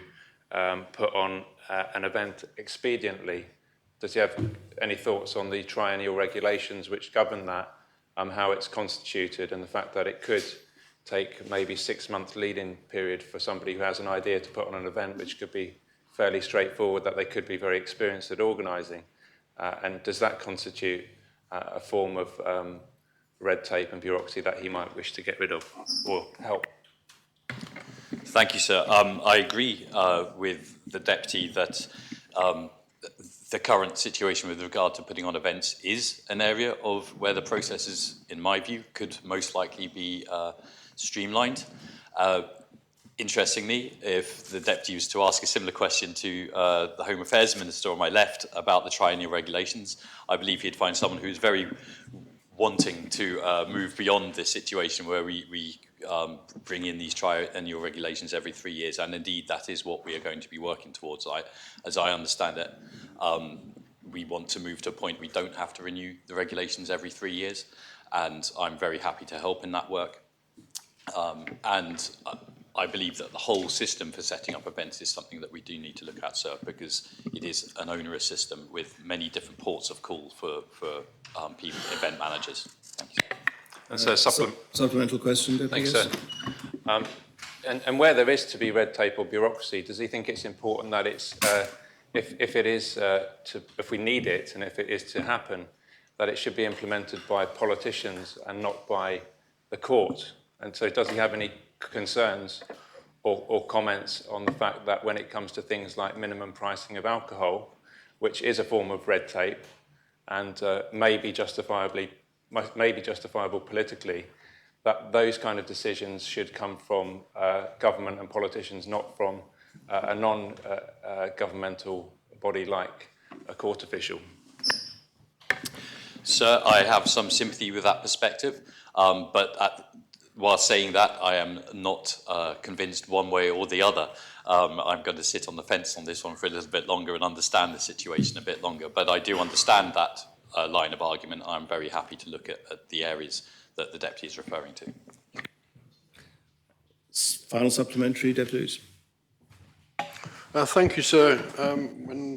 put on an event expediently? Does he have any thoughts on the triennial regulations which govern that, how it's constituted, and the fact that it could take maybe 6-month lead-in period for somebody who has an idea to put on an event which could be fairly straightforward, that they could be very experienced at organising? And does that constitute a form of red tape and bureaucracy that he might wish to get rid of or help? Thank you, sir. I agree with the Deputy that the current situation with regard to putting on events is an area of where the processes, in my view, could most likely be streamlined. Interestingly, if the Deputy was to ask a similar question to the Home Affairs Minister on my left about the triennial regulations, I believe he'd find someone who's very wanting to move beyond this situation where we bring in these triennial regulations every 3 years, and indeed that is what we are going to be working towards. As I understand it, we want to move to a point we don't have to renew the regulations every 3 years, and I'm very happy to help in that work. And I believe that the whole system for setting up events is something that we do need to look at, sir, because it is an onerous system with many different ports of call for people, event managers. Thank you. And so supplemental question, Deputy. Thanks, sir. And where there is to be red tape or bureaucracy, does he think it's important that it's, if we need it and if it is to happen, that it should be implemented by politicians and not by the court? And so does he have any concerns or comments on the fact that when it comes to things like minimum pricing of alcohol, which is a form of red tape and may be justifiable politically, that those kind of decisions should come from government and politicians, not from a non-governmental body like a court official? Sir, I have some sympathy with that perspective, but while saying that, I am not convinced one way or the other. I'm going to sit on the fence on this one for a little bit longer and understand the situation a bit longer. But I do understand that line of argument. I'm very happy to look at the areas that the Deputy is referring to. Final supplementary, Deputy. Thank you, sir.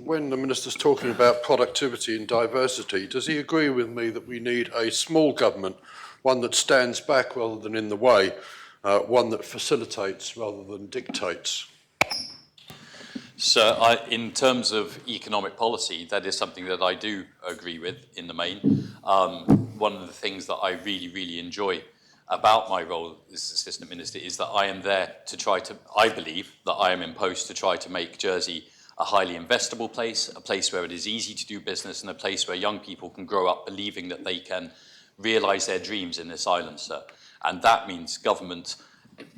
When the Minister's talking about productivity and diversity, does he agree with me that we need a small government, one that stands back rather than in the way, one that facilitates rather than dictates? So in terms of economic policy, that is something that I do agree with in the main. One of the things that I really, really enjoy about my role as Assistant Minister is that I am there to try to, I believe that I am imposed to try to make Jersey a highly investable place, a place where it is easy to do business, and a place where young people can grow up believing that they can realise their dreams in this island, sir. And that means government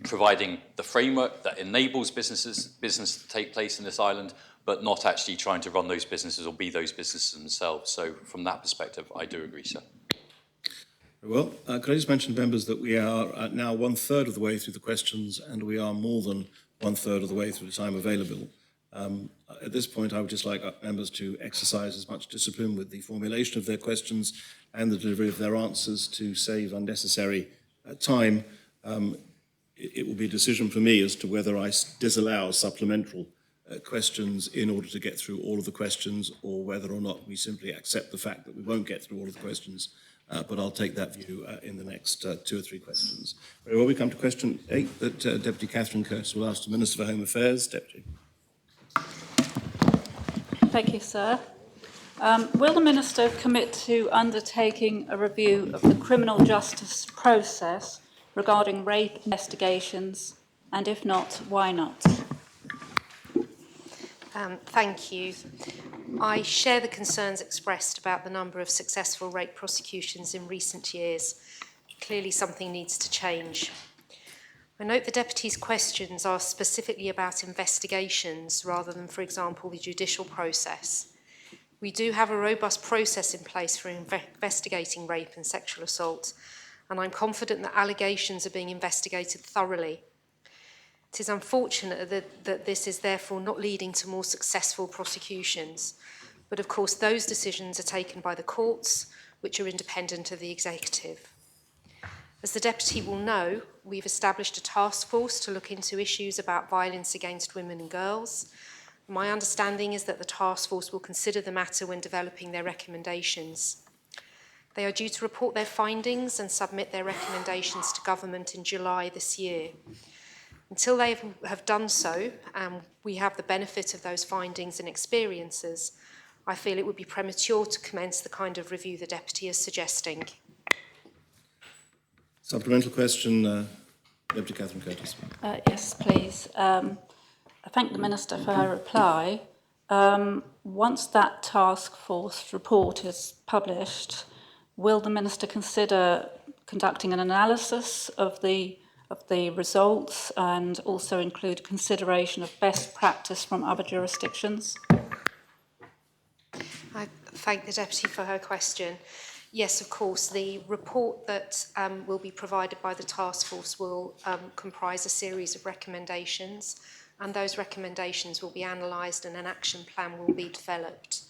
providing the framework that enables business to take place in this island, but not actually trying to run those businesses or be those businesses themselves. So from that perspective, I do agree, sir. Well, could I just mention, members, that we are now 1/3 of the way through the questions, and we are more than 1/3 of the way through the time available. At this point, I would just like members to exercise as much discipline with the formulation of their questions and the delivery of their answers to save unnecessary time. It will be a decision for me as to whether I disallow supplemental questions in order to get through all of the questions, or whether or not we simply accept the fact that we won't get through all of the questions. But I'll take that view in the next 2 or 3 questions. Very well, we come to question 8 that Deputy Catherine Curtis will ask the Minister for Home Affairs. Deputy. Thank you, sir. Will the Minister commit to undertaking a review of the criminal justice process regarding rape investigations, and if not, why not? Thank you. I share the concerns expressed about the number of successful rape prosecutions in recent years. Clearly, something needs to change. I note the Deputy's questions are specifically about investigations rather than, for example, the judicial process. We do have a robust process in place for investigating rape and sexual assault, and I'm confident that allegations are being investigated thoroughly. It is unfortunate that this is therefore not leading to more successful prosecutions, but of course those decisions are taken by the courts, which are independent of the executive. As the Deputy will know, we've established a task force to look into issues about violence against women and girls. My understanding is that the task force will consider the matter when developing their recommendations. They are due to report their findings and submit their recommendations to government in July this year. Until they have done so, and we have the benefit of those findings and experiences, I feel it would be premature to commence the kind of review the Deputy is suggesting. Supplemental question, Deputy Catherine Curtis. Yes, please. I thank the Minister for her reply. Once that task force report is published, will the Minister consider conducting an analysis of the results and also include consideration of best practice from other jurisdictions? I thank the Deputy for her question. Yes, of course, the report that will be provided by the task force will comprise a series of recommendations, and those recommendations will be analysed and an action plan will be developed.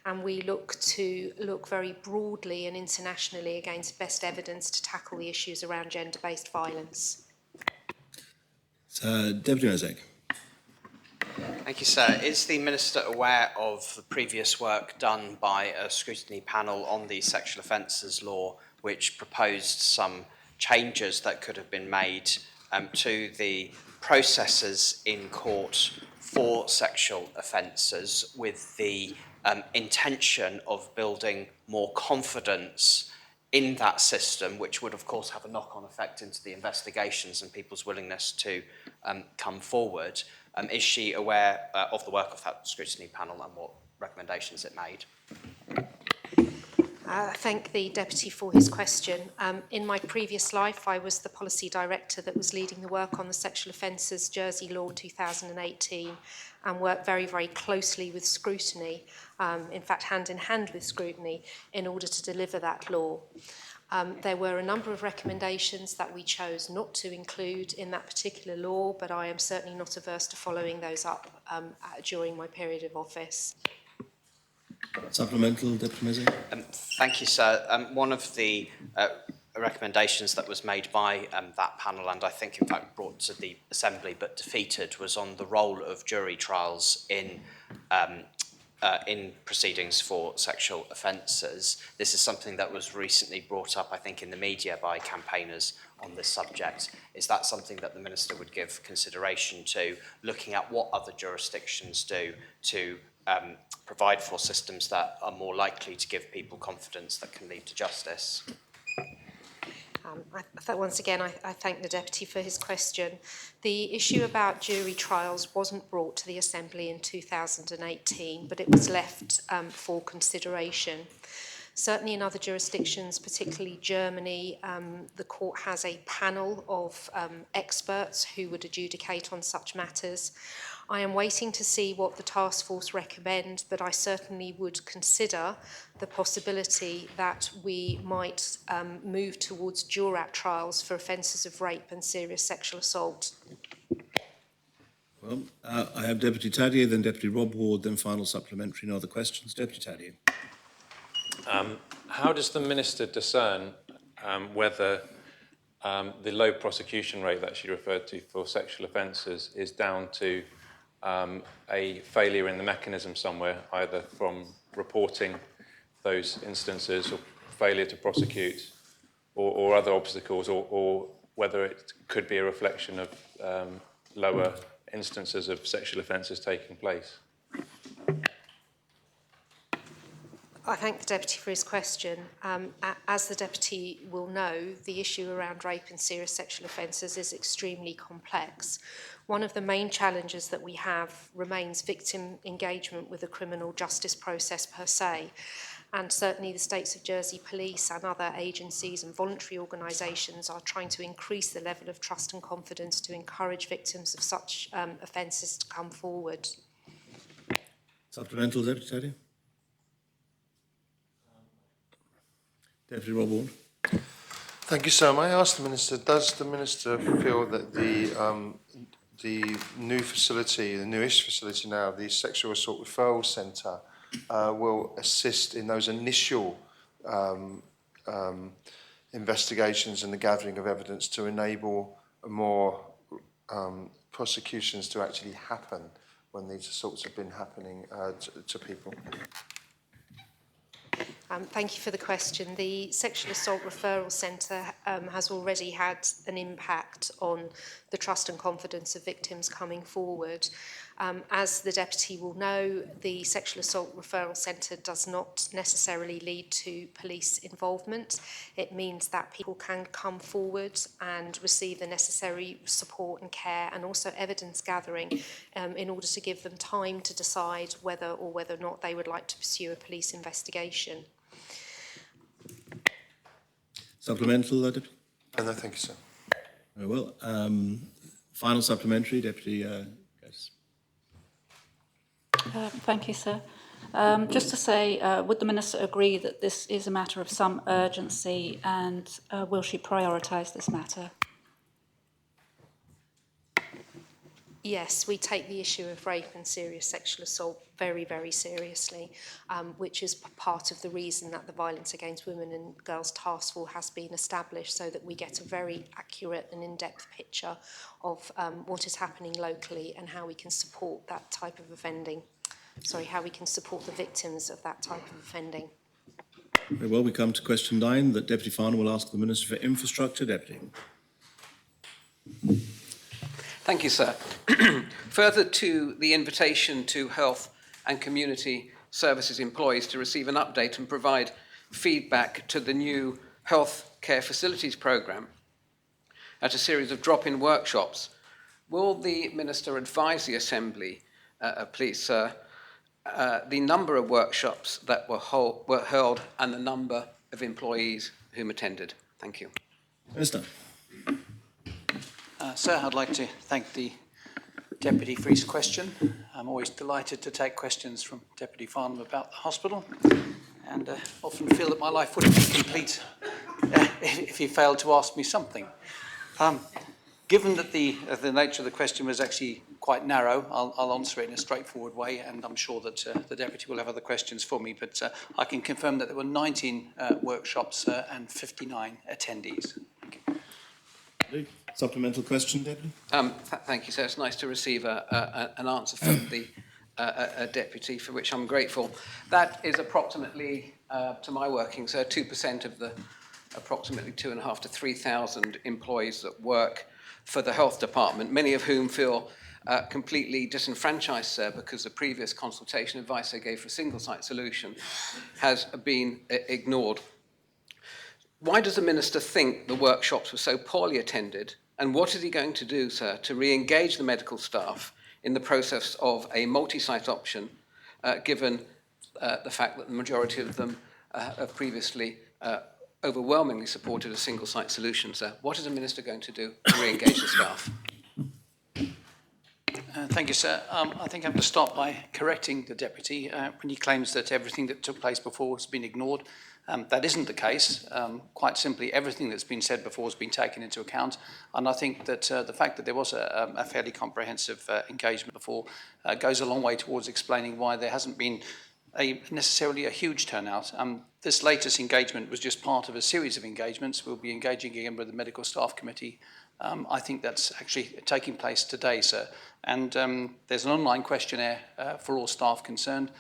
And we look very broadly and internationally against best evidence to tackle the issues around gender-based violence. Deputy Mezek. Thank you, sir. Is the Minister aware of the previous work done by a scrutiny panel on the sexual offences law, which proposed some changes that could have been made to the processes in court for sexual offences, with the intention of building more confidence in that system, which would of course have a knock-on effect into the investigations and people's willingness to come forward? Is she aware of the work of that scrutiny panel and what recommendations it made? I thank the Deputy for his question. In my previous life, I was the policy director that was leading the work on the Sexual Offences Jersey Law 2018, and worked very, very closely with scrutiny, in fact, hand in hand with scrutiny, in order to deliver that law. There were a number of recommendations that we chose not to include in that particular law, but I am certainly not averse to following those up during my period of office. Supplemental, Deputy Mezek. Thank you, sir. One of the recommendations that was made by that panel, and I think in fact brought to the Assembly but defeated, was on the role of jury trials in proceedings for sexual offences. This is something that was recently brought up, I think, in the media by campaigners on this subject. Is that something that the Minister would give consideration to, looking at what other jurisdictions do to provide for systems that are more likely to give people confidence that can lead to justice? Once again, I thank the Deputy for his question. The issue about jury trials wasn't brought to the Assembly in 2018, but it was left for consideration. Certainly in other jurisdictions, particularly Germany, the court has a panel of experts who would adjudicate on such matters. I am waiting to see what the task force recommend, but I certainly would consider the possibility that we might move towards jurat trials for offences of rape and serious sexual assault. Well, I have Deputy Tadier, then Deputy Rob Ward, then final supplementary. No other questions. Deputy Tadier. How does the Minister discern whether the low prosecution rate that she referred to for sexual offences is down to a failure in the mechanism somewhere, either from reporting those instances or failure to prosecute or other obstacles, or whether it could be a reflection of lower instances of sexual offences taking place? I thank the Deputy for his question. As the Deputy will know, the issue around rape and serious sexual offences is extremely complex. One of the main challenges that we have remains victim engagement with the criminal justice process per se. And certainly the States of Jersey Police and other agencies and voluntary organisations are trying to increase the level of trust and confidence to encourage victims of such offences to come forward. Supplemental, Deputy Tadier. Deputy Rob Ward. Thank you, sir. May I ask the Minister, does the Minister feel that the new facility, the newish facility now, the Sexual Assault Referral Centre, will assist in those initial investigations and the gathering of evidence to enable more prosecutions to actually happen when these assaults have been happening to people? Thank you for the question. The Sexual Assault Referral Centre has already had an impact on the trust and confidence of victims coming forward. As the Deputy will know, the Sexual Assault Referral Centre does not necessarily lead to police involvement. It means that people can come forward and receive the necessary support and care and also evidence gathering in order to give them time to decide whether or not they would like to pursue a police investigation. Supplemental, Deputy? No, thank you, sir. Very well. Final supplementary, Deputy Gates. Thank you, sir. Just to say, would the Minister agree that this is a matter of some urgency, and will she prioritise this matter? Yes, we take the issue of rape and serious sexual assault very, very seriously, which is part of the reason that the Violence Against Women and Girls Task Force has been established, so that we get a very accurate and in-depth picture of what is happening locally and how we can support that type of offending. Sorry, how we can support the victims of that type of offending. Very well, we come to question 9 that Deputy Farnham will ask the Minister for Infrastructure. Deputy. Thank you, sir. Further to the invitation to health and community services employees to receive an update and provide feedback to the new health care facilities programme at a series of drop-in workshops, will the Minister advise the Assembly, please, sir, the number of workshops that were held and the number of employees whom attended? Thank you. Minister. Sir, I'd like to thank the Deputy for his question. I'm always delighted to take questions from Deputy Farnham about the hospital, and often feel that my life wouldn't be complete if he failed to ask me something. Given that the nature of the question was actually quite narrow, I'll answer it in a straightforward way, and I'm sure that the Deputy will have other questions for me, but I can confirm that there were 19 workshops and 59 attendees. Supplemental question, Deputy? Thank you, sir. It's nice to receive an answer from the Deputy, for which I'm grateful. That is approximately, to my working, sir, 2% of the approximately 2,500 to 3,000 employees that work for the Health Department, many of whom feel completely disenfranchised, sir, because the previous consultation advice they gave for a single-site solution has been ignored. Why does the Minister think the workshops were so poorly attended, and what is he going to do, sir, to re-engage the medical staff in the process of a multi-site option, given the fact that the majority of them have previously overwhelmingly supported a single-site solution, sir? What is the Minister going to do to re-engage the staff? Thank you, sir. I think I have to start by correcting the Deputy when he claims that everything that took place before has been ignored. That isn't the case. Quite simply, everything that's been said before has been taken into account. And I think that the fact that there was a fairly comprehensive engagement before goes a long way towards explaining why there hasn't been necessarily a huge turnout. This latest engagement was just part of a series of engagements. We'll be engaging again with the Medical Staff Committee. I think that's actually taking place today, sir. And there's an online questionnaire for all staff concerned.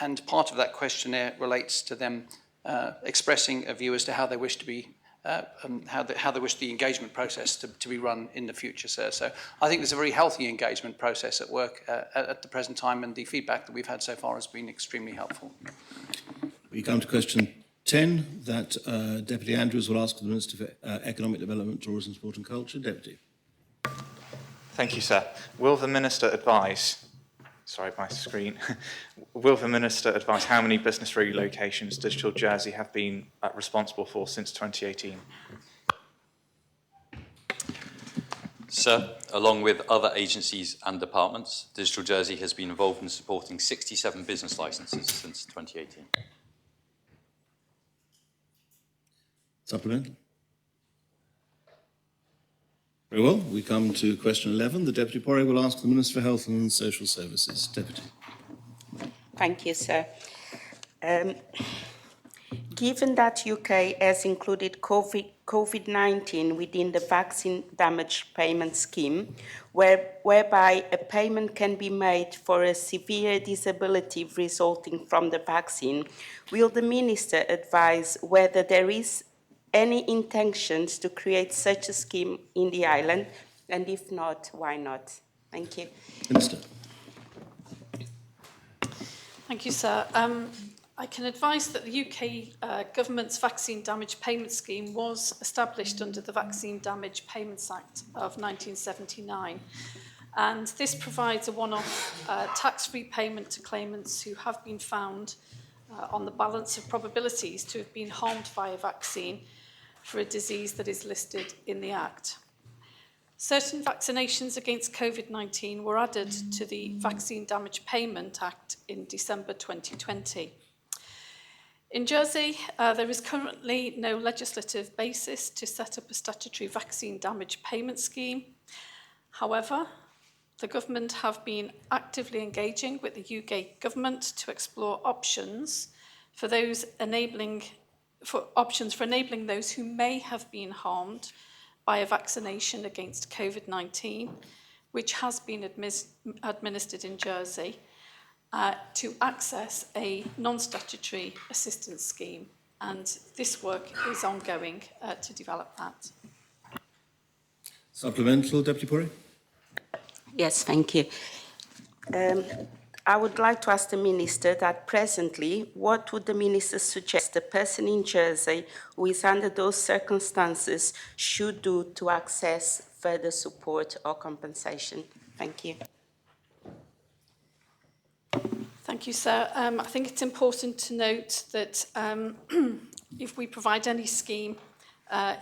And part of that questionnaire relates to them expressing a view as to how they wish to be, how they wish the engagement process to be run in the future, sir. So I think there's a very healthy engagement process at work at the present time, and the feedback that we've had so far has been extremely helpful. We come to question 10, that Deputy Andrews will ask the Minister for Economic Development, Tourism, Sport and Culture. Deputy. Thank you, sir. Will the Minister advise, sorry, my screen, will the Minister advise how many business relocations Digital Jersey have been responsible for since 2018? Sir, along with other agencies and departments, Digital Jersey has been involved in supporting 67 business licenses since 2018. Supplemental? Very well. We come to question 11. The Deputy Porrier will ask the Minister for Health and Social Services. Deputy. Thank you, sir. Given that UK has included COVID-19 within the vaccine damage payment scheme, whereby a payment can be made for a severe disability resulting from the vaccine, will the Minister advise whether there is any intentions to create such a scheme in the island, and if not, why not? Thank you. Minister. Thank you, sir. I can advise that the UK Government's Vaccine Damage Payment Scheme was established under the Vaccine Damage Payments Act of 1979. And this provides a one-off tax-free payment to claimants who have been found on the balance of probabilities to have been harmed by a vaccine for a disease that is listed in the Act. Certain vaccinations against COVID-19 were added to the Vaccine Damage Payment Act in December 2020. In Jersey, there is currently no legislative basis to set up a statutory vaccine damage payment scheme. However, the government have been actively engaging with the UK government to explore options for enabling those who may have been harmed by a vaccination against COVID-19, which has been administered in Jersey, to access a non-statutory assistance scheme. And this work is ongoing to develop that. Supplemental, Deputy Porrier? Yes, thank you. I would like to ask the Minister that presently, what would the Minister suggest the person in Jersey who is under those circumstances should do to access further support or compensation? Thank you. Thank you, sir. I think it's important to note that if we provide any scheme,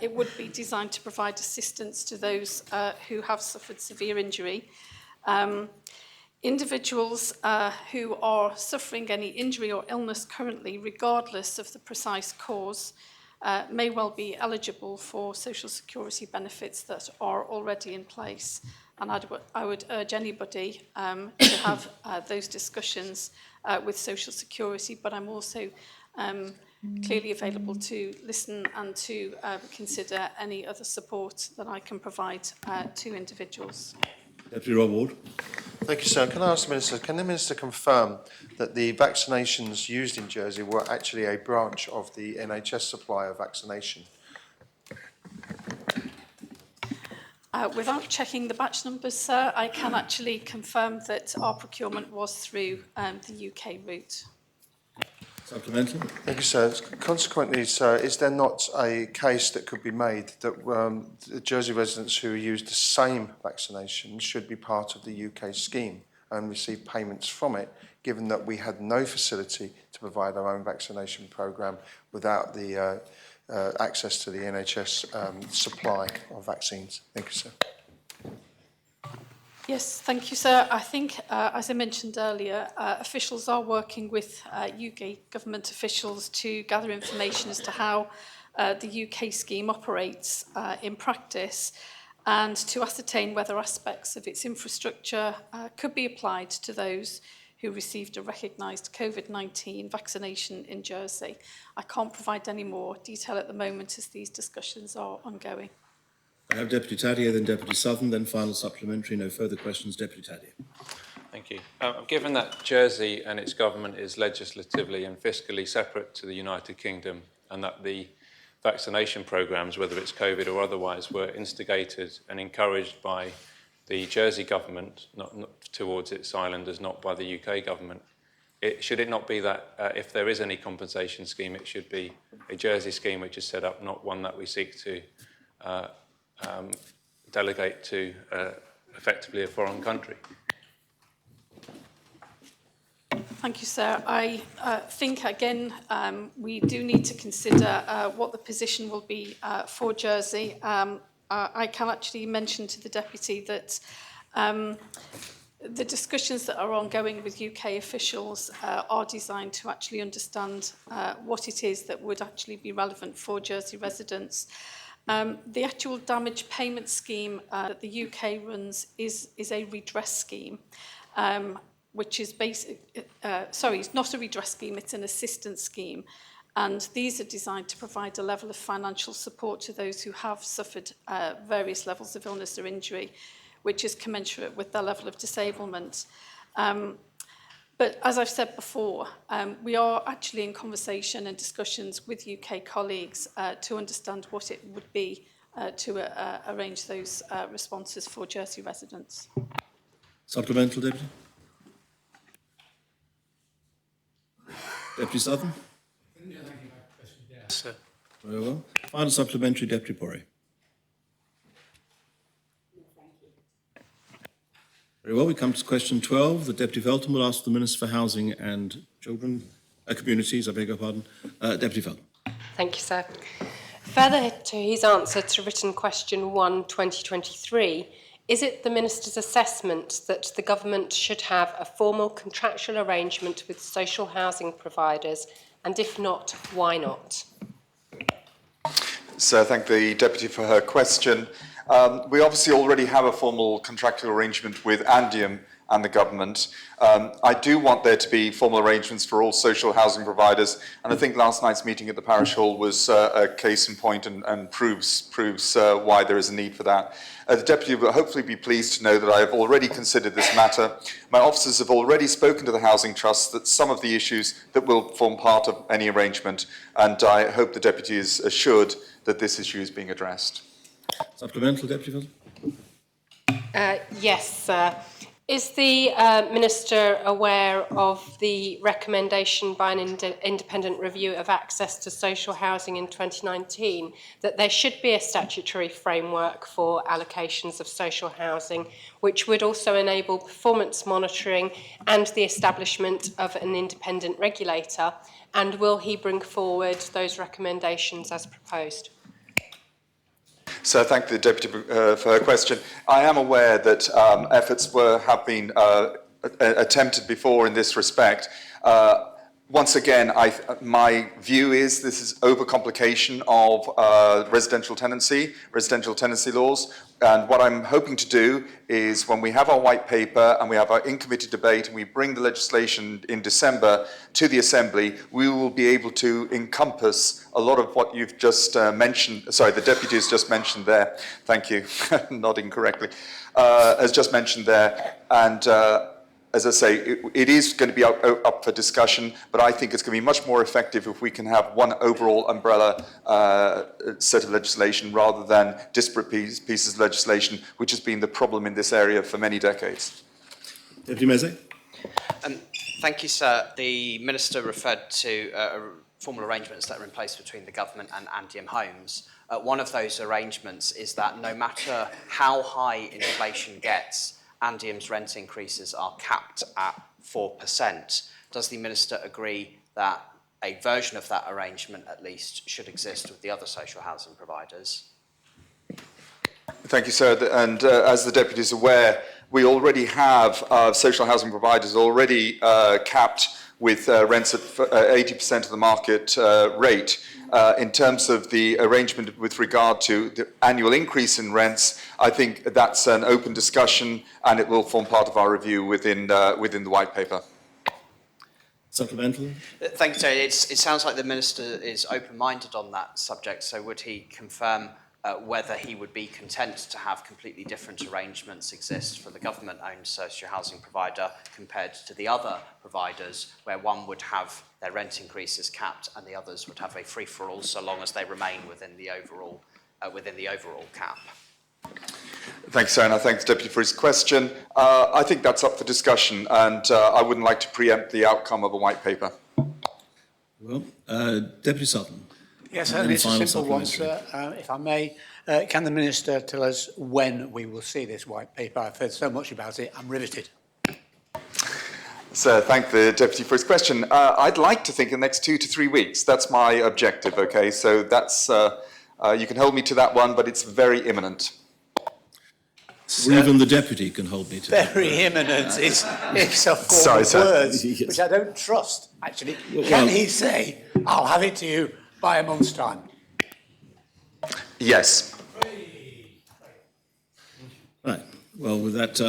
it would be designed to provide assistance to those who have suffered severe injury. Individuals who are suffering any injury or illness currently, regardless of the precise cause, may well be eligible for social security benefits that are already in place. And I would urge anybody to have those discussions with social security, but I'm also clearly available to listen and to consider any other support that I can provide to individuals. Deputy Rob Ward. Thank you, sir. Can I ask the Minister, can the Minister confirm that the vaccinations used in Jersey were actually a branch of the NHS supply of vaccination? Without checking the batch numbers, sir, I can actually confirm that our procurement was through the UK route. Supplemental. Thank you, sir. Consequently, sir, is there not a case that could be made that the Jersey residents who used the same vaccination should be part of the UK scheme and receive payments from it, given that we had no facility to provide our own vaccination programme without the access to the NHS supply of vaccines? Thank you, sir. Yes, thank you, sir. I think, as I mentioned earlier, officials are working with UK government officials to gather information as to how the UK scheme operates in practice and to ascertain whether aspects of its infrastructure could be applied to those who received a recognised COVID-19 vaccination in Jersey. I can't provide any more detail at the moment as these discussions are ongoing. I have Deputy Taddier, then Deputy Southern, then final supplementary. No further questions. Deputy Taddier. Thank you. Given that Jersey and its government is legislatively and fiscally separate to the United Kingdom, and that the vaccination programmes, whether it's COVID or otherwise, were instigated and encouraged by the Jersey government, not towards its islanders, not by the UK government, should it not be that if there is any compensation scheme, it should be a Jersey scheme which is set up, not one that we seek to delegate to effectively a foreign country? Thank you, sir. I think, again, we do need to consider what the position will be for Jersey. I can actually mention to the Deputy that the discussions that are ongoing with UK officials are designed to actually understand what it is that would actually be relevant for Jersey residents. The actual damage payment scheme that the UK runs is a redress scheme, which is it's not a redress scheme, it's an assistance scheme. And these are designed to provide a level of financial support to those who have suffered various levels of illness or injury, which is commensurate with their level of disablement. But as I've said before, we are actually in conversation and discussions with UK colleagues to understand what it would be to arrange those responses for Jersey residents. Supplemental, Deputy. Deputy Southern. Sir. Very well. Final supplementary, Deputy Porry. Very well, we come to question 12. The Deputy Felton will ask the Minister for Housing and Communities, I beg your pardon. Deputy Felton. Thank you, sir. Further to his answer to written question 1, 2023, is it the Minister's assessment that the government should have a formal contractual arrangement with social housing providers, and if not, why not? So I thank the Deputy for her question. We obviously already have a formal contractual arrangement with Andium and the government. I do want there to be formal arrangements for all social housing providers, and I think last night's meeting at the Parish Hall was a case in point and proves why there is a need for that. The Deputy will hopefully be pleased to know that I have already considered this matter. My officers have already spoken to the Housing Trust that some of the issues that will form part of any arrangement, and I hope the Deputy is assured that this issue is being addressed. Supplemental, Deputy Felton? Yes, sir. Is the Minister aware of the recommendation by an independent review of access to social housing in 2019 that there should be a statutory framework for allocations of social housing, which would also enable performance monitoring and the establishment of an independent regulator? And will he bring forward those recommendations as proposed? So I thank the Deputy for her question. I am aware that efforts have been attempted before in this respect. Once again, my view is this is overcomplication of residential tenancy laws. And what I'm hoping to do is when we have our white paper and we have our in-committee debate and we bring the legislation in December to the Assembly, we will be able to encompass a lot of what you've just mentioned. Sorry, the Deputy has just mentioned there. Thank you, nodding correctly. Has just mentioned there. And as I say, it is going to be up for discussion, but I think it's going to be much more effective if we can have one overall umbrella set of legislation rather than disparate pieces of legislation, which has been the problem in this area for many decades. Deputy Meze. Thank you, sir. The Minister referred to formal arrangements that are in place between the government and Andium Homes. One of those arrangements is that no matter how high inflation gets, Andium's rent increases are capped at 4%. Does the Minister agree that a version of that arrangement, at least, should exist with the other social housing providers? Thank you, sir. And as the Deputy is aware, we already have social housing providers already capped with rents at 80% of the market rate. In terms of the arrangement with regard to the annual increase in rents, I think that's an open discussion and it will form part of our review within the white paper. Supplemental? Thank you, sir. It sounds like the Minister is open-minded on that subject, so would he confirm whether he would be content to have completely different arrangements exist for the government-owned social housing provider compared to the other providers, where one would have their rent increases capped and the others would have a free-for-all so long as they remain within the overall cap? Thanks, sir, and I thank the Deputy for his question. I think that's up for discussion, and I wouldn't like to preempt the outcome of a white paper. Well, Deputy Sutton. Yes, it's a simple one, sir. If I may, can the Minister tell us when we will see this white paper? I've heard so much about it, I'm riveted. So thank the Deputy for his question. I'd like to think in the next 2 to 3 weeks. That's my objective, okay? So that's, you can hold me to that one, but it's very imminent. Even the Deputy can hold me to that. Very imminent. It's a form Sorry, of sir. words, Yes. which I don't trust, actually. Well, Can he say, I'll have it to you by a month's time? Yes. Right. Well, with that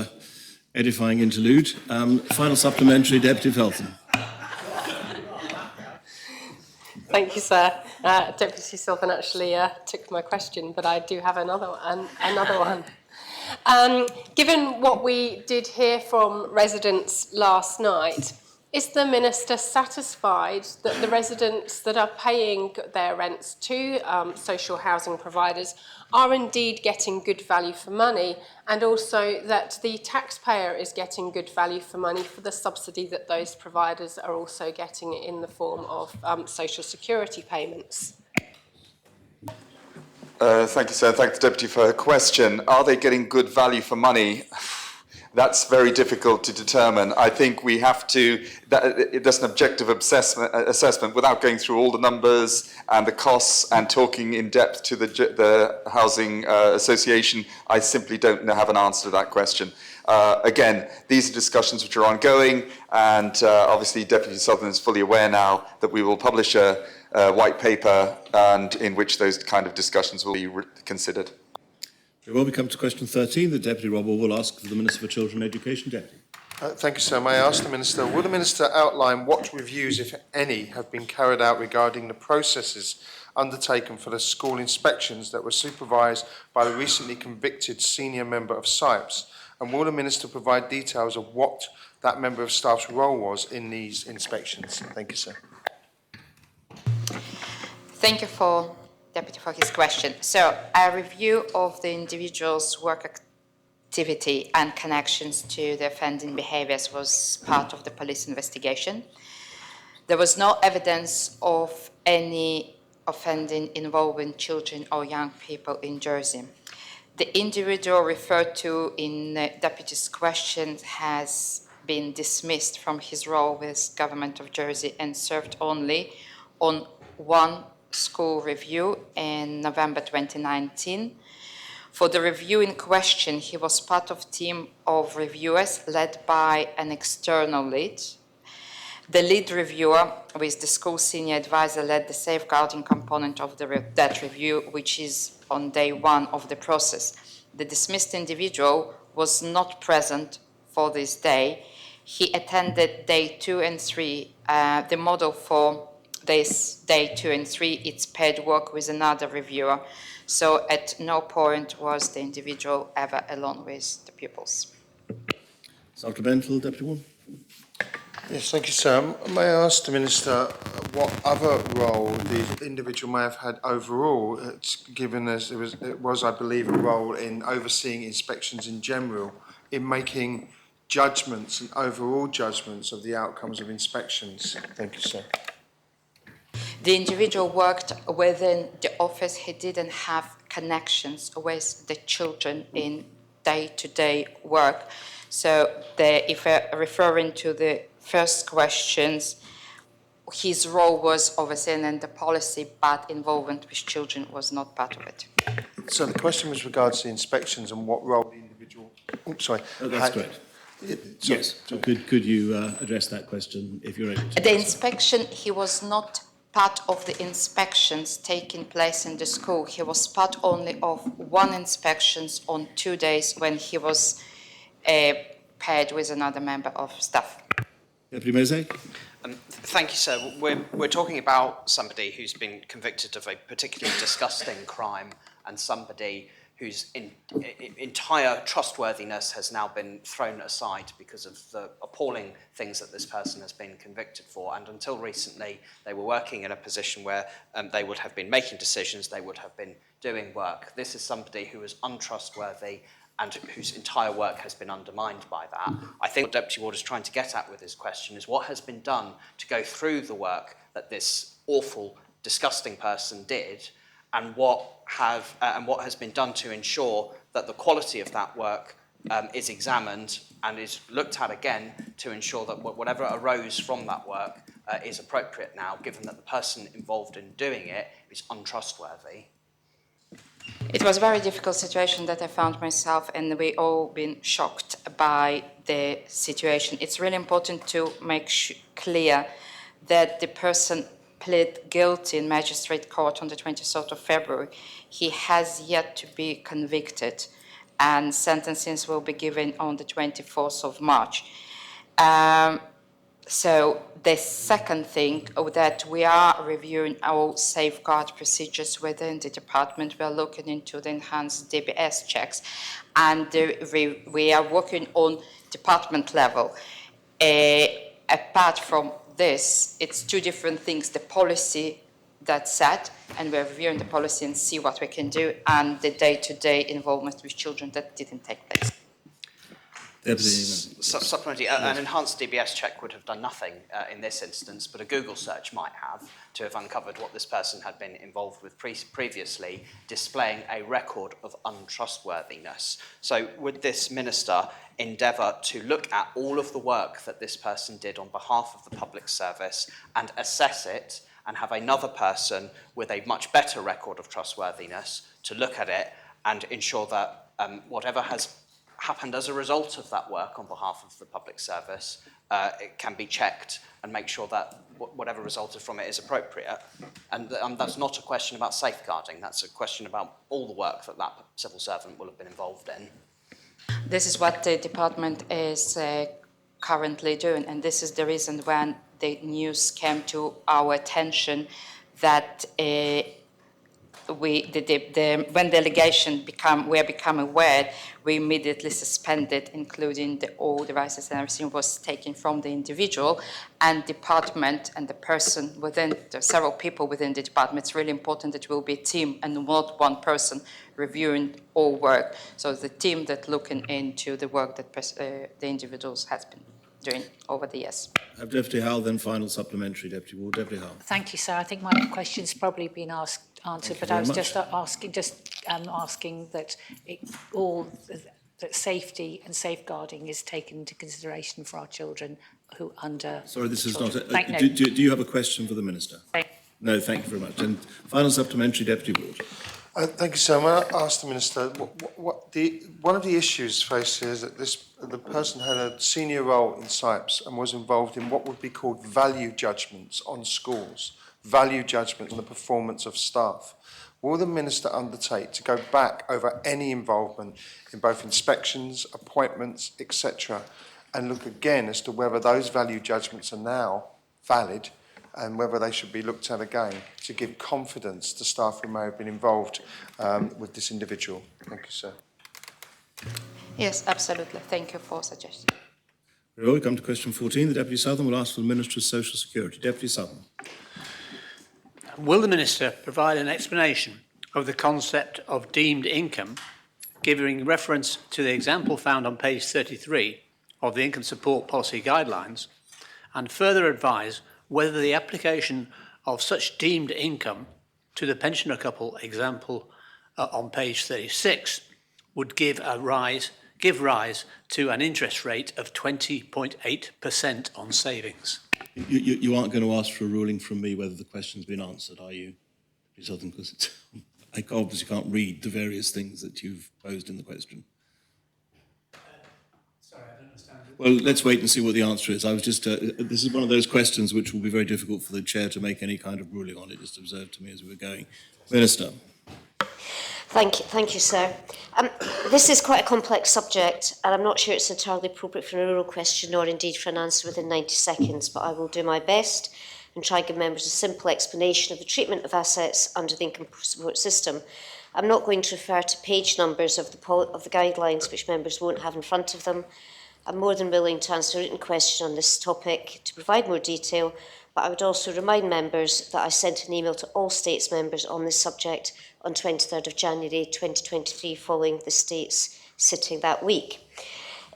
edifying interlude, final supplementary, Deputy Felton. Thank you, sir. Deputy Sylvan actually took my question, but I do have another one. Given what we did hear from residents last night, is the Minister satisfied that the residents that are paying their rents to social housing providers are indeed getting good value for money, and also that the taxpayer is getting good value for money for the subsidy that those providers are also getting in the form of social security payments? Thank you, sir. Thank the Deputy for her question. Are they getting good value for money? That's very difficult to determine. I think we have to, that's an objective assessment without going through all the numbers and the costs and talking in depth to the Housing Association. I simply don't have an answer to that question. Again, these are discussions which are ongoing, and obviously Deputy Sutherland is fully aware now that we will publish a white paper and in which those kind of discussions will be considered. Well, we come to question 13. The Deputy Robber will ask for the Minister for Children and Education. Deputy. Thank you, sir. May I ask the Minister, will the Minister outline what reviews, if any, have been carried out regarding the processes undertaken for the school inspections that were supervised by the recently convicted senior member of SIPES? And will the Minister provide details of what that member of staff's role was in these inspections? Thank you, sir. Thank you for Deputy for his question. So a review of the individual's work activity and connections to the offending behaviours was part of the police investigation. There was no evidence of any offending involving children or young people in Jersey. The individual referred to in the Deputy's question has been dismissed from his role with Government of Jersey and served only on one school review in November 2019. For the review in question, he was part of a team of reviewers led by an external lead. The lead reviewer, with the school senior advisor, led the safeguarding component of that review, which is on day one of the process. The dismissed individual was not present for this day. He attended day 2 and 3. The model for this day 2 and 3, it's paid work with another reviewer. So at no point was the individual ever alone with the pupils. Supplemental, Deputy Warden. Yes, thank you, sir. May I ask the Minister what other role the individual may have had overall, given as it was, I believe, a role in overseeing inspections in general, in making judgments and overall judgments of the outcomes of inspections? Thank you, sir. The individual worked within the office. He didn't have connections with the children in day-to-day work. So if referring to the first questions, his role was overseeing the policy, but involvement with children was not part of it. So the question was regards to inspections and what role the individual... Oops, sorry. Oh, that's correct. Yes. So could you address that question if you're able to? The inspection, he was not part of the inspections taking place in the school. He was part only of one inspections on 2 days when he was paired with another member of staff. Deputy Mosaic. Thank you, sir. We're talking about somebody who's been convicted of a particularly disgusting crime and somebody whose entire trustworthiness has now been thrown aside because of the appalling things that this person has been convicted for. And until recently, they were working in a position where they would have been making decisions, they would have been doing work. This is somebody who is untrustworthy and whose entire work has been undermined by that. I think what Deputy Ward is trying to get at with his question is what has been done to go through the work that this awful, disgusting person did, and what has been done to ensure that the quality of that work is examined and is looked at again to ensure that whatever arose from that work is appropriate now, given that the person involved in doing it is untrustworthy. It was a very difficult situation that I found myself, and we all been shocked by the situation. It's really important to make clear that the person pled guilty in magistrate court on the 23rd of February. He has yet to be convicted, and sentences will be given on the 24th of March. So the second thing that we are reviewing our safeguard procedures within the department. We are looking into the enhanced DBS checks, and we are working on department level. Apart from this, it's two different things: the policy that's set, and we're reviewing the policy and see what we can do, and the day-to-day involvement with children that didn't take place. Supplementary, an enhanced DBS check would have done nothing in this instance, but a Google search might have to have uncovered what this person had been involved with previously, displaying a record of untrustworthiness. So would this minister endeavour to look at all of the work that this person did on behalf of the public service and assess it, and have another person with a much better record of trustworthiness to look at it and ensure that whatever has happened as a result of that work on behalf of the public service, it can be checked and make sure that whatever resulted from it is appropriate. And that's not a question about safeguarding, that's a question about all the work that that civil servant will have been involved in. This is what the department is currently doing, and this is the reason when the news came to our attention that when the allegation became aware, we immediately suspended, including all devices and everything was taken from the individual and department and the person within. There are several people within the department. It's really important that it will be a team and not one person reviewing all work. So the team that looking into the work that the individuals has been doing over the years. Deputy Howell, then final supplementary. Deputy Ward. Deputy Howell. Thank you, sir. I think my question's probably been answered, but I was just asking that that safety and safeguarding is taken into consideration for our children who under. Sorry, this is children. not. Do you have a question for the minister? No, thank you very much. And final supplementary, Deputy Ward. Thank you, sir. May I ask the Minister, one of the issues faced here is that this the person had a senior role in SIPES and was involved in what would be called value judgments on schools, value judgment on the performance of staff. Will the Minister undertake to go back over any involvement in both inspections, appointments, etc., and look again as to whether those value judgments are now valid and whether they should be looked at again to give confidence to staff who may have been involved with this individual? Thank you, sir. Yes, absolutely. Thank you for suggesting. Very well, we come to question 14. The Deputy Southern will ask for the Minister of Social Security. Deputy Southern. Will the Minister provide an explanation of the concept of deemed income, giving reference to the example found on page 33 of the Income Support Policy Guidelines, and further advise whether the application of such deemed income to the pensioner couple example on page 36 would give rise to an interest rate of 20.8% on savings? You aren't going to ask for a ruling from me whether the question's been answered, are you? Because I obviously can't read the various things that you've posed in the question. Sorry, I don't understand. Well, let's wait and see what the answer is. I was just, this is one of those questions which will be very difficult for the Chair to make any kind of ruling on. It just observed to me as we were going. Minister. Thank you, sir. This is quite a complex subject, and I'm not sure it's entirely appropriate for an oral question or indeed for an answer within 90 seconds, but I will do my best and try and give members a simple explanation of the treatment of assets under the income support system. I'm not going to refer to page numbers of the guidelines, which members won't have in front of them. I'm more than willing to answer a written question on this topic to provide more detail, but I would also remind members that I sent an email to all States members on this subject on 23rd of January 2023 following the States sitting that week.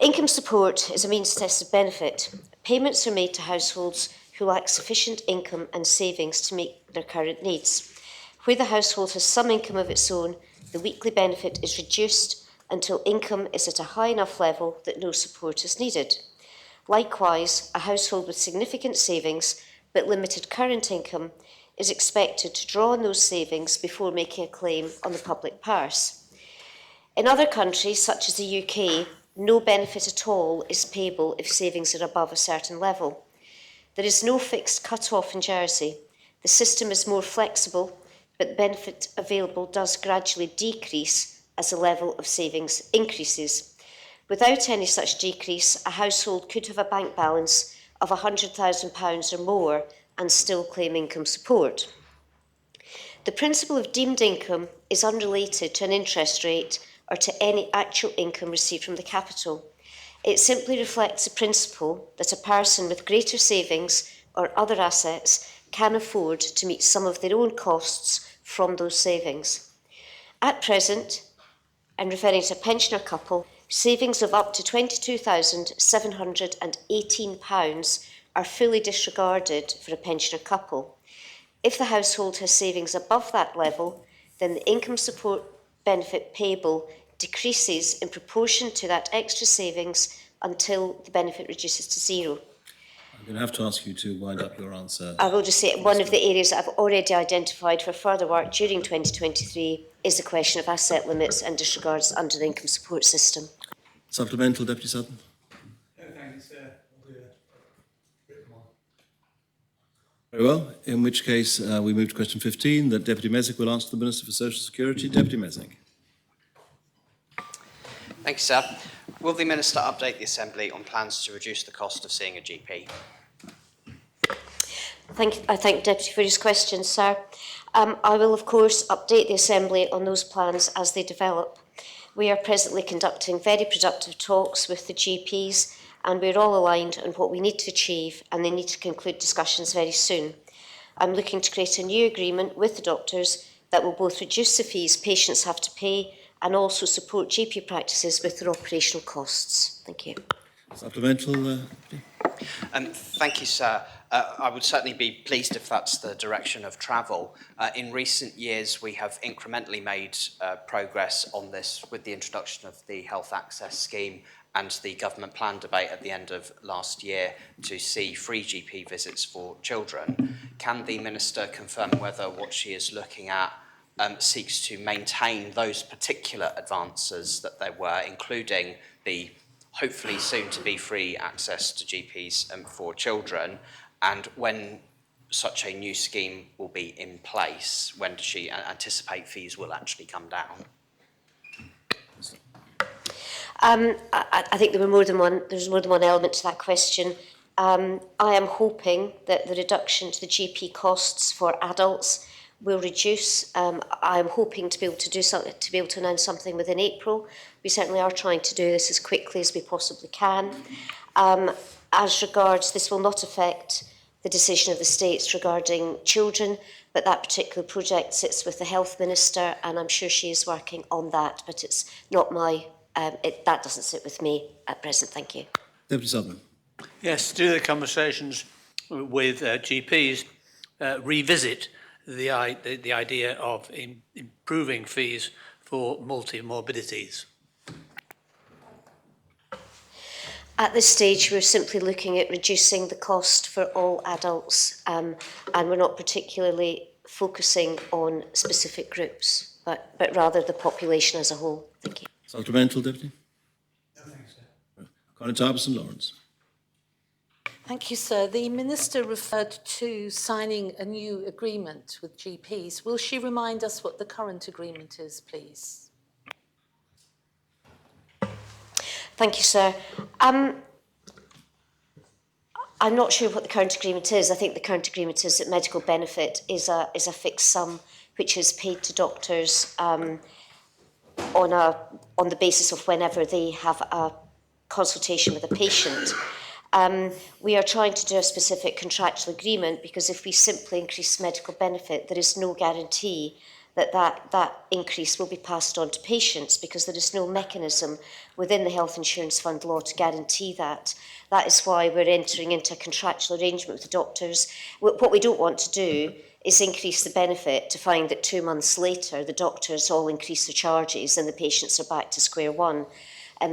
Income support is a means tested benefit. Payments are made to households who lack sufficient income and savings to meet their current needs. Where the household has some income of its own, the weekly benefit is reduced until income is at a high enough level that no support is needed. Likewise, a household with significant savings but limited current income is expected to draw on those savings before making a claim on the public purse. In other countries, such as the UK, no benefit at all is payable if savings are above a certain level. There is no fixed cut-off in Jersey. The system is more flexible, but the benefit available does gradually decrease as the level of savings increases. Without any such decrease, a household could have a bank balance of £100,000 or more and still claim income support. The principle of deemed income is unrelated to an interest rate or to any actual income received from the capital. It simply reflects the principle that a person with greater savings or other assets can afford to meet some of their own costs from those savings. At present, and referring to a pensioner couple, savings of up to £22,718 are fully disregarded for a pensioner couple. If the household has savings above that level, then the income support benefit payable decreases in proportion to that extra savings until the benefit reduces to zero. I'm going to have to ask you to wind up your answer. I will just say one of the areas that I've already identified for further work during 2023 is the question of asset limits and disregards under the income support system. Supplemental, Deputy Sutton. Thank you, sir. Very well, in which case we move to question 15, that Deputy Messick will answer the Minister for Social Security. Deputy Messick. Thank you, sir. Will the Minister update the Assembly on plans to reduce the cost of seeing a GP? I thank the Deputy for his question, sir. I will, of course, update the Assembly on those plans as they develop. We are presently conducting very productive talks with the GPs, and we're all aligned on what we need to achieve, and they need to conclude discussions very soon. I'm looking to create a new agreement with the doctors that will both reduce the fees patients have to pay and also support GP practices with their operational costs. Thank you. Supplemental. Thank you, sir. I would certainly be pleased if that's the direction of travel. In recent years, we have incrementally made progress on this with the introduction of the Health Access Scheme and the government plan debate at the end of last year to see free GP visits for children. Can the Minister confirm whether what she is looking at seeks to maintain those particular advances that there were, including the hopefully soon to be free access to GPs for children, and when such a new scheme will be in place, when does she anticipate fees will actually come down? I think there's more than one element to that question. I am hoping that the reduction to the GP costs for adults will reduce. I am hoping to be able to do something, to be able to announce something within April. We certainly are trying to do this as quickly as we possibly can. As regards, this will not affect the decision of the states regarding children, but that particular project sits with the Health Minister, and I'm sure she is working on that, but it's not my, that doesn't sit with me at present. Thank you. Deputy Sutherland. Yes, do the conversations with GPs revisit the idea of improving fees for multi-morbidities? At this stage, we're simply looking at reducing the cost for all adults, and we're not particularly focusing on specific groups, but rather the population as a whole. Thank you. Supplemental, Deputy? No, thanks, sir. Conor Tarbison Lawrence. Thank you, sir. The Minister referred to signing a new agreement with GPs. Will she remind us what the current agreement is, please? Thank you, sir. I'm not sure what the current agreement is. I think the current agreement is that medical benefit is a fixed sum which is paid to doctors on the basis of whenever they have a consultation with a patient. We are trying to do a specific contractual agreement because if we simply increase medical benefit, there is no guarantee that increase will be passed on to patients because there is no mechanism within the Health Insurance Fund law to guarantee that. That is why we're entering into a contractual arrangement with the doctors. What we don't want to do is increase the benefit to find that 2 months later the doctors all increase their charges and the patients are back to square one.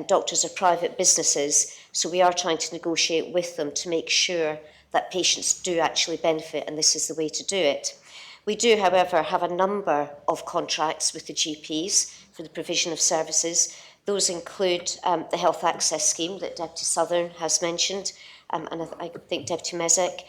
Doctors are private businesses, so we are trying to negotiate with them to make sure that patients do actually benefit, and this is the way to do it. We do, however, have a number of contracts with the GPs for the provision of services. Those include the Health Access Scheme that Deputy Southern has mentioned, and I think Deputy Mezek.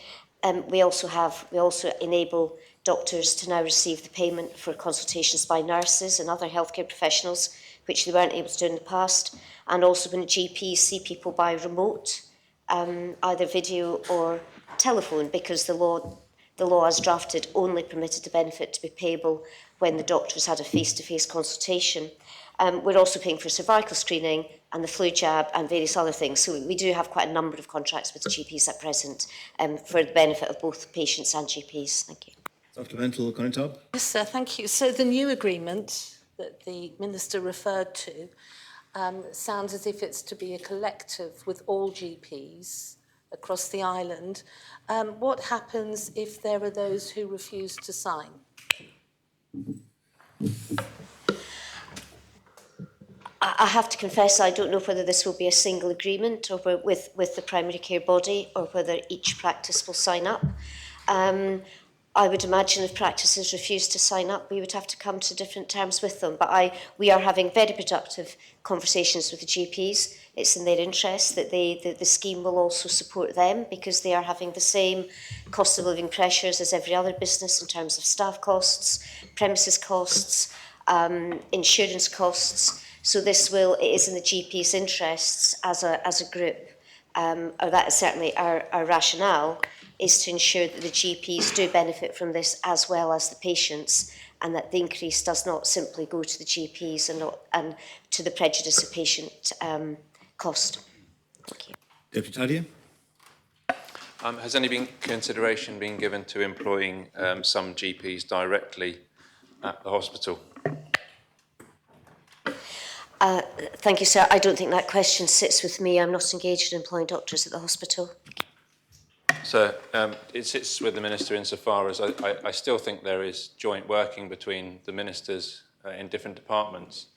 We also enable doctors to now receive the payment for consultations by nurses and other healthcare professionals, which they weren't able to do in the past, and also when GPs see people by remote, either video or telephone, because the law as drafted only permitted the benefit to be payable when the doctors had a face-to-face consultation. We're also paying for cervical screening and the flu jab and various other things. So we do have quite a number of contracts with GPs at present for the benefit of both patients and GPs. Thank you. Supplemental, Conor Tarbison. Yes, sir, thank you. So the new agreement that the Minister referred to sounds as if it's to be a collective with all GPs across the island. What happens if there are those who refuse to sign? I have to confess I don't know whether this will be a single agreement or with the primary care body or whether each practice will sign up. I would imagine if practices refuse to sign up, we would have to come to different terms with them. But we are having very productive conversations with the GPs. It's in their interest that the scheme will also support them because they are having the same cost of living pressures as every other business in terms of staff costs, premises costs, insurance costs. So it is in the GP's interests as a group, or that is certainly our rationale, is to ensure that the GPs do benefit from this as well as the patients, and that the increase does not simply go to the GPs and to the prejudice of patient cost. Thank you. Deputy Tadia. Has any consideration been given to employing some GPs directly at the hospital? Thank you, sir. I don't think that question sits with me. I'm not engaged in employing doctors at the hospital. So it sits with the Minister insofar as I still think there is joint working between the ministers in different departments.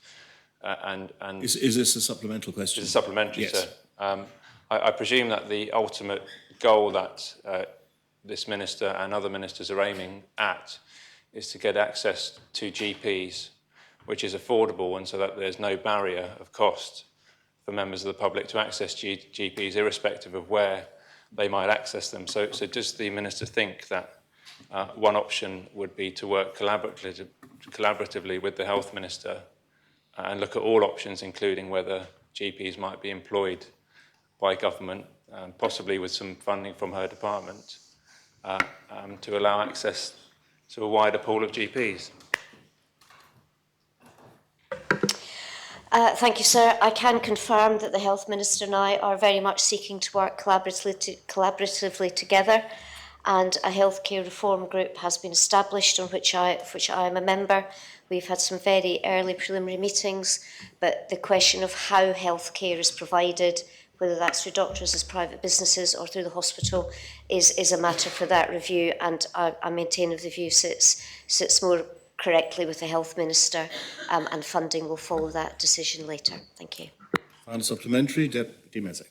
Is this a supplemental question? It's a supplementary, yes. Sir. I presume that the ultimate goal that this Minister and other ministers are aiming at is to get access to GPs which is affordable and so that there's no barrier of cost for members of the public to access GPs, irrespective of where they might access them. So does the Minister think that one option would be to work collaboratively with the Health Minister and look at all options, including whether GPs might be employed by government, possibly with some funding from her department, to allow access to a wider pool of GPs? Thank you, sir. I can confirm that the Health Minister and I are very much seeking to work collaboratively together, and a healthcare reform group has been established of which I am a member. We've had some very early preliminary meetings, but the question of how healthcare is provided, whether that's through doctors as private businesses or through the hospital, is a matter for that review, and I maintain that the view sits more correctly with the Health Minister, and funding will follow that decision later. Thank you. Final supplementary, Deputy Mezek.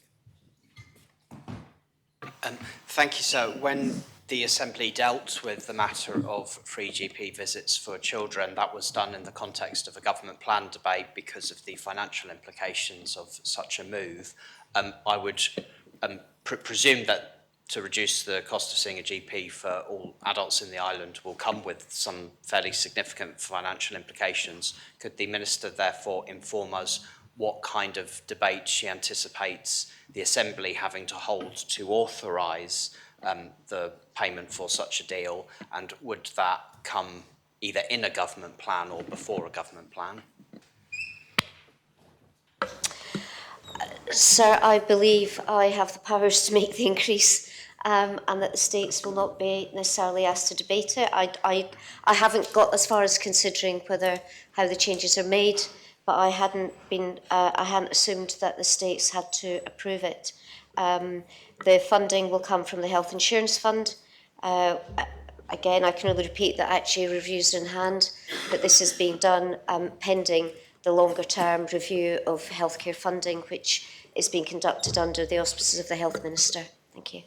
Thank you, sir. When the Assembly dealt with the matter of free GP visits for children, that was done in the context of a government plan debate because of the financial implications of such a move. I would presume that to reduce the cost of seeing a GP for all adults in the island will come with some fairly significant financial implications. Could the Minister therefore inform us what kind of debate she anticipates the Assembly having to hold to authorise the payment for such a deal, and would that come either in a government plan or before a government plan? Sir, I believe I have the powers to make the increase, and that the states will not be necessarily asked to debate it. I haven't got as far as considering how the changes are made, but I hadn't assumed that the states had to approve it. The funding will come from the Health Insurance Fund. Again, I can only repeat that actually reviews are in hand, but this is being done pending the longer-term review of healthcare funding, which is being conducted under the auspices of the Health Minister. Thank you.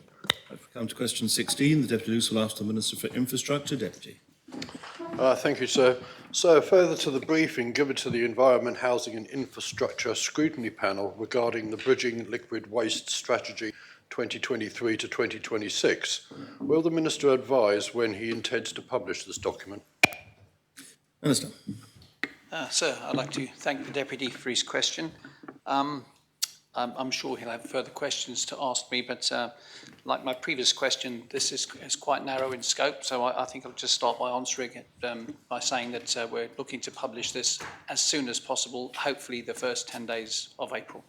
If we come to question 16, the Deputy Loose will ask the Minister for Infrastructure. Deputy. Thank you, sir. So, further to the briefing given to the Environment, Housing and Infrastructure Scrutiny Panel regarding the Bridging Liquid Waste Strategy 2023 to 2026, will the Minister advise when he intends to publish this document? Minister. Sir, I'd like to thank the Deputy for his question. I'm sure he'll have further questions to ask me, but like my previous question, this is quite narrow in scope, so I think I'll just start by answering it by saying that we're looking to publish this as soon as possible, hopefully the first 10 days of April.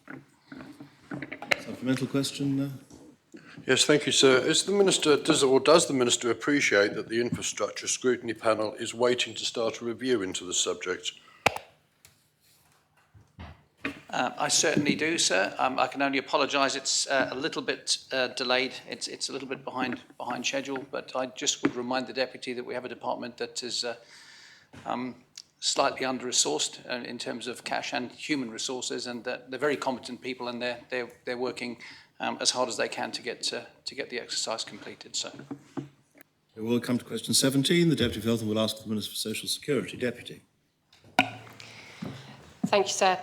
Supplemental question? Yes, thank you, sir. Does the Minister appreciate that the Infrastructure Scrutiny Panel is waiting to start a review into the subject? I certainly do, sir. I can only apologise. It's a little bit delayed. It's a little bit behind schedule, but I just would remind the Deputy that we have a department that is slightly under-resourced in terms of cash and human resources, and that they're very competent people, and they're working as hard as they can to get the exercise completed. So. We will come to question 17. The Deputy for Health will ask the Minister for Social Security. Deputy. Thank you, sir.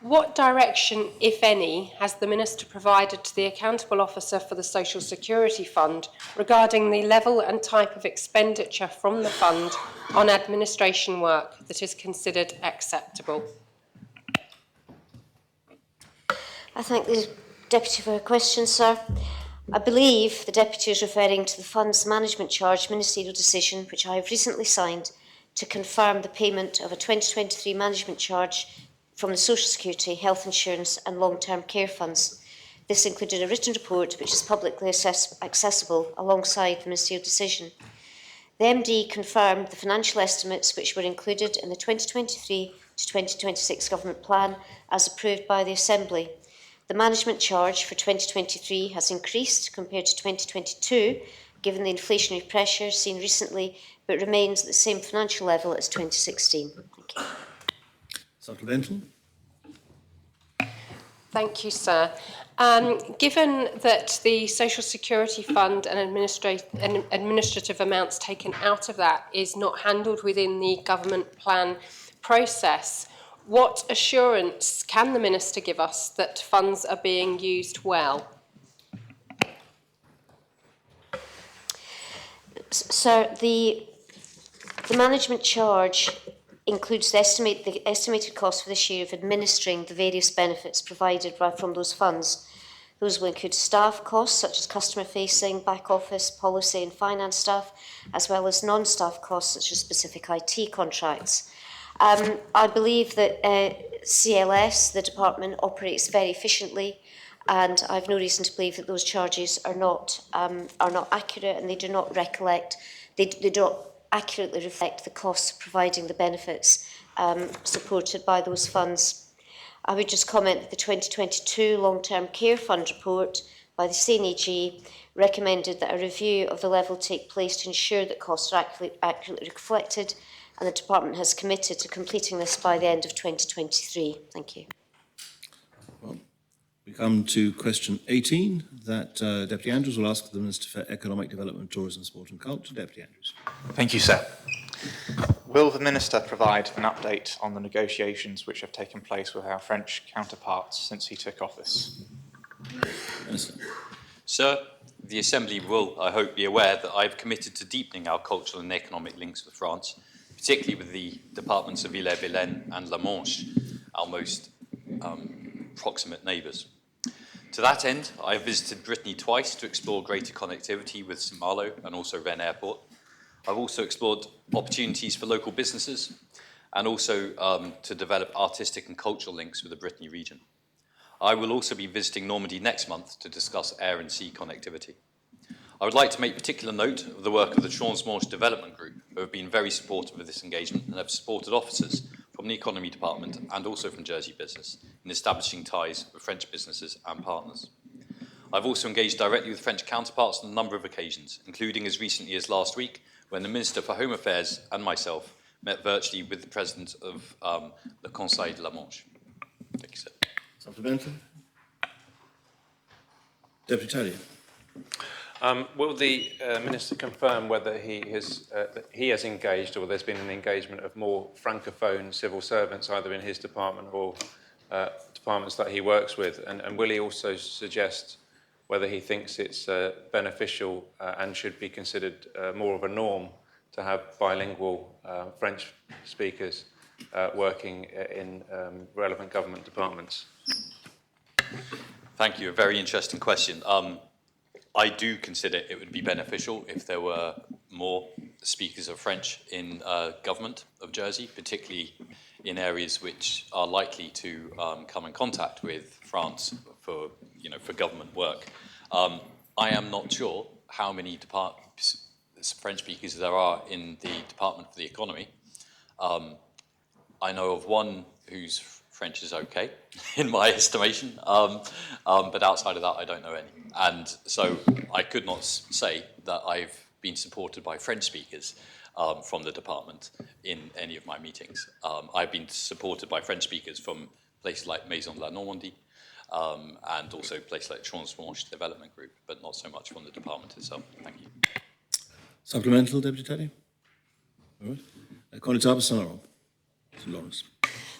What direction, if any, has the Minister provided to the Accountable Officer for the Social Security Fund regarding the level and type of expenditure from the fund on administration work that is considered acceptable? I thank the Deputy for her question, sir. I believe the Deputy is referring to the Fund's Management Charge ministerial decision, which I have recently signed, to confirm the payment of a 2023 management charge from the Social Security, Health Insurance and Long-Term Care Funds. This included a written report which is publicly accessible alongside the ministerial decision. The MD confirmed the financial estimates which were included in the 2023 to 2026 Government Plan as approved by the Assembly. The management charge for 2023 has increased compared to 2022, given the inflationary pressures seen recently, but remains at the same financial level as 2016. Thank you. Supplemental. Thank you, sir. Given that the Social Security Fund and administrative amounts taken out of that is not handled within the government plan process, what assurance can the Minister give us that funds are being used well? Sir, the management charge includes the estimated cost for this year of administering the various benefits provided from those funds. Those will include staff costs such as customer-facing, back office, policy and finance staff, as well as non-staff costs such as specific IT contracts. I believe that CLS, the department, operates very efficiently, and I have no reason to believe that those charges are not accurate, and they do not accurately reflect the costs of providing the benefits supported by those funds. I would just comment that the 2022 Long-Term Care Fund report by the CNAG recommended that a review of the level take place to ensure that costs are accurately reflected, and the department has committed to completing this by the end of 2023. Thank you. Well, we come to question 18 that Deputy Andrews will ask the Minister for Economic Development, Tourism, Sport and Culture. Deputy Andrews. Thank you, sir. Will the Minister provide an update on the negotiations which have taken place with our French counterparts since he took office? Minister. Sir, the Assembly will, I hope, be aware that I've committed to deepening our cultural and economic links with France, particularly with the departments of Ille-et-Vilaine and La Manche, our most proximate neighbours. To that end, I have visited Brittany twice to explore greater connectivity with Saint-Malo and also Rennes Airport. I've also explored opportunities for local businesses and also to develop artistic and cultural links with the Brittany region. I will also be visiting Normandy next month to discuss air and sea connectivity. I would like to make particular note of the work of the Transmanche Development Group, who have been very supportive of this engagement and have supported officers from the Economy Department and also from Jersey Business in establishing ties with French businesses and partners. I've also engaged directly with French counterparts on a number of occasions, including as recently as last week, when the Minister for Home Affairs and myself met virtually with the President of the Conseil de la Manche. Thank you, sir. Supplementary. Deputy Tallier. Will the Minister confirm whether he has engaged, or there's been an engagement of more francophone civil servants either in his department or departments that he works with? And will he also suggest whether he thinks it's beneficial and should be considered more of a norm to have bilingual French speakers working in relevant government departments? Thank you. A very interesting question. I do consider it would be beneficial if there were more speakers of French in government of Jersey, particularly in areas which are likely to come in contact with France for government work. I am not sure how many French speakers there are in the Department for the Economy. I know of one whose French is okay, in my estimation, but outside of that, I don't know any. And so I could not say that I've been supported by French speakers from the department in any of my meetings. I've been supported by French speakers from places like Maison de la Normandie and also places like Transmanche Development Group, but not so much from the department itself. Thank you. Supplemental, Deputy Tallier. All right. Constable Sonaro. Lawrence.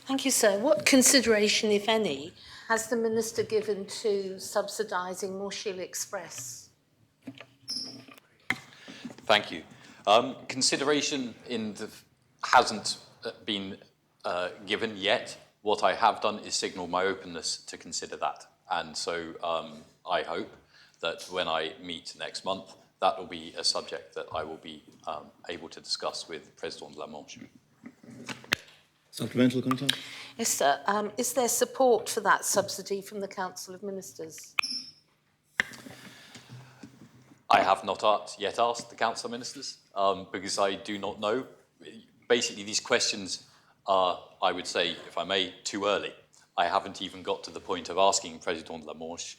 Thank you, sir. What consideration, if any, has the Minister given to subsidising Moorsheel Express? Thank you. Consideration hasn't been given yet. What I have done is signal my openness to consider that. And so I hope that when I meet next month, that will be a subject that I will be able to discuss with President de la Manche. Supplemental content? Yes, sir. Is there support for that subsidy from the Council of Ministers? I have not yet asked the Council of Ministers because I do not know. Basically, these questions are, I would say, if I may, too early. I haven't even got to the point of asking President de la Manche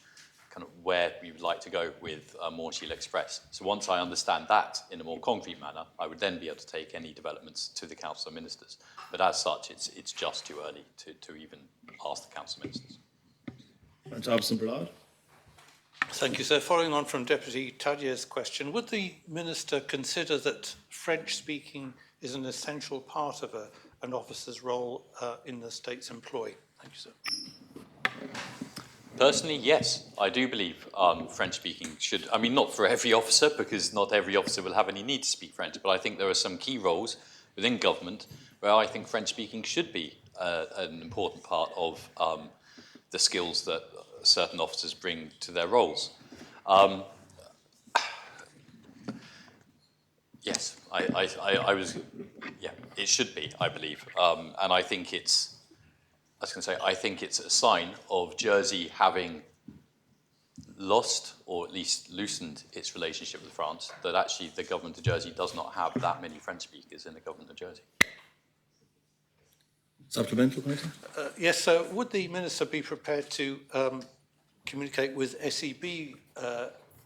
kind of where we would like to go with Moorsheel Express. So once I understand that in a more concrete manner, I would then be able to take any developments to the Council of Ministers. But as such, it's just too early to even ask the Council of Ministers. Thank you, sir. Following on from Deputy Tallier's question, would the Minister consider that French speaking is an essential part of an officer's role in the state's employ? Thank you, sir. Personally, yes, I do believe French-speaking should, I mean, not for every officer, because not every officer will have any need to speak French, but I think there are some key roles within government where I think French-speaking should be an important part of the skills that certain officers bring to their roles. Yes, I was, yeah, it should be, I believe, and I think it's, I think it's a sign of Jersey having lost, or at least loosened, its relationship with France, that actually the government of Jersey does not have that many French speakers in the government of Jersey. Supplemental question? Yes, so would the Minister be prepared to communicate with SEB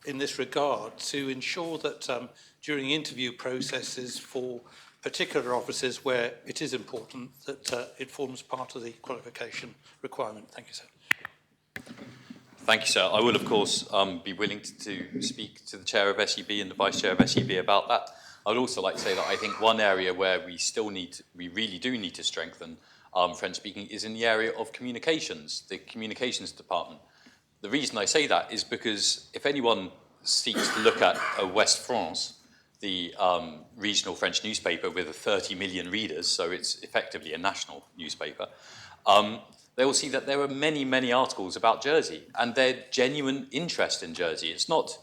in this regard to ensure that during interview processes for particular offices where it is important that it forms part of the qualification requirement? Thank you, sir. Thank you, sir. I will, of course, be willing to speak to the chair of SEB and the vice chair of SEB about that. I would also like to say that I think one area where we really do need to strengthen French speaking is in the area of communications, the communications department. The reason I say that is because if anyone seeks to look at West France, the regional French newspaper with 30 million readers, so it's effectively a national newspaper, they will see that there are many, many articles about Jersey and their genuine interest in Jersey. It's not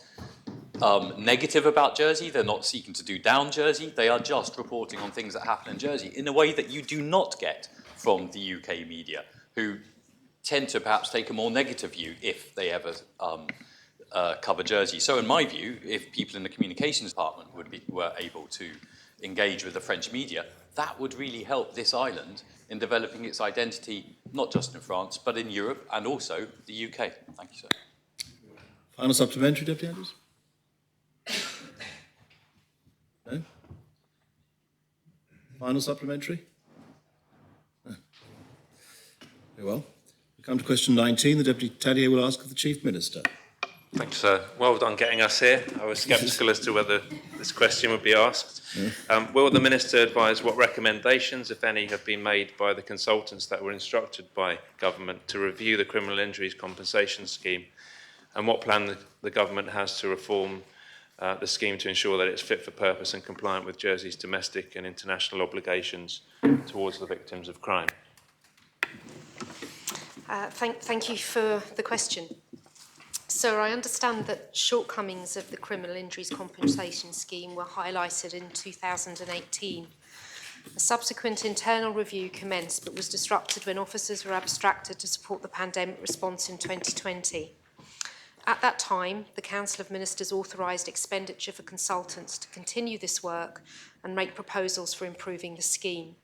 negative about Jersey, they're not seeking to do down Jersey, they are just reporting on things that happen in Jersey in a way that you do not get from the UK media, who tend to perhaps take a more negative view if they ever cover Jersey. So in my view, if people in the communications department were able to engage with the French media, that would really help this island in developing its identity, not just in France, but in Europe and also the UK. Thank you, sir. Final supplementary, Deputy Andrews? No? Final supplementary? No. Very well. We come to question 19. The Deputy Tadier will ask of the Chief Minister. Thank you, sir. Well done getting us here. I was sceptical as to whether this question would be asked. Yeah. Will the Minister advise what recommendations, if any, have been made by the consultants that were instructed by Government to review the criminal injuries compensation scheme, and what plan the Government has to reform the scheme to ensure that it's fit for purpose and compliant with Jersey's domestic and international obligations towards the victims of crime? Thank you for the question. Sir, I understand that shortcomings of the criminal injuries compensation scheme were highlighted in 2018. A subsequent internal review commenced but was disrupted when officers were abstracted to support the pandemic response in 2020. At that time, the Council of Ministers authorised expenditure for consultants to continue this work and make proposals for improving the scheme.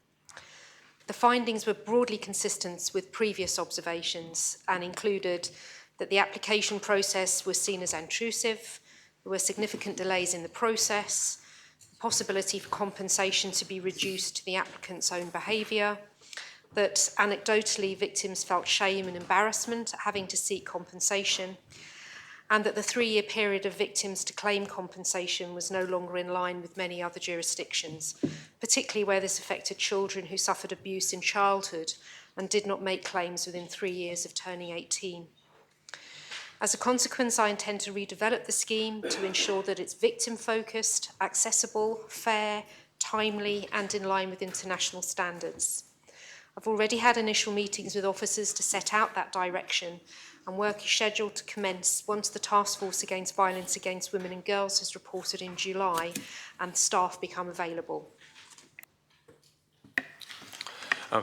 The findings were broadly consistent with previous observations and included that the application process was seen as intrusive, there were significant delays in the process, the possibility for compensation to be reduced to the applicant's own behaviour, that anecdotally victims felt shame and embarrassment at having to seek compensation, and that the 3-year period of victims to claim compensation was no longer in line with many other jurisdictions, particularly where this affected children who suffered abuse in childhood and did not make claims within 3 years of turning 18. As a consequence, I intend to redevelop the scheme to ensure that it's victim-focused, accessible, fair, timely, and in line with international standards. I've already had initial meetings with officers to set out that direction, and work is scheduled to commence once the Task Force Against Violence Against Women and Girls has reported in July and staff become available.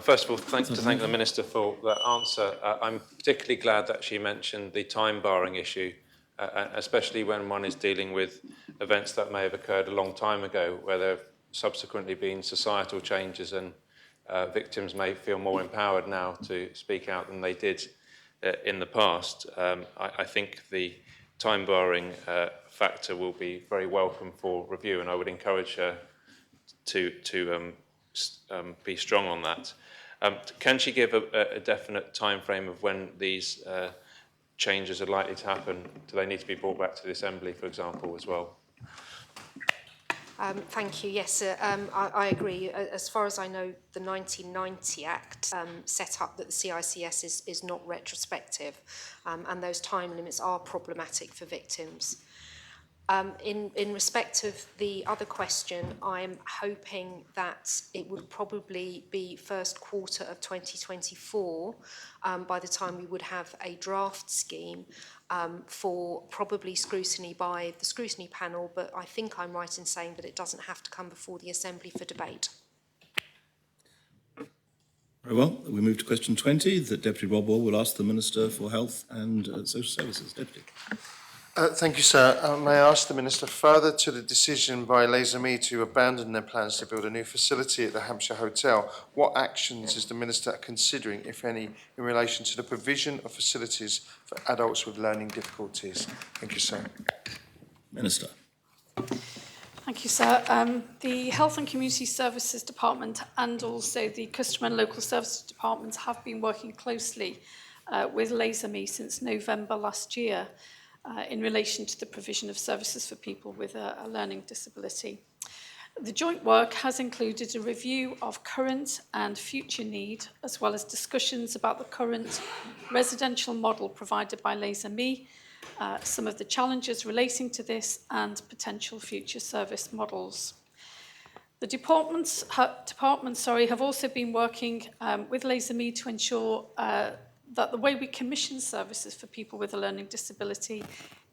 First of all, to thank the Minister for that answer. I'm particularly glad that she mentioned the time barring issue, especially when one is dealing with events that may have occurred a long time ago, where there have subsequently been societal changes and victims may feel more empowered now to speak out than they did in the past. I think the time barring factor will be very welcome for review, and I would encourage her to be strong on that. Can she give a definite time frame of when these changes are likely to happen? Do they need to be brought back to the Assembly, for example, as well? Thank you. Yes, I agree. As far as I know, the 1990 Act set up that the CICS is not retrospective, and those time limits are problematic for victims. In respect of the other question, I'm hoping that it would probably be first quarter of 2024 by the time we would have a draft scheme for probably scrutiny by the scrutiny panel, but I think I'm right in saying that it doesn't have to come before the Assembly for debate. Very well. We move to question 20, that Deputy Rob Wall will ask the Minister for Health and Social Services. Deputy. Thank you, sir. May I ask the Minister, further to the decision by LaserMe to abandon their plans to build a new facility at the Hampshire Hotel, what actions is the Minister considering, if any, in relation to the provision of facilities for adults with learning difficulties? Thank you, sir. Minister. Thank you, sir. The Health and Community Services Department and also the Customer and Local Services Department have been working closely with LaserMe since November last year in relation to the provision of services for people with a learning disability. The joint work has included a review of current and future need, as well as discussions about the current residential model provided by LaserMe, some of the challenges relating to this, and potential future service models. The departments have also been working with LaserMe to ensure that the way we commission services for people with a learning disability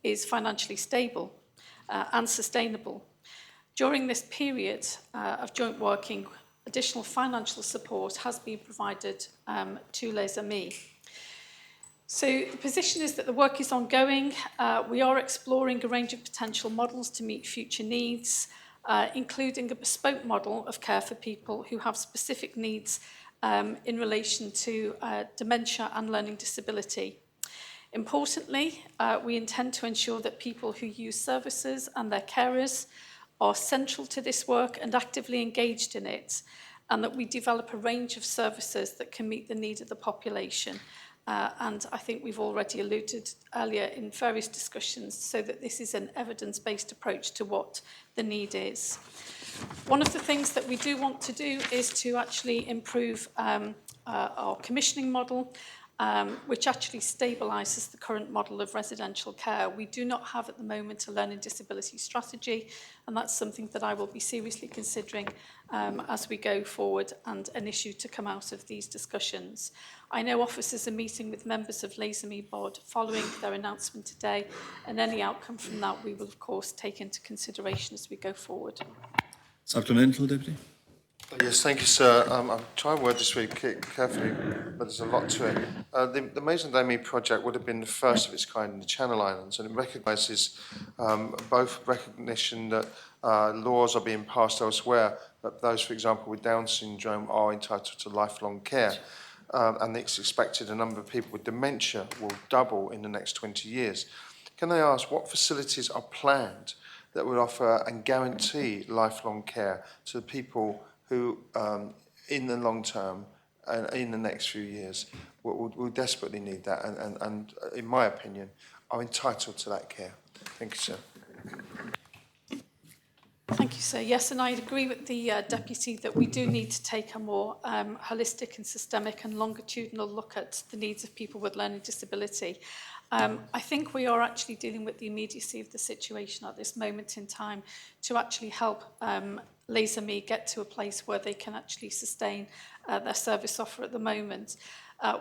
is financially stable and sustainable. During this period of joint working, additional financial support has been provided to LaserMe. So the position is that the work is ongoing. We are exploring a range of potential models to meet future needs, including a bespoke model of care for people who have specific needs in relation to dementia and learning disability. Importantly, we intend to ensure that people who use services and their carers are central to this work and actively engaged in it, and that we develop a range of services that can meet the need of the population. And I think we've already alluded earlier in various discussions, so that this is an evidence-based approach to what the need is. One of the things that we do want to do is to actually improve our commissioning model, which actually stabilises the current model of residential care. We do not have at the moment a learning disability strategy, and that's something that I will be seriously considering as we go forward, and an issue to come out of these discussions. I know officers are meeting with members of LaserMe Board following their announcement today, and any outcome from that we will of course take into consideration as we go forward. Supplemental, Deputy. Yes, thank you, sir. I'm trying to word this really carefully, but there's a lot to it. The Maison Dami project would have been the first of its kind in the Channel Islands, and it recognises both recognition that laws are being passed elsewhere, that those, for example, with Down syndrome are entitled to lifelong care, and it's expected a number of people with dementia will double in the next 20 years. Can I ask what facilities are planned that would offer and guarantee lifelong care to the people who, in the long term and in the next few years, will desperately need that and, in my opinion, are entitled to that care? Thank you, sir. Thank you, sir. Yes, and I agree with the Deputy that we do need to take a more holistic and systemic and longitudinal look at the needs of people with learning disability. I think we are actually dealing with the immediacy of the situation at this moment in time to actually help LaserMe get to a place where they can actually sustain their service offer at the moment.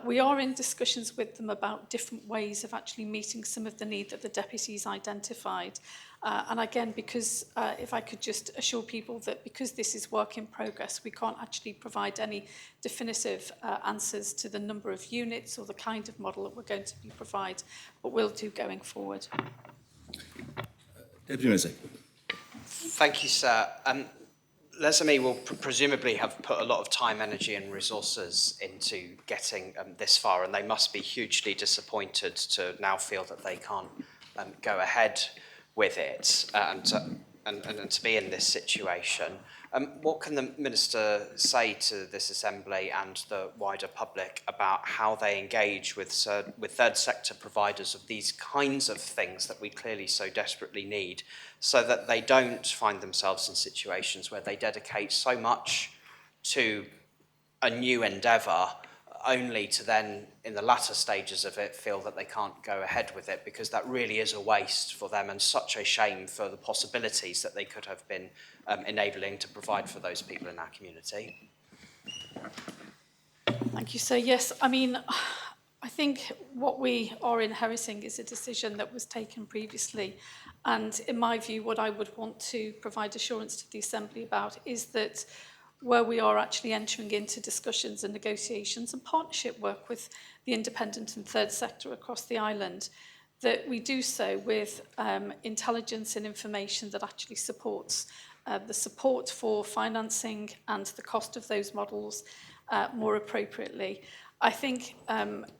We are in discussions with them about different ways of actually meeting some of the need that the Deputy's identified. And again, because if I could just assure people that because this is work in progress, we can't actually provide any definitive answers to the number of units or the kind of model that we're going to be provide, but will do going forward. Deputy Minister. Thank you, sir. LaserMe will presumably have put a lot of time, energy and resources into getting this far, and they must be hugely disappointed to now feel that they can't go ahead with it and to be in this situation. What can the Minister say to this Assembly and the wider public about how they engage with third sector providers of these kinds of things that we clearly so desperately need, so that they don't find themselves in situations where they dedicate so much to a new endeavour only to then, in the latter stages of it, feel that they can't go ahead with it, because that really is a waste for them and such a shame for the possibilities that they could have been enabling to provide for those people in our community. Thank you, sir. Yes, I mean, I think what we are inheriting is a decision that was taken previously. And in my view, what I would want to provide assurance to the Assembly about is that where we are actually entering into discussions and negotiations and partnership work with the independent and third sector across the island, that we do so with intelligence and information that actually supports the support for financing and the cost of those models more appropriately. I think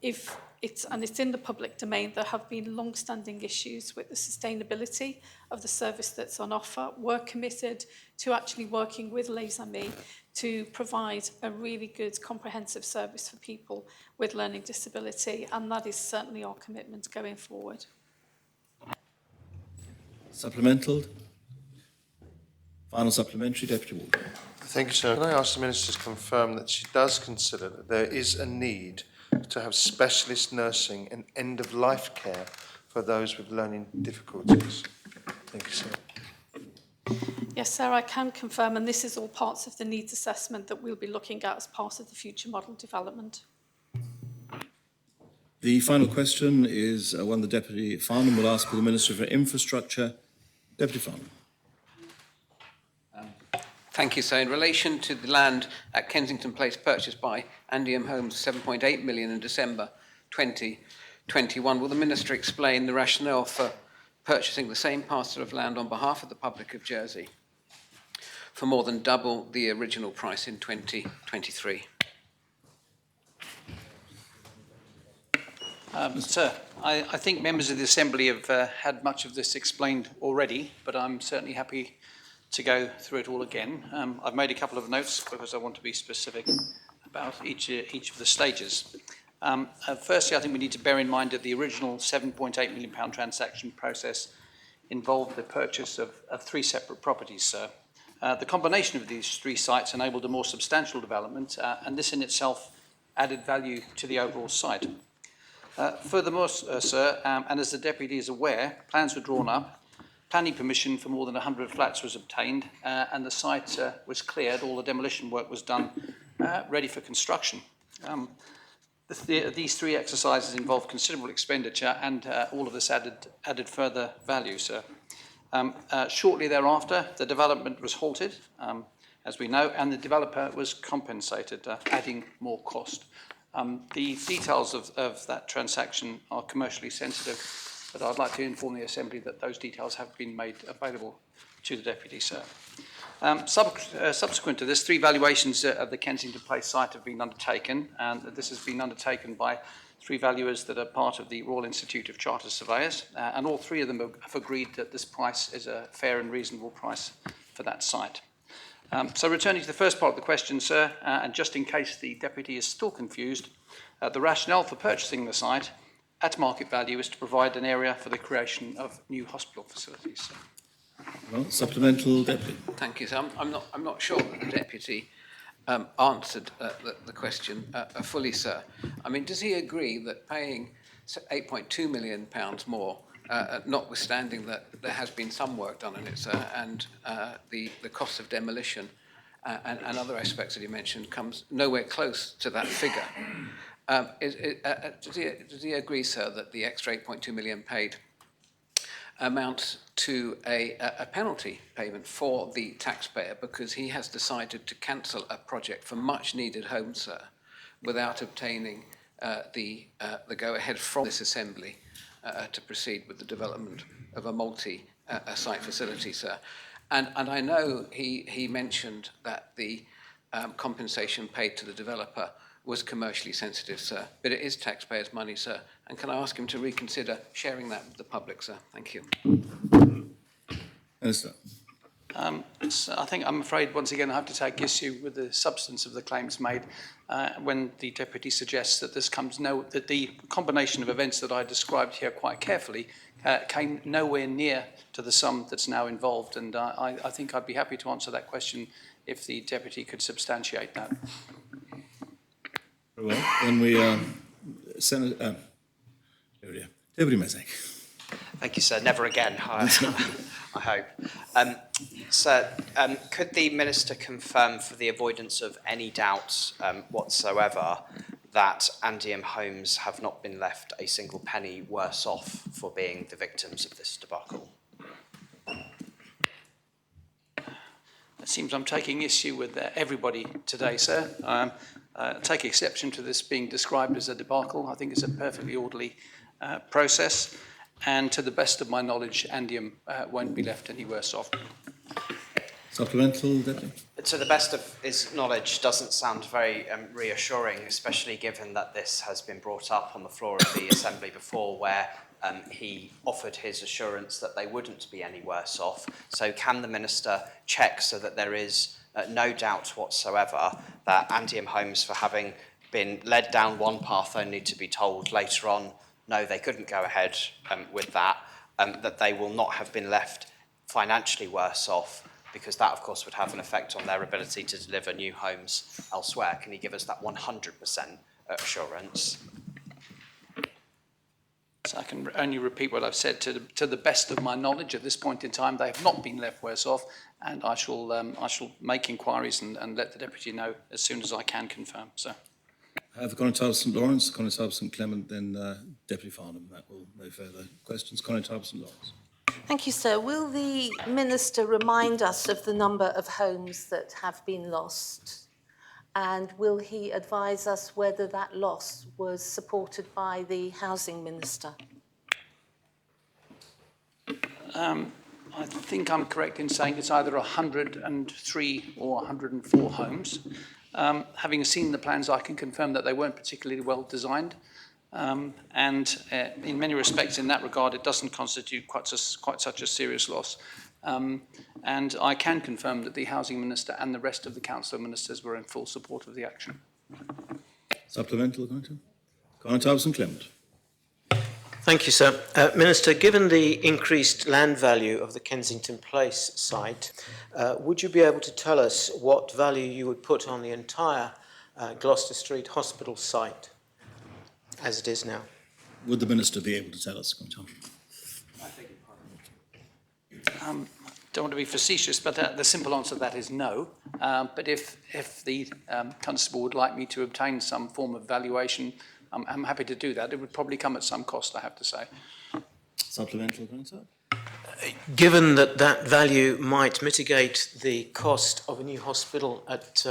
if it's in the public domain, there have been long-standing issues with the sustainability of the service that's on offer. We're committed to actually working with Les Amis to provide a really good comprehensive service for people with learning disability, and that is certainly our commitment going forward. Supplemental? Final supplementary, Deputy Walker. Thank you, sir. Can I ask the Minister to confirm that she does consider that there is a need to have specialist nursing and end-of-life care for those with learning difficulties? Thank you, sir. Yes, sir, I can confirm, and this is all parts of the needs assessment that we'll be looking at as part of the future model development. The final question is one the Deputy Farnham will ask for the Minister for Infrastructure. Deputy Farnham. Thank you, sir. In relation to the land at Kensington Place purchased by Andy M. Holmes, 7.8 million in December 2021, will the Minister explain the rationale for purchasing the same parcel of land on behalf of the public of Jersey for more than double the original price in 2023? Sir, I think members of the Assembly have had much of this explained already, but I'm certainly happy to go through it all again. I've made a couple of notes because I want to be specific about each of the stages. Firstly, I think we need to bear in mind that the original £7.8 million transaction process involved the purchase of three separate properties, sir. The combination of these three sites enabled a more substantial development, and this in itself added value to the overall site. Furthermore, sir, and as the Deputy is aware, plans were drawn up, planning permission for more than 100 flats was obtained, and the site was cleared, all the demolition work was done, ready for construction. These three exercises involved considerable expenditure, and all of this added further value, sir. Shortly thereafter, the development was halted, as we know, and the developer was compensated, adding more cost. The details of that transaction are commercially sensitive, but I'd like to inform the Assembly that those details have been made available to the Deputy, sir. Subsequent to this, three valuations of the Kensington Place site have been undertaken, and this has been undertaken by three valuers that are part of the Royal Institute of Chartered Surveyors, and all three of them have agreed that this price is a fair and reasonable price for that site. So returning to the first part of the question, sir, and just in case the Deputy is still confused, the rationale for purchasing the site at market value is to provide an area for the creation of new hospital facilities, sir. Well, supplemental, Deputy. Thank you, sir. I'm not sure that the Deputy answered the question fully, sir. I mean, does he agree that paying £8.2 million more, notwithstanding that there has been some work done on it, sir, and the cost of demolition and other aspects that he mentioned comes nowhere close to that figure? Does he agree, sir, that the extra £8.2 million paid amounts to a penalty payment for the taxpayer because he has decided to cancel a project for much needed homes, sir, without obtaining the go-ahead from this Assembly to proceed with the development of a multi-site facility, sir? And I know he mentioned that the compensation paid to the developer was commercially sensitive, sir, but it is taxpayers' money, sir. And can I ask him to reconsider sharing that with the public, sir? Thank you. Minister. So I think I'm afraid once again I have to take issue with the substance of the claims made when the deputy suggests that that the combination of events that I described here quite carefully came nowhere near to the sum that's now involved, and I think I'd be happy to answer that question if the deputy could substantiate that. Very well. Then we, Senator, Deputy Mezek. Thank you, sir. Never again, I hope. Sir, could the Minister confirm, for the avoidance of any doubt whatsoever, that Andiam Homes have not been left a single penny worse off for being the victims of this debacle? It seems I'm taking issue with everybody today, sir. Take exception to this being described as a debacle. I think it's a perfectly orderly process. And to the best of my knowledge, Andiam won't be left any worse off. Supplemental, Deputy? To the best of his knowledge, doesn't sound very reassuring, especially given that this has been brought up on the floor of the Assembly before, where he offered his assurance that they wouldn't be any worse off. So can the Minister check so that there is no doubt whatsoever that Andiam Homes, for having been led down one path only to be told later on, no, they couldn't go ahead with that, that they will not have been left financially worse off, because that, of course, would have an effect on their ability to deliver new homes elsewhere. Can he give us that 100% assurance? So I can only repeat what I've said. To the best of my knowledge, at this point in time, they have not been left worse off, and I shall make inquiries and let the deputy know as soon as I can confirm. So. Have Constable St Lawrence, Constable St Clement, then Deputy Farnham. That will no further questions. Constable St Lawrence. Thank you, sir. Will the Minister remind us of the number of homes that have been lost? And will he advise us whether that loss was supported by the Housing Minister? I think I'm correct in saying it's either 103 or 104 homes. Having seen the plans, I can confirm that they weren't particularly well designed. And in many respects, in that regard, it doesn't constitute quite such a serious loss. And I can confirm that the Housing Minister and the rest of the Council of Ministers were in full support of the action. Supplemental, Constable St Clement. Thank you, sir. Minister, given the increased land value of the Kensington Place site, would you be able to tell us what value you would put on the entire Gloucester Street Hospital site as it is now? Would the Minister be able to tell us, Constable? Don't want to be facetious, but the simple answer to that is no. But if the Constable would like me to obtain some form of valuation, I'm happy to do that. It would probably come at some cost, I have to say. Supplemental, Constable? Given that that value might mitigate the cost of a new hospital at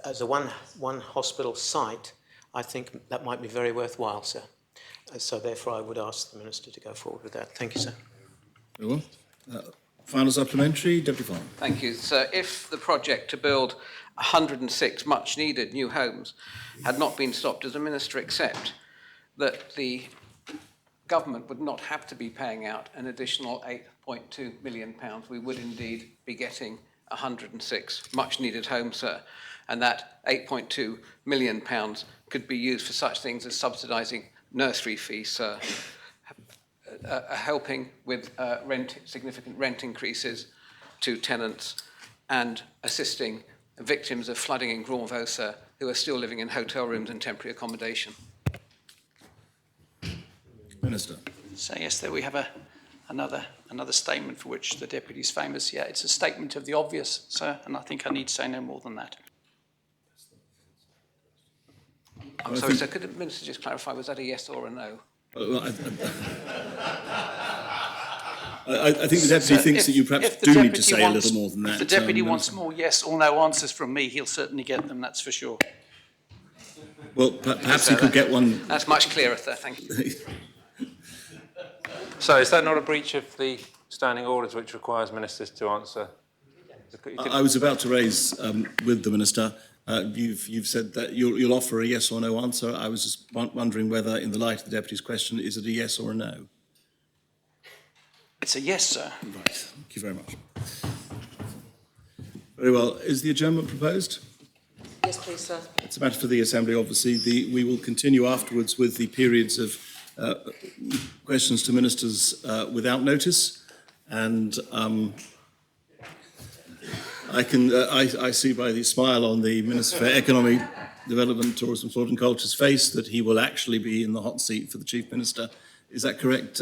as a one hospital site, I think that might be very worthwhile, sir. So therefore, I would ask the Minister to go forward with that. Thank you, sir. Very well. Final supplementary, Deputy Farnham. Thank you. So if the project to build 106 much-needed new homes had not been stopped, does the Minister accept that the government would not have to be paying out an additional £8.2 million? We would indeed be getting 106 much-needed homes, sir, and that £8.2 million could be used for such things as subsidising nursery fees, sir, helping with significant rent increases to tenants, and assisting victims of flooding in Grandvaux, sir, who are still living in hotel rooms and temporary accommodation. Minister. So yes, there we have another statement for which the Deputy is famous. Yeah, it's a statement of the obvious, sir, and I think I need to say no more than that. I'm sorry, sir, could the Minister just clarify, was that a yes or a no? Well, I think the Deputy thinks that you perhaps do need to say a little more than that. If the Deputy wants more yes or no answers from me, he'll certainly get them, that's for sure. Well, perhaps he could get one. That's much clearer, sir, thank you. So is that not a breach of the standing orders which requires ministers to answer? I was about to raise with the Minister, you've said that you'll offer a yes or no answer. I was just wondering whether, in the light of the Deputy's question, is it a yes or a no? It's a yes, sir. Right, thank you very much. Very well. Is the adjournment proposed? Yes, please, sir. It's a matter for the Assembly, obviously. We will continue afterwards with the periods of questions to ministers without notice. And I see by the smile on the Minister for Economic Development, Tourism, Sport and Culture's face that he will actually be in the hot seat for the Chief Minister. Is that correct?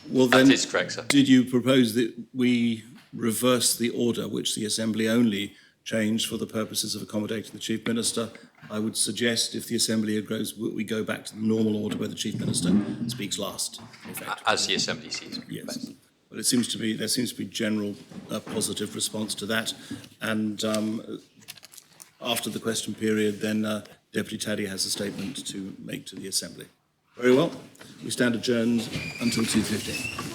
Well, then, that is correct, sir. Did you propose that we reverse the order which the Assembly only changed for the purposes of accommodating the Chief Minister? I would suggest, if the Assembly agrees, we go back to the normal order where the Chief Minister speaks last. As the Assembly sees. Yes. But there seems to be general positive response to that. And after the question period, then Deputy Taddy has a statement to make to the Assembly. Very well. We stand adjourned until 2:15.